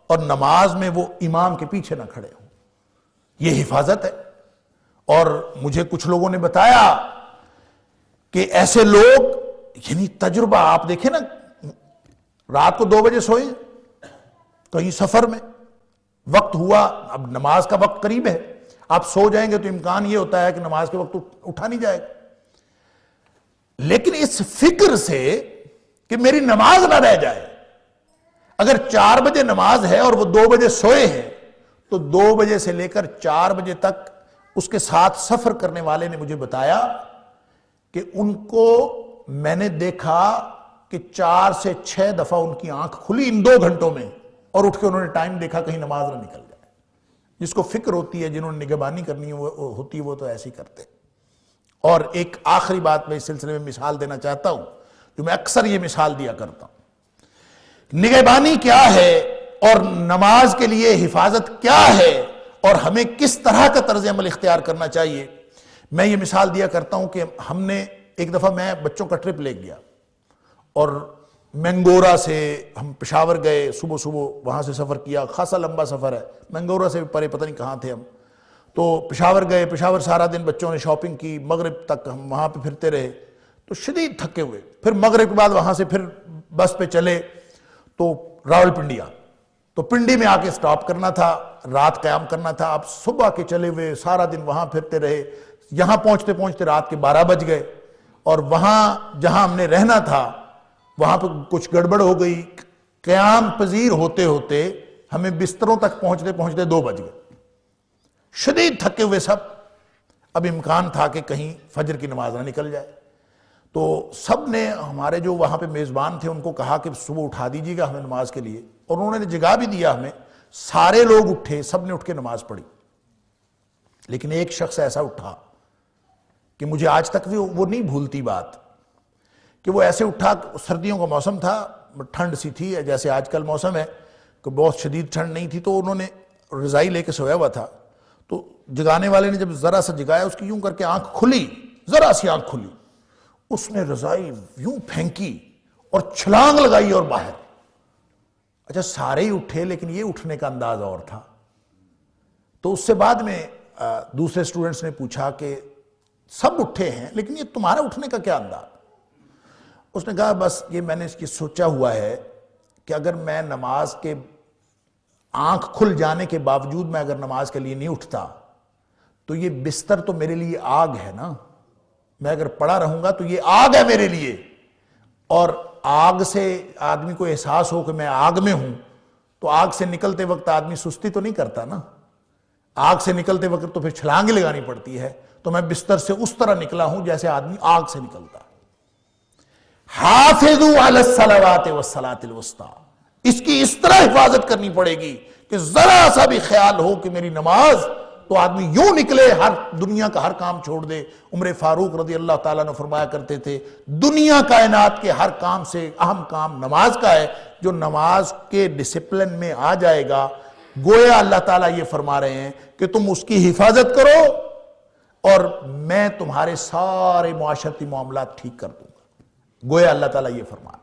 اور نماز میں وہ امام کے پیچھے نہ کھڑے ہو. یہ حفاظت ہے. اور مجھے کچھ لوگوں نے بتایا کہ ایسے لوگ, یعنی تجربہ آپ دیکھیں نا, رات کو 2 بجے سوئے, کہیں سفر میں, وقت ہوا, اب نماز کا وقت قریب ہے, آپ سو جائیں گے تو امکان یہ ہوتا ہے کہ نماز کے وقت اٹھا نہیں جائے گا. لیکن اس فکر سے کہ میری نماز نہ رہ جائے, اگر 4 بجے نماز ہے اور وہ 2 بجے سوئے ہیں تو 2 بجے سے لے کر 4 بجے تک اس کے ساتھ سفر کرنے والے نے مجھے بتایا کہ ان کو میں نے دیکھا کہ 4 سے 6 دفعہ ان کی آنکھ کھلی ان 2 گھنٹوں میں, اور اٹھ کے انہوں نے ٹائم دیکھا کہیں نماز نہ نکل جائے. جس کو فکر ہوتی ہے, جنہوں نے نگہبانی کرنی ہوتی ہے, وہ تو ایسے ہی کرتے. اور ایک آخری بات میں اس سلسلے میں مثال دینا چاہتا ہوں, جو میں اکثر یہ مثال دیا کرتا ہوں. نگہبانی کیا ہے اور نماز کے لیے حفاظت کیا ہے اور ہمیں کس طرح کا طرز عمل اختیار کرنا چاہیے. میں یہ مثال دیا کرتا ہوں کہ ہم نے ایک دفعہ, میں بچوں کا ٹرپ لے گیا اور مینگورا سے ہم پشاور گئے, صبح وہاں سے سفر کیا, خاصا لمبا سفر ہے, مینگورا سے پرے پتہ نہیں کہاں تھے ہم. تو پشاور گئے, پشاور سارا دن بچوں نے شاپنگ کی, مغرب تک ہم وہاں پہ پھرتے رہے تو شدید تھکے ہوئے. پھر مغرب کے بعد وہاں سے پھر بس پہ چلے تو راول پنڈی آ, تو پنڈی میں آ کے سٹاپ کرنا تھا, رات قیام کرنا تھا. اب صبح کے چلے ہوئے سارا دن وہاں پھرتے رہے, یہاں پہنچتے پہنچتے رات کے 12 بج گئے, اور وہاں جہاں ہم نے رہنا تھا وہاں پہ کچھ گڑبڑ ہو گئی. قیام پذیر ہوتے ہوتے ہمیں بستروں تک پہنچتے پہنچتے 2 بج گئے. شدید تھکے ہوئے سب. اب امکان تھا کہ کہیں فجر کی نماز نہ نکل جائے, تو سب نے, ہمارے جو وہاں پہ میزبان تھے ان کو کہا کہ صبح اٹھا دیجیے گا ہمیں نماز کے لیے, اور انہوں نے جگا بھی دیا ہمیں. سارے لوگ اٹھے, سب نے اٹھ کے نماز پڑھی. لیکن ایک شخص ایسا اٹھا کہ مجھے آج تک بھی وہ نہیں بھولتی بات, کہ وہ ایسے اٹھا, سردیوں کا موسم تھا, ٹھنڈ سی تھی جیسے آج کل موسم ہے, کہ بہت شدید ٹھنڈ نہیں تھی, تو انہوں نے رضائی لے کے سویا ہوا تھا. تو جگانے والے نے جب ذرا سا جگایا, اس کی یوں کر کے آنکھ کھلی, ذرا سی آنکھ کھلی, اس نے رضائی یوں پھینکی اور چھلانگ لگائی اور باہر. اچھا سارے ہی اٹھے, لیکن یہ اٹھنے کا انداز اور تھا. تو اس سے بعد میں دوسرے سٹوڈنٹس نے پوچھا کہ سب اٹھے ہیں لیکن یہ تمہارا اٹھنے کا کیا انداز؟ اس نے کہا بس یہ میں نے اس کی سوچا ہوا ہے کہ اگر میں نماز کے آنکھ کھل جانے کے باوجود میں اگر نماز کے لیے نہیں اٹھتا تو یہ بستر تو میرے لیے آگ ہے نا, میں اگر پڑا رہوں گا تو یہ آگ ہے میرے لیے, اور آگ سے آدمی کو احساس ہو کہ میں آگ میں ہوں تو آگ سے نکلتے وقت آدمی سستی تو نہیں کرتا نا, آگ سے نکلتے وقت تو پھر چھلانگیں لگانی پڑتی ہے. تو میں بستر سے اس طرح نکلا ہوں جیسے آدمی آگ سے نکلتا. حافظوا علی الصلوات والصلاۃ الوسطی, اس کی اس طرح حفاظت کرنی پڑے گی کہ ذرا سا بھی خیال ہو کہ میری نماز, تو آدمی یوں نکلے, ہر دنیا کا ہر کام چھوڑ دے. عمر فاروق رضی اللہ تعالیٰ نے فرمایا کرتے تھے دنیا کائنات کے ہر کام سے اہم کام نماز کا ہے. جو نماز کے ڈسپلن میں آ جائے گا, گویا اللہ تعالیٰ یہ فرما رہے ہیں کہ تم اس کی حفاظت کرو اور میں تمہارے سارے معاشرتی معاملات ٹھیک کر دوں گا. گویا اللہ تعالیٰ یہ فرما رہا ہے۔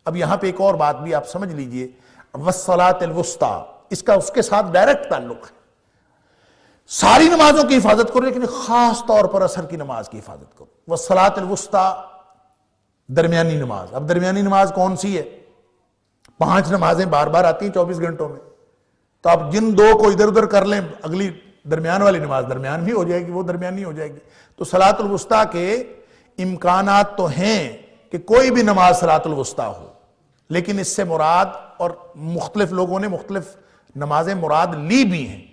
اب یہاں پہ ایک اور بات بھی آپ سمجھ لیجئے، والصلاۃ الوسطیٰ، اس کا اس کے ساتھ ڈائریکٹ تعلق ہے۔ ساری نمازوں کی حفاظت کرو لیکن خاص طور پر عصر کی نماز کی حفاظت کرو۔ والصلاۃ الوسطیٰ، درمیانی نماز۔ اب درمیانی نماز کون سی ہے؟ 5 نمازیں بار بار آتی ہیں 24 گھنٹوں میں، تو آپ جن 2 کو ادھر ادھر کر لیں، اگلی درمیان والی نماز درمیان بھی ہو جائے گی، وہ درمیانی ہو جائے گی۔ تو صلاۃ الوسطیٰ کے امکانات تو ہیں کہ کوئی بھی نماز صلاۃ الوسطیٰ ہو، لیکن اس سے مراد، اور مختلف لوگوں نے مختلف نمازیں مراد لی بھی ہیں،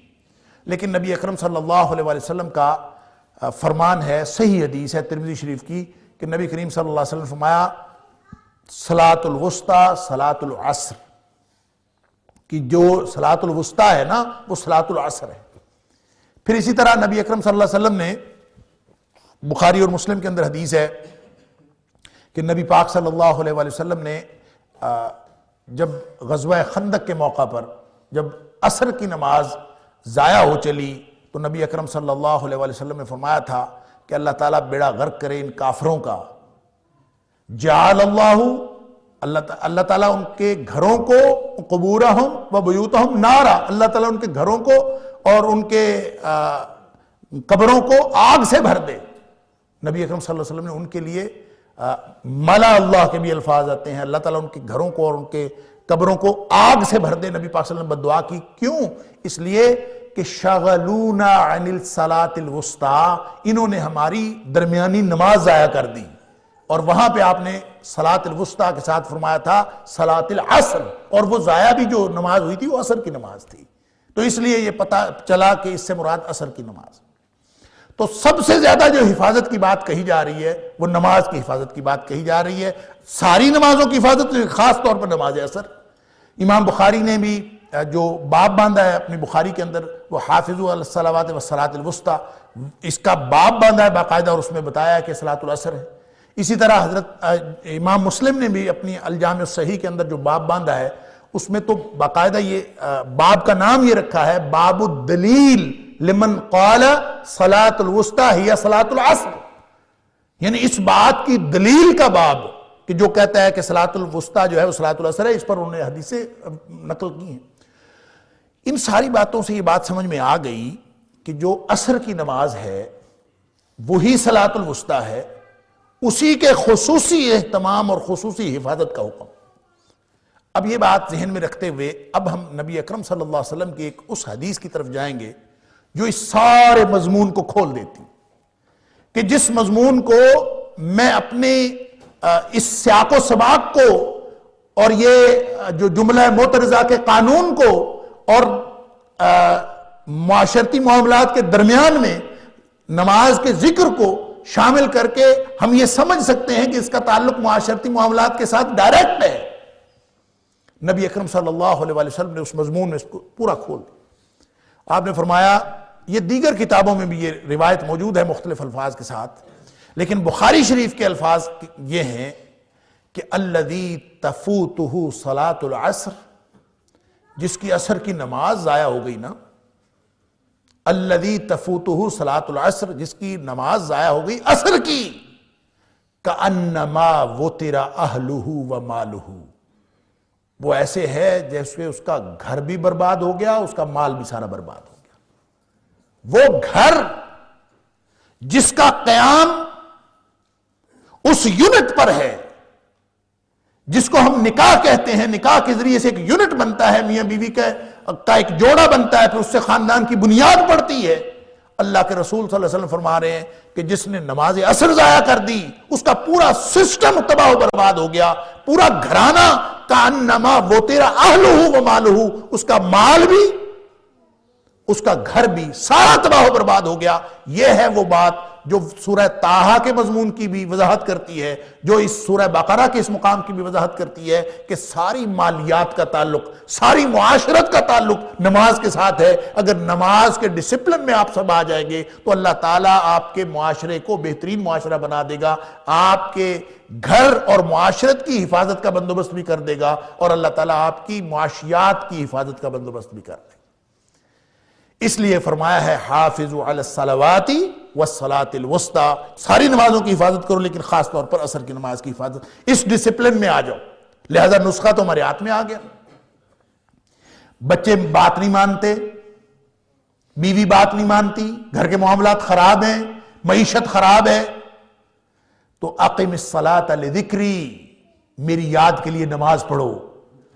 لیکن نبی اکرم صلی اللہ علیہ وسلم کا فرمان ہے، صحیح حدیث ہے ترمذی شریف کی، کہ نبی کریم صلی اللہ علیہ وسلم نے فرمایا صلاۃ الوسطیٰ صلاۃ العصر، کہ جو صلاۃ الوسطیٰ ہے نا وہ صلاۃ العصر ہے۔ پھر اسی طرح نبی اکرم صلی اللہ علیہ وسلم نے، بخاری اور مسلم کے اندر حدیث ہے کہ نبی پاک صلی اللہ علیہ وسلم نے جب غزوہ خندق کے موقع پر جب عصر کی نماز ضائع ہو چلی تو نبی اکرم صلی اللہ علیہ وسلم نے فرمایا تھا کہ اللہ تعالیٰ بیڑا غرق کرے ان کافروں کا، جعل اللہ تعالیٰ ان کے گھروں کو، قبورہم و بیوتہم نارا، اللہ تعالیٰ ان کے گھروں کو اور ان کے قبروں کو آگ سے بھر دے۔ نبی اکرم صلی اللہ علیہ وسلم نے ان کے لیے ملا اللہ کے بھی الفاظ آتے ہیں، اللہ تعالیٰ ان کے گھروں کو اور ان کے قبروں کو آگ سے بھر دے، نبی پاک صلی اللہ علیہ وسلم بد دعا کی۔ کیوں؟ اس لیے کہ شغلونا عن الصلاۃ الوسطیٰ، انہوں نے ہماری درمیانی نماز ضائع کر دی، اور وہاں پہ آپ نے صلاۃ الوسطیٰ کے ساتھ فرمایا تھا صلاۃ العصر، اور وہ ضائع بھی جو نماز ہوئی تھی وہ عصر کی نماز تھی، تو اس لیے یہ پتہ چلا کہ اس سے مراد عصر کی نماز۔ تو سب سے زیادہ جو حفاظت کی بات کہی جا رہی ہے وہ نماز کی حفاظت کی بات کہی جا رہی ہے، ساری نمازوں کی حفاظت، خاص طور پر نماز عصر۔ امام بخاری نے بھی جو باب باندھا ہے اپنی بخاری کے اندر، وہ حافظوا علی الصلوات والصلاۃ الوسطیٰ، اس کا باب باندھا ہے باقاعدہ، اور اس میں بتایا ہے کہ صلاۃ العصر ہے۔ اسی طرح حضرت امام مسلم نے بھی اپنی الجامع الصحیح کے اندر جو باب باندھا ہے اس میں تو باقاعدہ یہ باب کا نام یہ رکھا ہے، باب الدلیل لمن قال صلاۃ الوسطیٰ ہی صلاۃ العصر، یعنی اس بات کی دلیل کا باب کہ جو کہتا ہے کہ صلاۃ الوسطیٰ جو ہے وہ صلاۃ العصر ہے، اس پر انہوں نے حدیثیں نقل کی ہیں۔ ان ساری باتوں سے یہ بات سمجھ میں آ گئی کہ جو عصر کی نماز ہے وہی صلاۃ الوسطیٰ ہے، اسی کے خصوصی اہتمام اور خصوصی حفاظت کا حکم۔ اب یہ بات ذہن میں رکھتے ہوئے اب ہم نبی اکرم صلی اللہ علیہ وسلم کی ایک اس حدیث کی طرف جائیں گے جو اس سارے مضمون کو کھول دیتی، کہ جس مضمون کو میں اپنے اس سیاق و سباق کو اور یہ جو جملہ معترضہ کے قانون کو اور معاشرتی معاملات کے درمیان میں نماز کے ذکر کو شامل کر کے ہم یہ سمجھ سکتے ہیں کہ اس کا تعلق معاشرتی معاملات کے ساتھ ڈائریکٹ ہے۔ نبی اکرم صلی اللہ علیہ وسلم نے اس مضمون میں اس کو پورا کھول دیا۔ آپ نے فرمایا، یہ دیگر کتابوں میں بھی یہ روایت موجود ہے مختلف الفاظ کے ساتھ، لیکن بخاری شریف کے الفاظ یہ ہیں کہ الذی تفوتہ صلاۃ العصر، جس کی عصر کی نماز ضائع ہو گئی نا، الذی تفوتہ صلاۃ العصر، جس کی نماز ضائع ہو گئی عصر کی، کأنما وطر اہلہ ومالہ، وہ ایسے ہے جیسے اس کا گھر بھی برباد ہو گیا، اس کا مال بھی سارا برباد ہو گیا۔ وہ گھر جس کا قیام اس یونٹ پر ہے جس کو ہم نکاح کہتے ہیں، نکاح کے ذریعے سے ایک یونٹ بنتا ہے، میاں بیوی کا ایک جوڑا بنتا ہے، پھر اس سے خاندان کی بنیاد پڑتی ہے۔ اللہ کے رسول صلی اللہ علیہ وسلم فرما رہے ہیں کہ جس نے نماز عصر ضائع کر دی اس کا پورا سسٹم تباہ و برباد ہو گیا، پورا گھرانہ کانما وطر اہلہ ومالہ، اس کا مال بھی اس کا گھر بھی سارا تباہ و برباد ہو گیا۔ یہ ہے وہ بات جو سورہ طٰہٰ کے مضمون کی بھی وضاحت کرتی ہے، جو اس سورہ بقرہ کے اس مقام کی بھی وضاحت کرتی ہے کہ ساری مالیات کا تعلق، ساری معاشرت کا تعلق نماز کے ساتھ ہے۔ اگر نماز کے ڈسپلن میں آپ سب آ جائیں گے تو اللہ تعالیٰ آپ کے معاشرے کو بہترین معاشرہ بنا دے گا، آپ کے گھر اور معاشرت کی حفاظت کا بندوبست بھی کر دے گا، اور اللہ تعالیٰ آپ کی معاشیات کی حفاظت کا بندوبست بھی کر دے گا۔ اس لیے فرمایا ہے حافظوا علی الصلوات والصلاۃ الوسطیٰ، ساری نمازوں کی حفاظت کرو لیکن خاص طور پر عصر کی نماز کی حفاظت، اس ڈسپلن میں آ جاؤ۔ لہذا نسخہ تو ہمارے ہاتھ میں آ گیا۔ بچے بات نہیں مانتے، بیوی بات نہیں مانتی، گھر کے معاملات خراب ہیں، معیشت خراب ہے، تو اقم الصلاۃ لذکری، میری یاد کے لیے نماز پڑھو۔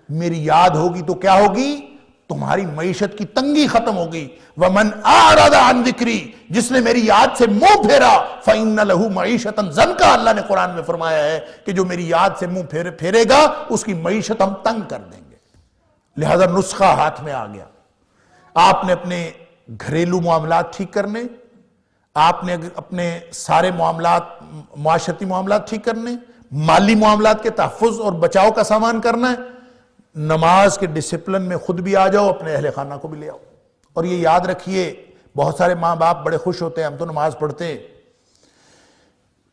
میری یاد ہوگی تو کیا ہوگی؟ تمہاری معیشت کی تنگی ختم ہوگی۔ ومن اعرض عن ذکری، جس نے میری یاد سے منہ پھیرا فإن له معیشتا ضنکا، اللہ نے قرآن میں فرمایا ہے کہ جو میری یاد سے منہ پھیرے گا اس کی معیشت ہم تنگ کر دیں گے۔ لہذا نسخہ ہاتھ میں آ گیا۔ آپ نے اپنے گھریلو معاملات ٹھیک کرنے، آپ نے اپنے سارے معاملات، معاشرتی معاملات ٹھیک کرنے، مالی معاملات کے تحفظ اور بچاؤ کا سامان کرنا ہے، نماز کے ڈسپلن میں خود بھی آ جاؤ، اپنے اہل خانہ کو بھی لے آؤ۔ اور یہ یاد رکھیے، بہت سارے ماں باپ بڑے خوش ہوتے ہیں ہم تو نماز پڑھتے ہیں،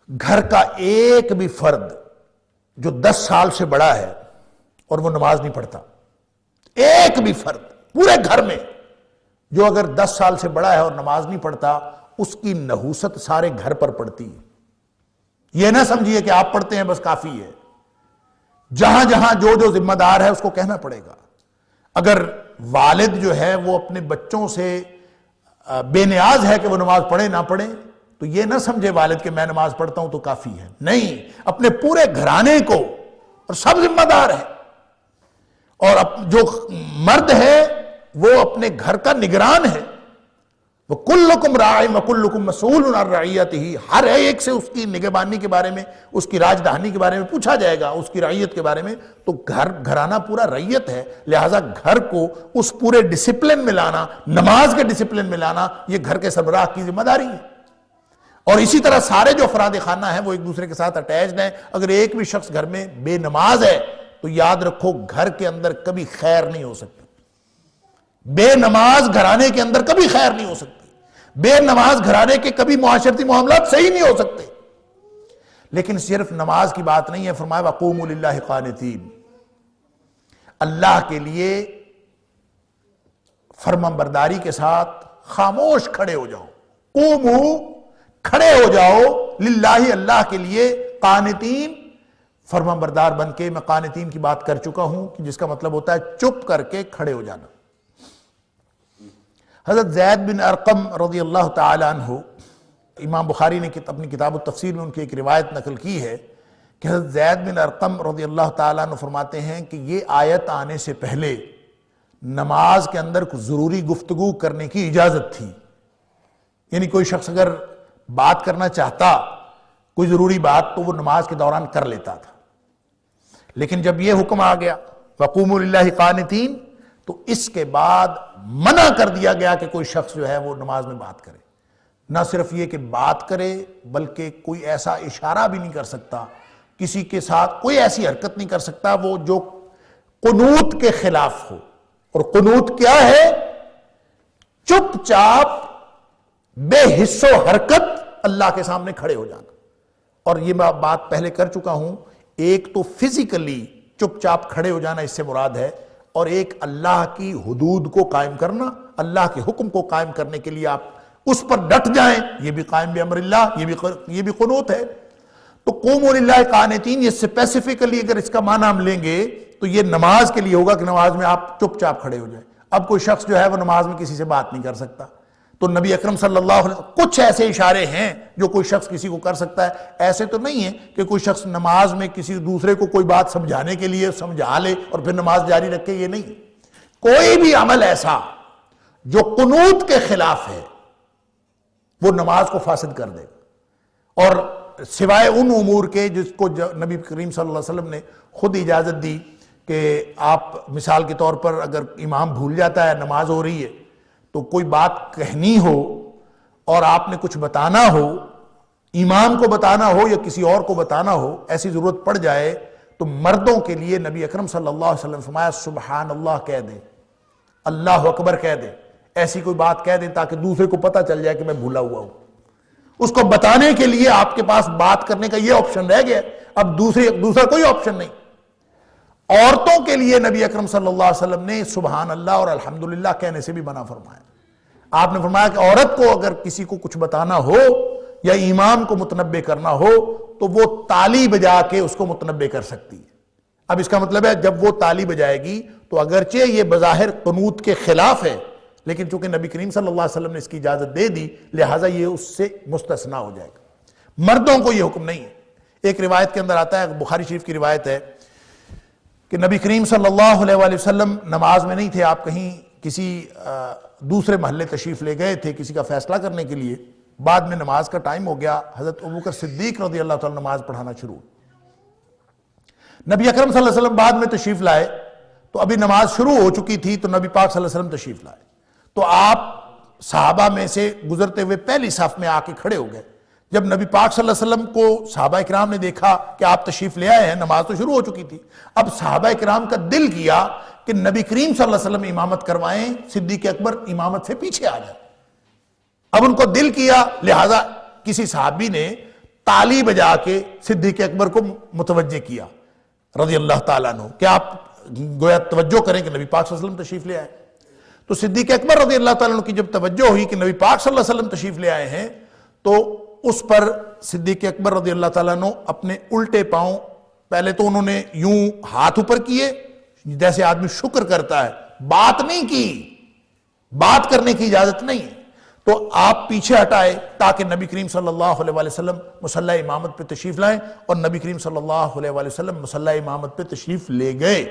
گھر کا ایک بھی فرد جو 10 سال سے بڑا ہے اور وہ نماز نہیں پڑھتا، ایک بھی فرد پورے گھر میں جو اگر 10 سال سے بڑا ہے اور نماز نہیں پڑھتا، اس کی نحوست سارے گھر پر پڑتی ہے۔ یہ نہ سمجھیے کہ آپ پڑھتے ہیں بس کافی ہے، جہاں جہاں جو ذمہ دار ہے اس کو کہنا پڑے گا۔ اگر والد جو ہے وہ اپنے بچوں سے بے نیاز ہے کہ وہ نماز پڑھے نہ پڑھے، تو یہ نہ سمجھے والد کہ میں نماز پڑھتا ہوں تو کافی ہے، نہیں، اپنے پورے گھرانے کو، اور سب ذمہ دار ہے، اور جو مرد ہے وہ اپنے گھر کا نگران ہے۔ وَكُلُّكُمْ رَاعٍ وَكُلُّكُمْ مَسْئُولٌ عَنْ رَعِيَّتِهِ، ہر ایک سے اس کی نگہبانی کے بارے میں، اس کی راجدہانی کے بارے میں پوچھا جائے گا، اس کی رعیت کے بارے میں۔ تو گھرانہ پورا رعیت ہے، لہٰذا گھر کو اس پورے ڈسپلن میں لانا، نماز کے ڈسپلن میں لانا، یہ گھر کے سربراہ کی ذمہ داری ہے۔ اور اسی طرح سارے جو افراد خانہ ہیں وہ ایک دوسرے کے ساتھ اٹیچڈ ہیں۔ اگر ایک بھی شخص گھر میں بے نماز ہے تو یاد رکھو گھر کے اندر کبھی خیر نہیں ہو سکتی۔ بے نماز گھرانے کے اندر کبھی خیر نہیں ہو سکتی، بے نماز گھرانے کے کبھی معاشرتی معاملات صحیح نہیں ہو سکتے۔ لیکن صرف نماز کی بات نہیں ہے، فرمایا وَقُومُوا لِلَّهِ قَانِتِينَ، اللہ کے لیے فرمانبرداری کے ساتھ خاموش کھڑے ہو جاؤ۔ قوموا، کھڑے ہو جاؤ، للہ، اللہ کے لیے، قانتین، فرمانبردار بن کے۔ میں قانتین کی بات کر چکا ہوں کہ جس کا مطلب ہوتا ہے چپ کر کے کھڑے ہو جانا۔ حضرت زید بن ارقم رضی اللہ تعالی عنہ، امام بخاری نے اپنی کتاب التفسیر میں ان کی ایک روایت نقل کی ہے کہ حضرت زید بن ارقم رضی اللہ تعالی عنہ فرماتے ہیں کہ یہ آیت آنے سے پہلے نماز کے اندر کچھ ضروری گفتگو کرنے کی اجازت تھی، یعنی کوئی شخص اگر بات کرنا چاہتا کوئی ضروری بات تو وہ نماز کے دوران کر لیتا تھا۔ لیکن جب یہ حکم آ گیا وَقُومُوا لِلَّهِ قَانِتِينَ، تو اس کے بعد منع کر دیا گیا کہ کوئی شخص جو ہے وہ نماز میں بات کرے۔ نہ صرف یہ کہ بات کرے بلکہ کوئی ایسا اشارہ بھی نہیں کر سکتا، کسی کے ساتھ کوئی ایسی حرکت نہیں کر سکتا وہ جو قنوت کے خلاف ہو۔ اور قنوت کیا ہے؟ چپ چاپ بے حس و حرکت اللہ کے سامنے کھڑے ہو جانا۔ اور یہ میں بات پہلے کر چکا ہوں، ایک تو فزیکلی چپ چاپ کھڑے ہو جانا اس سے مراد ہے، اور ایک اللہ کی حدود کو قائم کرنا، اللہ کے حکم کو قائم کرنے کے لیے آپ اس پر ڈٹ جائیں، یہ بھی قائم بامر اللہ، یہ بھی قنوت ہے۔ تو قوموا للہ قانتین، یہ اسپیسیفکلی اگر اس کا معنی ہم لیں گے تو یہ نماز کے لیے ہوگا کہ نماز میں آپ چپ چاپ کھڑے ہو جائیں۔ اب کوئی شخص جو ہے وہ نماز میں کسی سے بات نہیں کر سکتا، تو نبی اکرم صلی اللہ علیہ وسلم کچھ ایسے اشارے ہیں جو کوئی شخص کسی کو کر سکتا ہے۔ ایسے تو نہیں ہے کہ کوئی شخص نماز میں کسی دوسرے کو کوئی بات سمجھانے کے لیے سمجھا لے اور پھر نماز جاری رکھے، یہ نہیں۔ کوئی بھی عمل ایسا جو قنوت کے خلاف ہے وہ نماز کو فاسد کر دے گا، اور سوائے ان امور کے جس کو نبی کریم صلی اللہ علیہ وسلم نے خود اجازت دی کہ آپ مثال کے طور پر اگر امام بھول جاتا ہے، نماز ہو رہی ہے تو کوئی بات کہنی ہو اور آپ نے کچھ بتانا ہو، امام کو بتانا ہو یا کسی اور کو بتانا ہو، ایسی ضرورت پڑ جائے تو مردوں کے لیے نبی اکرم صلی اللہ علیہ وسلم فرمایا سبحان اللہ کہہ دیں، اللہ اکبر کہہ دیں، ایسی کوئی بات کہہ دیں تاکہ دوسرے کو پتہ چل جائے کہ میں بھولا ہوا ہوں۔ اس کو بتانے کے لیے آپ کے پاس بات کرنے کا یہ آپشن رہ گیا، اب دوسرا کوئی آپشن نہیں۔ عورتوں کے لیے نبی اکرم صلی اللہ علیہ وسلم نے سبحان اللہ اور الحمدللہ کہنے سے بھی منع فرمایا۔ آپ نے فرمایا کہ عورت کو اگر کسی کو کچھ بتانا ہو یا امام کو متنبع کرنا ہو تو وہ تالی بجا کے اس کو متنبع کر سکتی ہے۔ اب اس کا مطلب ہے جب وہ تالی بجائے گی تو اگرچہ یہ بظاہر قنوت کے خلاف ہے، لیکن چونکہ نبی کریم صلی اللہ علیہ وسلم نے اس کی اجازت دے دی لہٰذا یہ اس سے مستثنا ہو جائے گا۔ مردوں کو یہ حکم نہیں ہے۔ ایک روایت کے اندر آتا ہے، بخاری شریف کی روایت ہے کہ نبی کریم صلی اللہ علیہ وآلہ وسلم نماز میں نہیں تھے، آپ کہیں کسی دوسرے محلے تشریف لے گئے تھے کسی کا فیصلہ کرنے کے لیے، بعد میں نماز کا ٹائم ہو گیا، حضرت ابوبکر صدیق رضی اللہ تعالیٰ نماز پڑھانا شروع۔ نبی اکرم صلی اللہ علیہ وسلم بعد میں تشریف لائے تو ابھی نماز شروع ہو چکی تھی، تو نبی پاک صلی اللہ علیہ وسلم تشریف لائے تو آپ صحابہ میں سے گزرتے ہوئے پہلی صف میں آ کے کھڑے ہو گئے۔ جب نبی پاک صلی اللہ علیہ وسلم کو صحابہ کرام نے دیکھا کہ آپ تشریف لے آئے ہیں، نماز تو شروع ہو چکی تھی، اب صحابہ کرام کا دل کیا کہ نبی کریم صلی اللہ علیہ وسلم امامت کروائیں، صدیق اکبر امامت سے پیچھے آ جائیں۔ اب ان کو دل کیا، لہٰذا کسی صحابی نے تالی بجا کے صدیق اکبر کو متوجہ کیا رضی اللہ تعالیٰ عنہ کہ آپ گویا توجہ کریں کہ نبی پاک صلی اللہ علیہ وسلم تشریف لے آئے۔ تو صدیق اکبر رضی اللہ تعالیٰ عنہ کی جب توجہ ہوئی کہ نبی پاک صلی اللہ علیہ وسلم تشریف لے آئے ہیں تو اس پر صدیق اکبر رضی اللہ تعالیٰ عنہ اپنے الٹے پاؤں، پہلے تو انہوں نے یوں ہاتھ اوپر کیے جیسے آدمی شکر کرتا ہے، بات نہیں کی، بات کرنے کی اجازت نہیں ہے، تو آپ پیچھے ہٹائے تاکہ نبی کریم صلی اللہ علیہ وآلہ وسلم مصلی امامت پہ تشریف لائیں، اور نبی کریم صلی اللہ علیہ وآلہ وسلم مصلی امامت پہ تشریف لے گئے۔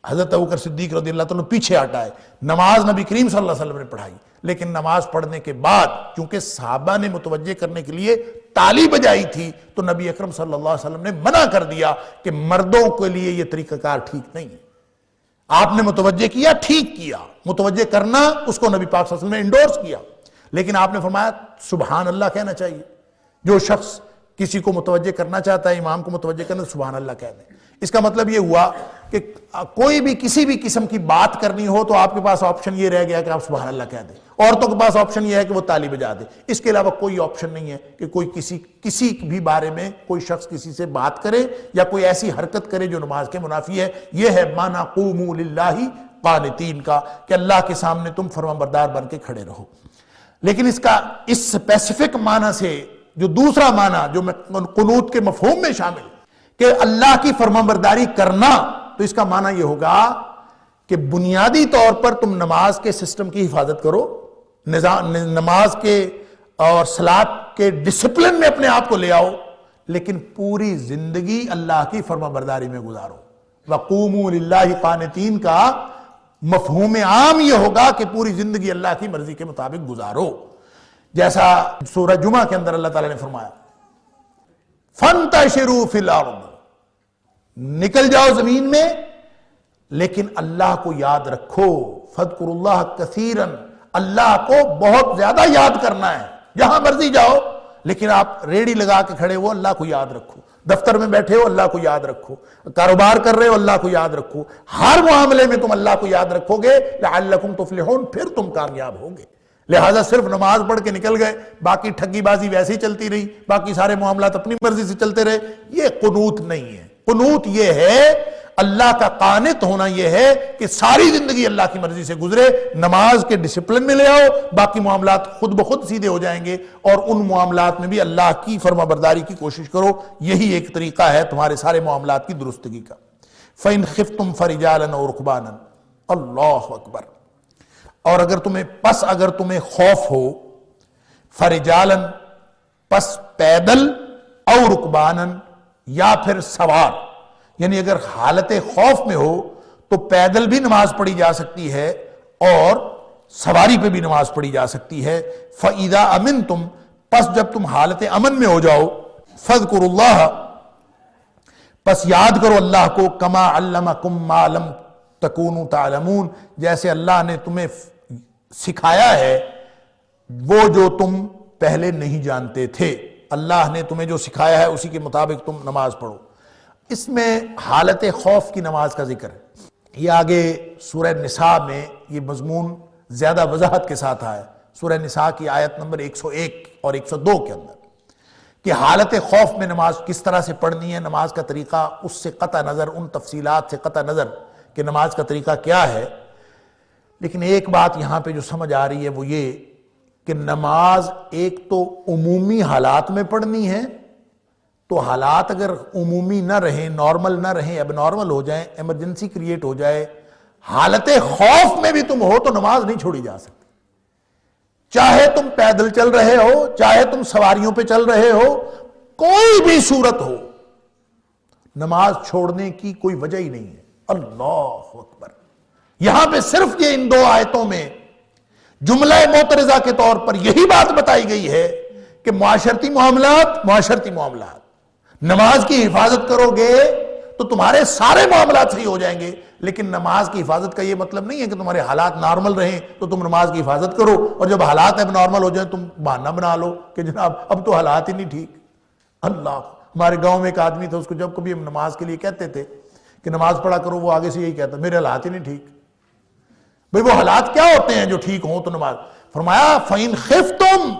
حضرت ابوبکر صدیق رضی اللہ تعالیٰ پیچھے ہٹائے، نماز نبی کریم صلی اللہ علیہ وسلم نے پڑھائی، لیکن نماز پڑھنے کے بعد چونکہ صحابہ نے متوجہ کرنے کے لیے تالی بجائی تھی تو نبی اکرم صلی اللہ علیہ وسلم نے منع کر دیا کہ مردوں کے لیے یہ طریقہ کار ٹھیک نہیں ہے۔ آپ نے متوجہ کیا، ٹھیک کیا، متوجہ کرنا اس کو نبی پاک صلی اللہ علیہ وسلم نے انڈورس کیا، لیکن آپ نے فرمایا سبحان اللہ کہنا چاہیے۔ جو شخص کسی کو متوجہ کرنا چاہتا ہے، امام کو متوجہ کرنا، سبحان اللہ کہہ دیں۔ اس کا مطلب یہ ہوا کہ کوئی بھی کسی بھی قسم کی بات کرنی ہو تو آپ کے پاس آپشن یہ رہ گیا کہ آپ سبحان اللہ کہہ دیں۔ عورتوں کے پاس آپشن یہ ہے کہ وہ تالی بجا دیں، اس کے علاوہ کوئی آپشن نہیں ہے کہ کوئی کسی بھی بارے میں کوئی شخص کسی سے بات کرے یا کوئی ایسی حرکت کرے جو نماز کے منافی ہے۔ یہ ہے معنی قوموا للہ قانتین کا کہ اللہ کے سامنے تم فرمانبردار بن کے کھڑے رہو۔ لیکن اس کا اس اسپیسیفک معنی سے جو دوسرا معنی جو قنوت کے مفہوم میں شامل کہ اللہ کی فرمانبرداری کرنا، تو اس کا معنی یہ ہوگا کہ بنیادی طور پر تم نماز کے سسٹم کی حفاظت کرو، نماز کے اور صلاۃ کے ڈسپلن میں اپنے آپ کو لے آؤ، لیکن پوری زندگی اللہ کی فرمانبرداری میں گزارو۔ وَقُومُوا لِلَّهِ قَانِتِينَ کا مفہوم عام یہ ہوگا کہ پوری زندگی اللہ کی مرضی کے مطابق گزارو، جیسا سورہ جمعہ کے اندر اللہ تعالیٰ نے فرمایا فَانْتَشِرُوا فِي الْأَرْضِ، نکل جاؤ زمین میں لیکن اللہ کو یاد رکھو، فَاذْكُرُوا اللَّهَ كَثِيرًا، اللہ کو بہت زیادہ یاد کرنا ہے، جہاں مرضی جاؤ لیکن آپ ریڑی لگا کے کھڑے ہو اللہ کو یاد رکھو، دفتر میں بیٹھے ہو اللہ کو یاد رکھو، کاروبار کر رہے ہو اللہ کو یاد رکھو، ہر معاملے میں تم اللہ کو یاد رکھو گے لعلکم تفلحون، پھر تم کامیاب ہوگے۔ لہٰذا صرف نماز پڑھ کے نکل گئے، باقی ٹھگی بازی ویسے ہی چلتی رہی، باقی سارے معاملات اپنی مرضی سے چلتے رہے، یہ قنوت نہیں ہے۔ قنوت یہ ہے، اللہ کا قانت ہونا یہ ہے کہ ساری زندگی اللہ کی مرضی سے گزرے، نماز کے ڈسپلن میں لے آؤ، باقی معاملات خود بخود سیدھے ہو جائیں گے، اور ان معاملات میں بھی اللہ کی فرمانبرداری کی کوشش کرو۔ یہی ایک طریقہ ہے تمہارے سارے معاملات کی درستگی کا۔ فَإِنْ خِفْتُمْ فَرِجَالًا أَوْ رُكْبَانًا، اللہ اکبر، اور اگر تمہیں خوف ہو، فرجالن پس پیدل، او رکبانن یا پھر سوار، یعنی اگر حالت خوف میں ہو تو پیدل بھی نماز پڑھی جا سکتی ہے اور سواری پہ بھی نماز پڑھی جا سکتی ہے۔ فَإِذَا أَمِنْتُمْ، پس جب تم حالت امن میں ہو جاؤ، فَاذْكُرُوا اللَّهَ، پس یاد کرو اللہ کو، کما علمکم ما لم تکونوا تعلمون، جیسے اللہ نے تمہیں سکھایا ہے وہ جو تم پہلے نہیں جانتے تھے۔ اللہ نے تمہیں جو سکھایا ہے اسی کے مطابق تم نماز پڑھو۔ اس میں حالت خوف کی نماز کا ذکر ہے، یہ آگے سورہ نساء میں یہ مضمون زیادہ وضاحت کے ساتھ آیا، سورہ نساء کی آیت نمبر 101 اور 102 کے اندر، کہ حالت خوف میں نماز کس طرح سے پڑھنی ہے، نماز کا طریقہ، اس سے قطع نظر، ان تفصیلات سے قطع نظر کہ نماز کا طریقہ کیا ہے، لیکن ایک بات یہاں پہ جو سمجھ آ رہی ہے وہ یہ کہ نماز ایک تو عمومی حالات میں پڑھنی ہے، تو حالات اگر عمومی نہ رہیں، نارمل نہ رہیں، اب نارمل ہو جائیں، ایمرجنسی کریٹ ہو جائے، حالت خوف میں بھی تم ہو تو نماز نہیں چھوڑی جا سکتی. چاہے تم پیدل چل رہے ہو، چاہے تم سواریوں پہ چل رہے ہو، کوئی بھی صورت ہو، نماز چھوڑنے کی کوئی وجہ ہی نہیں ہے. اللہ اکبر. یہاں پہ صرف یہ ان دو آیتوں میں جملہ معترضہ کے طور پر یہی بات بتائی گئی ہے کہ معاشرتی معاملات نماز کی حفاظت کرو گے تو تمہارے سارے معاملات صحیح ہو جائیں گے. لیکن نماز کی حفاظت کا یہ مطلب نہیں ہے کہ تمہارے حالات نارمل رہیں تو تم نماز کی حفاظت کرو، اور جب حالات اب نارمل ہو جائیں تم بہانہ بنا لو کہ جناب اب تو حالات ہی نہیں ٹھیک. اللہ. ہمارے گاؤں میں ایک آدمی تھا، اس کو جب کبھی ہم نماز کے لیے کہتے تھے کہ نماز پڑھا کرو، وہ آگے سے یہی کہتا میرے حالات ہی نہیں ٹھیک. بھئی وہ حالات کیا ہوتے ہیں جو ٹھیک ہوں تو نماز؟ فرمایا فَإِنْ خِفْتُمْ،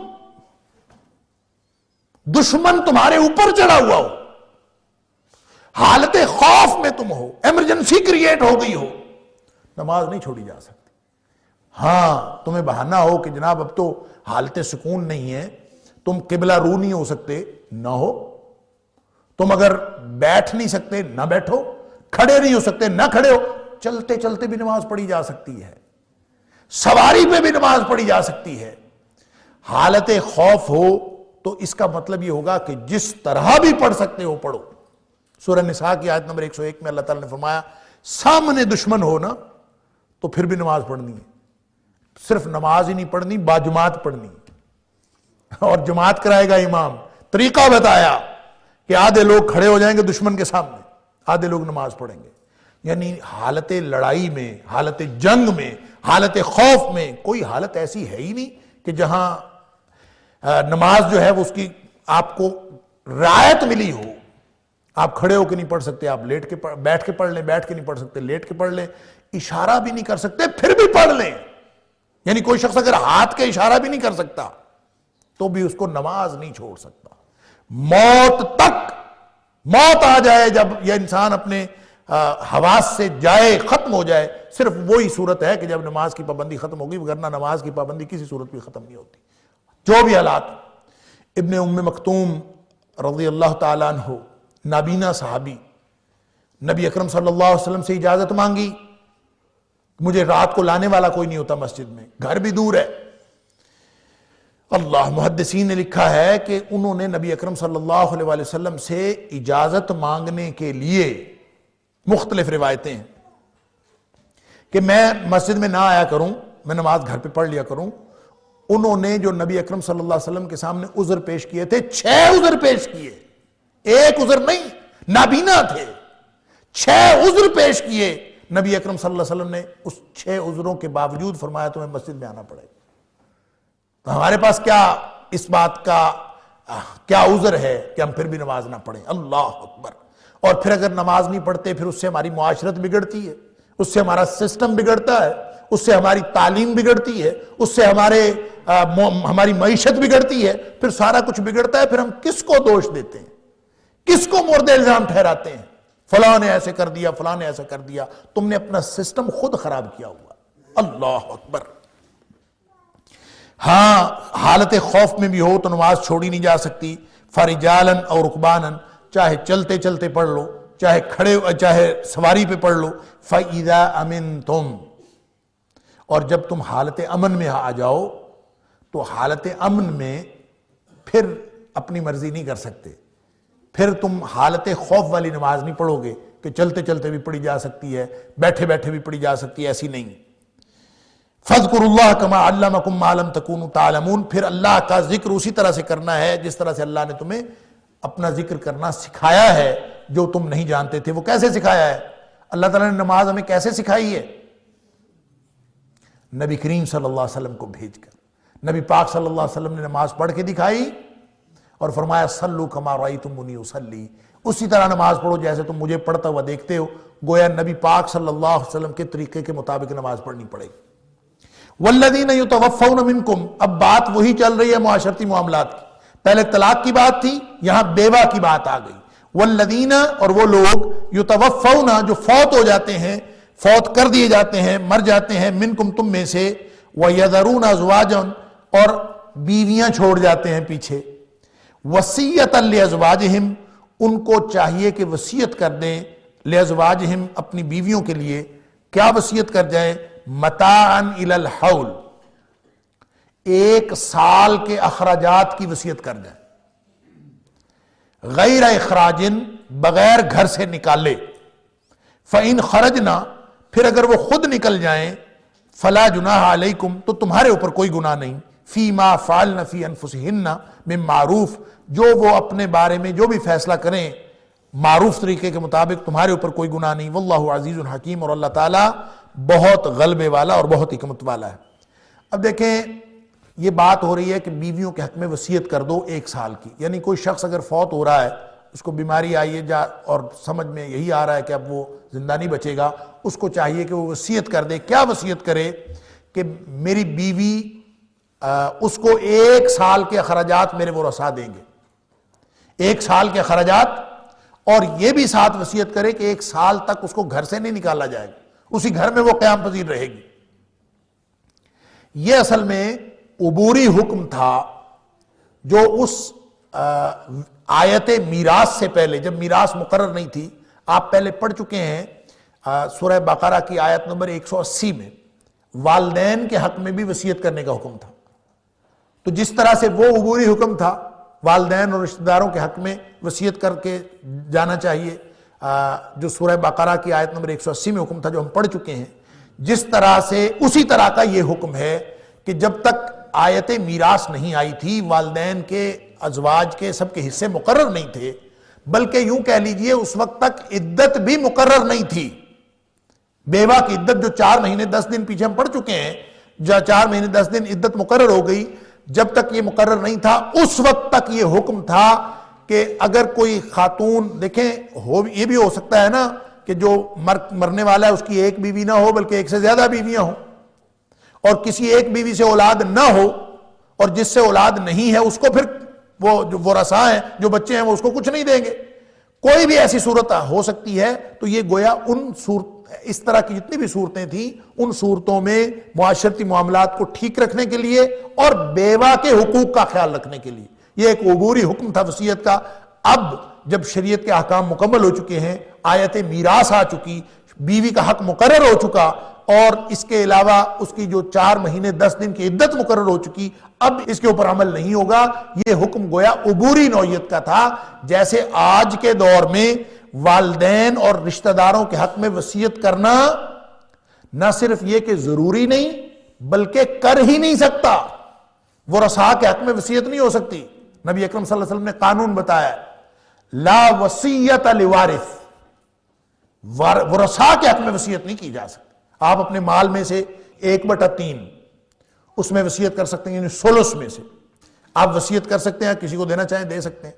دشمن تمہارے اوپر چڑھا ہوا ہو، حالت خوف میں تم ہو، ایمرجنسی کریٹ ہو گئی ہو، نماز نہیں چھوڑی جا سکتی. ہاں تمہیں بہانہ ہو کہ جناب اب تو حالت سکون نہیں ہے، تم قبلہ رو نہیں ہو سکتے، نہ ہو. تم اگر بیٹھ نہیں سکتے نہ بیٹھو، کھڑے نہیں ہو سکتے نہ کھڑے ہو، چلتے چلتے بھی نماز پڑھی جا سکتی ہے، سواری پہ بھی نماز پڑھی جا سکتی ہے. حالت خوف ہو تو اس کا مطلب یہ ہوگا کہ جس طرح بھی پڑھ سکتے ہو پڑھو. سورہ نساء کی آیت نمبر 101 میں اللہ تعالیٰ نے فرمایا سامنے دشمن ہو نا تو پھر بھی نماز پڑھنی ہے. صرف نماز ہی نہیں پڑھنی، باجماعت پڑھنی ہے. اور جماعت کرائے گا امام. طریقہ بتایا کہ آدھے لوگ کھڑے ہو جائیں گے دشمن کے سامنے، آدھے لوگ نماز پڑھیں گے. یعنی حالت لڑائی میں، حالت جنگ میں، حالت خوف میں کوئی حالت ایسی ہے ہی نہیں کہ جہاں نماز جو ہے وہ اس کی آپ کو رعایت ملی ہو. آپ کھڑے ہو کے نہیں پڑھ سکتے، آپ لیٹ کے بیٹھ کے پڑھ لیں، بیٹھ کے نہیں پڑھ سکتے لیٹ کے پڑھ لیں، اشارہ بھی نہیں کر سکتے پھر بھی پڑھ لیں. یعنی کوئی شخص اگر ہاتھ کا اشارہ بھی نہیں کر سکتا تو بھی اس کو نماز نہیں چھوڑ سکتا. موت آ جائے جب یہ انسان اپنے حواس سے جائے، ختم ہو جائے، صرف وہی صورت ہے کہ جب نماز کی پابندی ختم ہوگی، ورنہ نماز کی پابندی کسی صورت بھی ختم نہیں ہوتی. جو بھی حالات. ابن ام مکتوم رضی اللہ تعالیٰ عنہ، نابینا صحابی، نبی اکرم صلی اللہ علیہ وسلم سے اجازت مانگی. مجھے رات کو لانے والا کوئی نہیں ہوتا مسجد میں، گھر بھی دور ہے. اللہ. محدثین نے لکھا ہے کہ انہوں نے نبی اکرم صلی اللہ علیہ وسلم سے اجازت مانگنے کے لیے مختلف روایتیں ہیں کہ میں مسجد میں نہ آیا کروں، میں نماز گھر پہ پڑھ لیا کروں. انہوں نے جو نبی اکرم صلی اللہ علیہ وسلم کے سامنے عذر پیش کیے تھے، 6 عذر پیش کیے. ایک عذر نہیں، نابینا تھے، 6 عذر پیش کیے. نبی اکرم صلی اللہ علیہ وسلم نے اس 6 عذروں کے باوجود فرمایا تمہیں مسجد میں آنا پڑے گا. تو ہمارے پاس کیا اس بات کا کیا عذر ہے کہ ہم پھر بھی نماز نہ پڑھیں؟ اللہ اکبر. اور پھر اگر نماز نہیں پڑھتے پھر اس سے ہماری معاشرت بگڑتی ہے، اس سے ہمارا سسٹم بگڑتا ہے، اس سے ہماری تعلیم بگڑتی ہے، اس سے ہماری معیشت بگڑتی ہے، پھر سارا کچھ بگڑتا ہے. پھر ہم کس کو دوش دیتے ہیں، کس کو مورد الزام ٹھہراتے ہیں؟ فلاں نے ایسے کر دیا، فلاں نے ایسا کر دیا. تم نے اپنا سسٹم خود خراب کیا ہوا. اللہ اکبر. ہاں حالت خوف میں بھی ہو تو نماز چھوڑی نہیں جا سکتی. فرجالن اور رکبانن، چاہے چلتے چلتے پڑھ لو، چاہے کھڑے، چاہے سواری پہ پڑھ لو. فَإِذَا أَمِنْتُمْ، اور جب تم حالت امن میں آ جاؤ تو حالت امن میں پھر اپنی مرضی نہیں کر سکتے. پھر تم حالت خوف والی نماز نہیں پڑھو گے کہ چلتے چلتے بھی پڑھی جا سکتی ہے، بیٹھے بیٹھے بھی پڑھی جا سکتی ہے، ایسی نہیں. فَاذْكُرُوا اللَّهَ كَمَا عَلَّمَكُمْ مَا لَمْ تَكُونُوا تَعْلَمُونَ، پھر اللہ کا ذکر اسی طرح سے کرنا ہے جس طرح سے اللہ نے تمہیں اپنا ذکر کرنا سکھایا ہے جو تم نہیں جانتے تھے. وہ کیسے سکھایا ہے؟ اللہ تعالیٰ نے نماز ہمیں کیسے سکھائی ہے؟ نبی کریم صلی اللہ علیہ وسلم کو بھیج کر. نبی پاک صلی اللہ علیہ وسلم نے نماز پڑھ کے دکھائی اور فرمایا صلو کما رأیتمونی اصلی، اسی طرح نماز پڑھو جیسے تم مجھے پڑھتا ہوا دیکھتے ہو. گویا نبی پاک صلی اللہ علیہ وسلم کے طریقے کے مطابق نماز پڑھنی پڑے گی. والذین یتوفون منکم، اب بات وہی چل رہی ہے معاشرتی معاملات کی. پہلے طلاق کی بات تھی، یہاں بیوہ کی بات آ گئی. والذین، اور وہ لوگ، یتوفون، جو فوت ہو جاتے ہیں، فوت کر دیے جاتے ہیں، مر جاتے ہیں، منکم تم میں سے، وَيَذَرُونَ أَزْوَاجًا اور بیویاں چھوڑ جاتے ہیں پیچھے، وَصِيَّةً لِأَزْوَاجِهِمْ ان کو چاہیے کہ وصیت کر دیں، لِأَزْوَاجِهِمْ اپنی بیویوں کے لیے، کیا وصیت کر جائیں؟ مَتَاعًا إِلَى الْحَوْلِ 1 سال کے اخراجات کی وصیت کر جائیں، غیر اخراجن بغیر گھر سے نکالے، فَإِنْ خَرَجْنَا پھر اگر وہ خود نکل جائیں، فَلَا جُنَاحَ عَلَيْكُمْ تو تمہارے اوپر کوئی گناہ نہیں، فِي مَا فَعَلْنَ فِي أَنفُسِهِنَّ مِن معروف جو وہ اپنے بارے میں جو بھی فیصلہ کریں معروف طریقے کے مطابق، تمہارے اوپر کوئی گناہ نہیں، واللہ عزیز حکیم اور اللہ تعالیٰ بہت غلبے والا اور بہت حکمت والا ہے۔ اب دیکھیں یہ بات ہو رہی ہے کہ بیویوں کے حق میں وصیت کر دو 1 سال کی، یعنی کوئی شخص اگر فوت ہو رہا ہے، اس کو بیماری آئی ہے اور سمجھ میں یہی آ رہا ہے کہ اب وہ زندہ نہیں بچے گا، اس کو چاہیے کہ وہ وصیت کر دے۔ کیا وصیت کرے؟ کہ میری بیوی اس کو 1 سال کے اخراجات میرے ورثاء دیں گے، 1 سال کے اخراجات، اور یہ بھی ساتھ وصیت کرے کہ 1 سال تک اس کو گھر سے نہیں نکالا جائے گا، اسی گھر میں وہ قیام پذیر رہے گی۔ یہ اصل میں عبوری حکم تھا جو اس آیت میراث سے پہلے، جب میراث مقرر نہیں تھی، آپ پہلے پڑھ چکے ہیں سورہ بقرہ کی آیت نمبر 180 میں والدین کے حق میں بھی وصیت کرنے کا حکم تھا۔ تو جس طرح سے وہ عبوری حکم تھا والدین اور رشتہ داروں کے حق میں وصیت کر کے جانا چاہیے، جو سورہ بقرہ کی آیت نمبر 180 میں حکم تھا جو ہم پڑھ چکے ہیں، جس طرح سے اسی طرح کا یہ حکم ہے کہ جب تک آیت میراث نہیں آئی تھی، والدین کے ازواج کے سب کے حصے مقرر نہیں تھے، بلکہ یوں کہہ لیجئے اس وقت تک عدت بھی مقرر نہیں تھی۔ بیوہ کی عدت جو 4 مہینے 10 دن پیچھے ہم پڑھ چکے ہیں، جو 4 مہینے 10 دن عدت مقرر ہو گئی، جب تک یہ مقرر نہیں تھا اس وقت تک یہ حکم تھا کہ اگر کوئی خاتون، دیکھیں یہ بھی ہو سکتا ہے نا کہ جو مرنے والا ہے اس کی 1 بیوی نہ ہو بلکہ 1 سے زیادہ بیویاں ہوں، اور کسی 1 بیوی سے اولاد نہ ہو، اور جس سے اولاد نہیں ہے اس کو پھر وہ جو ورثاء ہیں جو بچے ہیں وہ اس کو کچھ نہیں دیں گے، کوئی بھی ایسی صورت ہو سکتی ہے۔ تو یہ گویا اس طرح کی جتنی بھی صورتیں تھیں ان صورتوں میں معاشرتی معاملات کو ٹھیک رکھنے کے لیے اور بیوہ کے حقوق کا خیال رکھنے کے لیے یہ ایک عبوری حکم تھا وصیت کا۔ اب جب شریعت کے احکام مکمل ہو چکے ہیں، آیت میراث آ چکی، بیوی کا حق مقرر ہو چکا، اور اس کے علاوہ اس کی جو 4 مہینے 10 دن کی عدت مقرر ہو چکی، اب اس کے اوپر عمل نہیں ہوگا۔ یہ حکم گویا عبوری نوعیت کا تھا، جیسے آج کے دور میں والدین اور رشتہ داروں کے حق میں وصیت کرنا نہ صرف یہ کہ ضروری نہیں بلکہ کر ہی نہیں سکتا، ورثاء کے حق میں وصیت نہیں ہو سکتی۔ نبی اکرم صلی اللہ علیہ وسلم نے قانون بتایا، لا وصیت لوارث، ورثاء کے حق میں وصیت نہیں کی جا سکتی۔ آپ اپنے مال میں سے 1/3 اس میں وصیت کر سکتے ہیں، یعنی ثلث میں سے آپ وصیت کر سکتے ہیں، کسی کو دینا چاہیں دے سکتے ہیں۔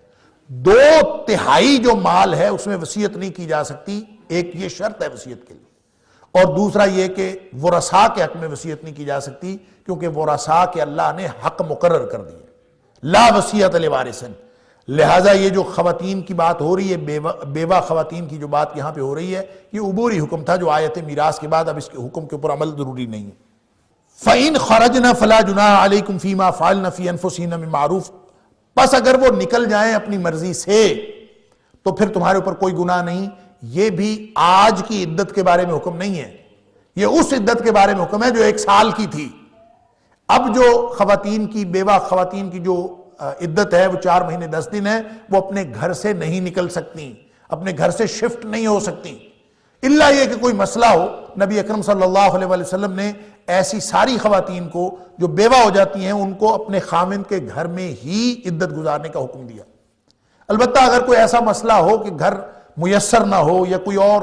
2/3 جو مال ہے اس میں وصیت نہیں کی جا سکتی، ایک یہ شرط ہے وصیت کے لیے، اور دوسرا یہ کہ ورثاء کے حق میں وصیت نہیں کی جا سکتی، کیونکہ ورثاء کے اللہ نے حق مقرر کر دیے، لا وصیت لوارث۔ لہٰذا یہ جو خواتین کی بات ہو رہی ہے، بیوہ خواتین کی جو بات یہاں پہ ہو رہی ہے، یہ عبوری حکم تھا جو آیت میراث کے بعد اب اس کے حکم کے اوپر عمل ضروری نہیں ہے۔ فَإِنْ خَرَجْنَ فَلَا جُنَاحَ عَلَيْكُمْ فِي مَا فَعَلْنَ فِي أَنفُسِهِنَّ مِن مَعْرُوفٍ، بس اگر وہ نکل جائیں اپنی مرضی سے تو پھر تمہارے اوپر کوئی گناہ نہیں۔ یہ بھی آج کی عدت کے بارے میں حکم نہیں ہے، یہ اس عدت کے بارے میں حکم ہے جو 1 سال کی تھی۔ اب جو خواتین کی، بیوہ خواتین کی جو عدت ہے وہ 4 مہینے 10 دن ہے، وہ اپنے گھر سے نہیں نکل سکتی، اپنے گھر سے شفٹ نہیں ہو سکتی، الا یہ کہ کوئی مسئلہ ہو۔ نبی اکرم صلی اللہ علیہ وسلم نے ایسی ساری خواتین کو جو بیوہ ہو جاتی ہیں ان کو اپنے خامند کے گھر میں ہی عدت گزارنے کا حکم دیا۔ البتہ اگر کوئی ایسا مسئلہ ہو کہ گھر میسر نہ ہو یا کوئی اور،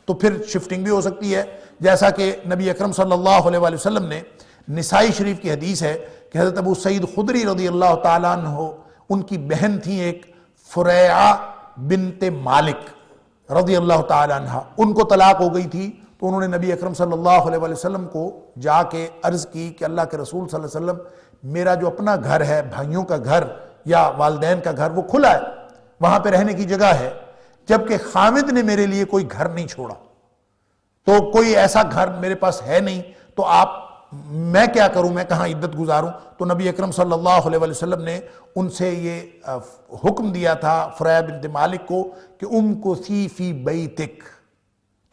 تو پھر شفٹنگ بھی ہو سکتی ہے، جیسا کہ نبی اکرم صلی اللہ علیہ وسلم نے، نسائی شریف کی حدیث ہے کہ حضرت ابو سعید خدری رضی اللہ تعالیٰ عنہ، ان کی بہن تھی ایک فریعہ بنت مالک رضی اللہ تعالیٰ عنہ، ان کو طلاق ہو گئی تھی، تو انہوں نے نبی اکرم صلی اللہ علیہ وسلم کو جا کے عرض کی کہ اللہ کے رسول صلی اللہ علیہ وسلم، میرا جو اپنا گھر ہے، بھائیوں کا گھر یا والدین کا گھر، وہ کھلا ہے، وہاں پہ رہنے کی جگہ ہے، جبکہ خامد نے میرے لیے کوئی گھر نہیں چھوڑا۔ تو کوئی ایسا گھر میرے پاس ہے نہیں، تو میں کیا کروں، میں کہاں عدت گزاروں؟ تو نبی اکرم صلی اللہ علیہ وسلم نے ان سے یہ حکم دیا تھا فریا بنت مالک کو کہ امکثی فی بیتک،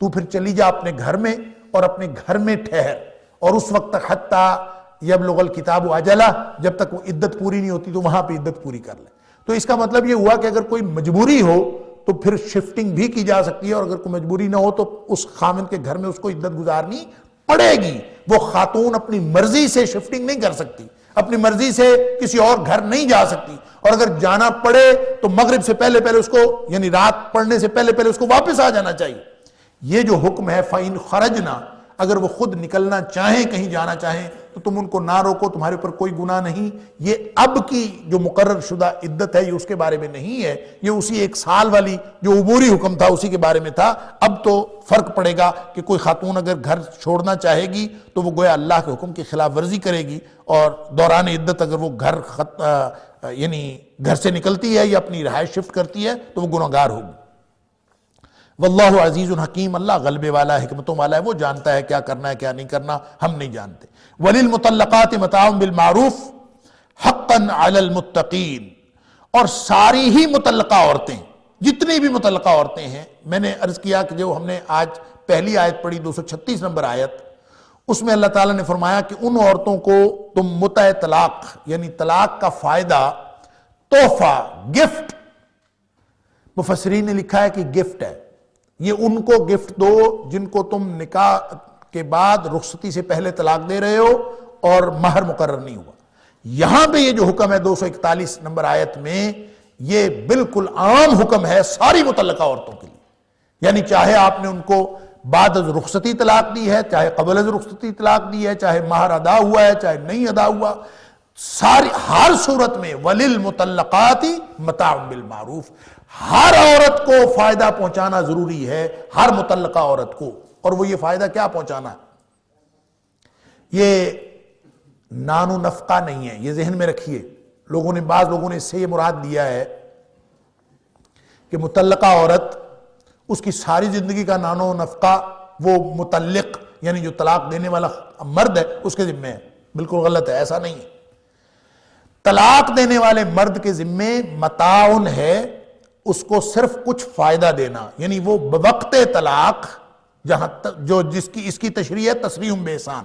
تو پھر چلی جا اپنے گھر میں اور اپنے گھر میں ٹھہر، اور اس وقت تک حتیٰ یبلغ الکتاب اجلہ، جب تک وہ عدت پوری نہیں ہوتی تو وہاں پہ عدت پوری کر لے۔ تو اس کا مطلب یہ ہوا کہ اگر کوئی مجبوری ہو تو پھر شفٹنگ بھی کی جا سکتی ہے، اور اگر کوئی مجبوری نہ ہو تو اس خامند کے گھر میں اس کو عدت گزارنی پڑے گی۔ وہ خاتون اپنی مرضی سے شفٹنگ نہیں کر سکتی، اپنی مرضی سے کسی اور گھر نہیں جا سکتی، اور اگر جانا پڑے تو مغرب سے پہلے پہلے اس کو، یعنی رات پڑنے سے پہلے پہلے اس کو واپس آ جانا چاہیے۔ یہ جو حکم ہے فَإِنْ خَرَجْنَا، اگر وہ خود نکلنا چاہیں، کہیں جانا چاہیں تو تم ان کو نہ روکو، تمہارے اوپر کوئی گناہ نہیں۔ یہ اب کی جو مقرر شدہ عدت ہے یہ اس کے بارے میں نہیں ہے، یہ اسی 1 سال والی جو عبوری حکم تھا اسی کے بارے میں تھا۔ اب تو فرق پڑے گا کہ کوئی خاتون اگر گھر چھوڑنا چاہے گی تو وہ گویا اللہ کے حکم کی خلاف ورزی کرے گی، اور دوران عدت اگر وہ یعنی گھر سے نکلتی ہے یا اپنی رہائش شفٹ کرتی ہے تو وہ گناہگار ہوگی۔ واللہ عزیز حکیم، اللہ غلبے والا ہے، حکمتوں والا ہے، وہ جانتا ہے کیا کرنا ہے کیا نہیں کرنا، ہم نہیں جانتے۔ وَلِلْمُطَلَّقَاتِ مَتَاعٌ بِالْمَعْرُوفِ حَقًّا عَلَى الْمُتَّقِينَ، اور ساری ہی متعلقہ عورتیں، جتنی بھی متعلقہ عورتیں ہیں، میں نے عرض کیا کہ جو ہم نے آج پہلی آیت پڑھی 236 نمبر آیت، اس میں اللہ تعالیٰ نے فرمایا کہ ان عورتوں کو تم متع طلاق، یعنی طلاق کا فائدہ، تحفہ، گفٹ، مفسرین نے لکھا ہے کہ گفٹ ہے، یہ ان کو گفٹ دو جن کو تم نکاح کے بعد رخصتی سے پہلے طلاق دے رہے ہو اور مہر مقرر نہیں ہوا۔ یہاں پہ یہ جو حکم ہے 241 نمبر آیت میں، یہ بالکل عام حکم ہے ساری متعلقہ عورتوں کے لیے، یعنی چاہے آپ نے ان کو بعد از رخصتی طلاق دی ہے، چاہے قبل از رخصتی طلاق دی ہے، چاہے مہر ادا ہوا ہے چاہے نہیں ادا ہوا، ہر صورت میں وَلِلْمُطَلَّقَاتِ مَتَاعٌ بِالْمَعْرُوفِ، ہر عورت کو فائدہ پہنچانا ضروری ہے، ہر متعلقہ عورت کو۔ اور وہ یہ فائدہ کیا پہنچانا ہے؟ یہ نان و نفقہ نہیں ہے، یہ ذہن میں رکھیے۔ بعض لوگوں نے اس سے یہ مراد لیا ہے کہ متعلقہ عورت، اس کی ساری زندگی کا نان و نفقہ وہ متعلق یعنی جو طلاق دینے والا مرد ہے اس کے ذمہ ہے۔ بالکل غلط ہے، ایسا نہیں ہے۔ طلاق دینے والے مرد کے ذمہ متاعن ہے، اس کو صرف کچھ فائدہ دینا، یعنی وہ بوقت طلاق، جہاں جو اس کی تشریح ہے تسریح بِإحسان،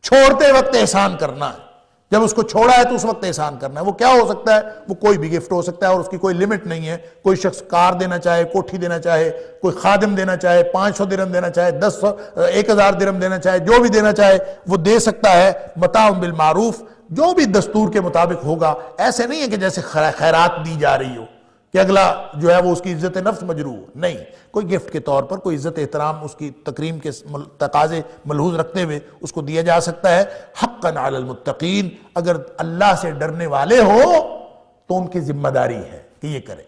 چھوڑتے وقت احسان کرنا ہے۔ جب اس کو چھوڑا ہے تو اس وقت احسان کرنا ہے۔ وہ کیا ہو سکتا ہے؟ وہ کوئی بھی گفٹ ہو سکتا ہے، اور اس کی کوئی لمٹ نہیں ہے۔ کوئی شخص کار دینا چاہے، کوٹھی دینا چاہے، کوئی خادم دینا چاہے، 500 درہم دینا چاہے، 1000 درہم دینا چاہے، جو بھی دینا چاہے وہ دے سکتا ہے، متاع بالمعروف، جو بھی دستور کے مطابق ہوگا۔ ایسے نہیں ہے کہ جیسے خیرات دی جا رہی ہو کہ اگلا جو ہے وہ اس کی عزت نفس مجروح، نہیں، کوئی گفٹ کے طور پر، کوئی عزت احترام، اس کی تکریم کے تقاضے ملحوظ رکھتے ہوئے اس کو دیا جا سکتا ہے۔ حقاً علی المتقین، اگر اللہ سے ڈرنے والے ہو تو ان کی ذمہ داری ہے کہ یہ کرے۔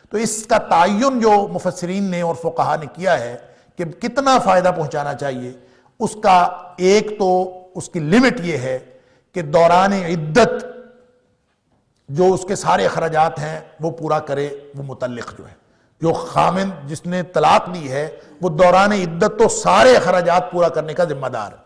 تو اس کا تعین جو مفسرین نے اور فقہا نے کیا ہے کہ کتنا فائدہ پہنچانا چاہیے، اس کا ایک تو اس کی لمٹ یہ ہے کہ دوران عدت جو اس کے سارے اخراجات ہیں وہ پورا کرے، وہ متعلق جو ہے، جو خامند جس نے طلاق دی ہے وہ دوران عدت تو سارے اخراجات پورا کرنے کا ذمہ دار ہے،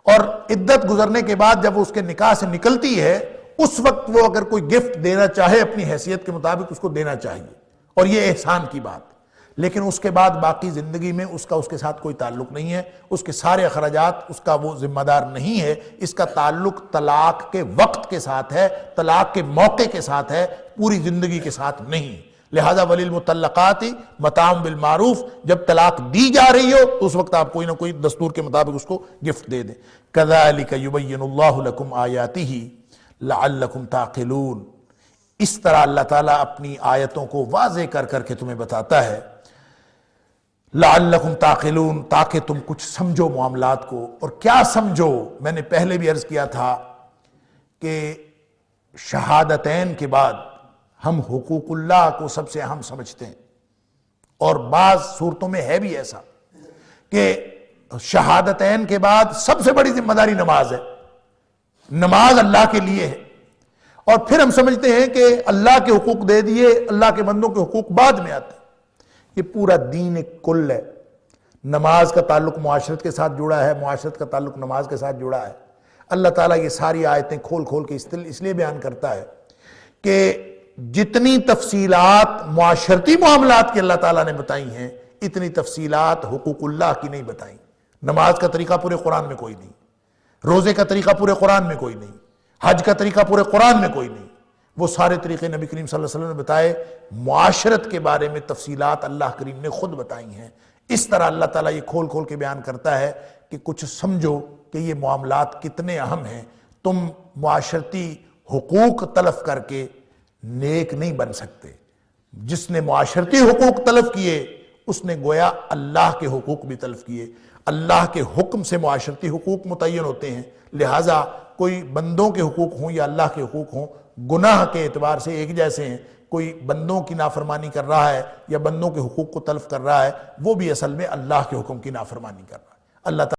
اور عدت گزرنے کے بعد جب وہ اس کے نکاح سے نکلتی ہے اس وقت وہ اگر کوئی گفٹ دینا چاہے اپنی حیثیت کے مطابق اس کو دینا چاہیے، اور یہ احسان کی بات ہے۔ لیکن اس کے بعد باقی زندگی میں اس کے ساتھ کوئی تعلق نہیں ہے، اس کے سارے اخراجات اس کا وہ ذمہ دار نہیں ہے۔ اس کا تعلق طلاق کے وقت کے ساتھ ہے، طلاق کے موقع کے ساتھ ہے، پوری زندگی کے ساتھ نہیں۔ لہذا وَلِلْمُطَلَّقَاتِ مَتَاعٌ بِالْمَعْرُوفِ، جب طلاق دی جا رہی ہو تو اس وقت آپ کوئی نہ کوئی دستور کے مطابق اس کو گفٹ دے دیں۔ كَذَلِكَ يُبَيِّنُ اللَّهُ لَكُمْ آيَاتِهِ لَعَلَّكُمْ تَعْقِلُونَ، اس طرح اللہ تعالیٰ اپنی آیتوں کو واضح کر کر کے تمہیں بتاتا ہے، لعلکم تعقلون، تاکہ تم کچھ سمجھو معاملات کو۔ اور کیا سمجھو؟ میں نے پہلے بھی عرض کیا تھا کہ شہادتین کے بعد ہم حقوق اللہ کو سب سے اہم سمجھتے ہیں، اور بعض صورتوں میں ہے بھی ایسا کہ شہادتین کے بعد سب سے بڑی ذمہ داری نماز ہے، نماز اللہ کے لیے ہے، اور پھر ہم سمجھتے ہیں کہ اللہ کے حقوق دے دیے، اللہ کے بندوں کے حقوق بعد میں آتے ہیں۔ یہ پورا دین ایک کل ہے، نماز کا تعلق معاشرت کے ساتھ جڑا ہے، معاشرت کا تعلق نماز کے ساتھ جڑا ہے۔ اللہ تعالیٰ یہ ساری آیتیں کھول کھول کے اس لیے بیان کرتا ہے کہ جتنی تفصیلات معاشرتی معاملات کی اللہ تعالیٰ نے بتائی ہیں، اتنی تفصیلات حقوق اللہ کی نہیں بتائیں۔ نماز کا طریقہ پورے قرآن میں کوئی نہیں، روزے کا طریقہ پورے قرآن میں کوئی نہیں، حج کا طریقہ پورے قرآن میں کوئی نہیں۔ وہ سارے طریقے نبی کریم صلی اللہ علیہ وسلم نے بتائے، معاشرت کے بارے میں تفصیلات اللہ کریم نے خود بتائی ہیں۔ اس طرح اللہ تعالیٰ یہ کھول کھول کے بیان کرتا ہے کہ کچھ سمجھو کہ یہ معاملات کتنے اہم ہیں۔ تم معاشرتی حقوق تلف کر کے نیک نہیں بن سکتے۔ جس نے معاشرتی حقوق تلف کیے اس نے گویا اللہ کے حقوق بھی تلف کیے۔ اللہ کے حکم سے معاشرتی حقوق متعین ہوتے ہیں، لہٰذا کوئی بندوں کے حقوق ہوں یا اللہ کے حقوق ہوں، گناہ کے اعتبار سے ایک جیسے ہیں۔ کوئی بندوں کی نافرمانی کر رہا ہے یا بندوں کے حقوق کو تلف کر رہا ہے، وہ بھی اصل میں اللہ کے حکم کی نافرمانی کر رہا ہے۔ اللہ تعالیٰ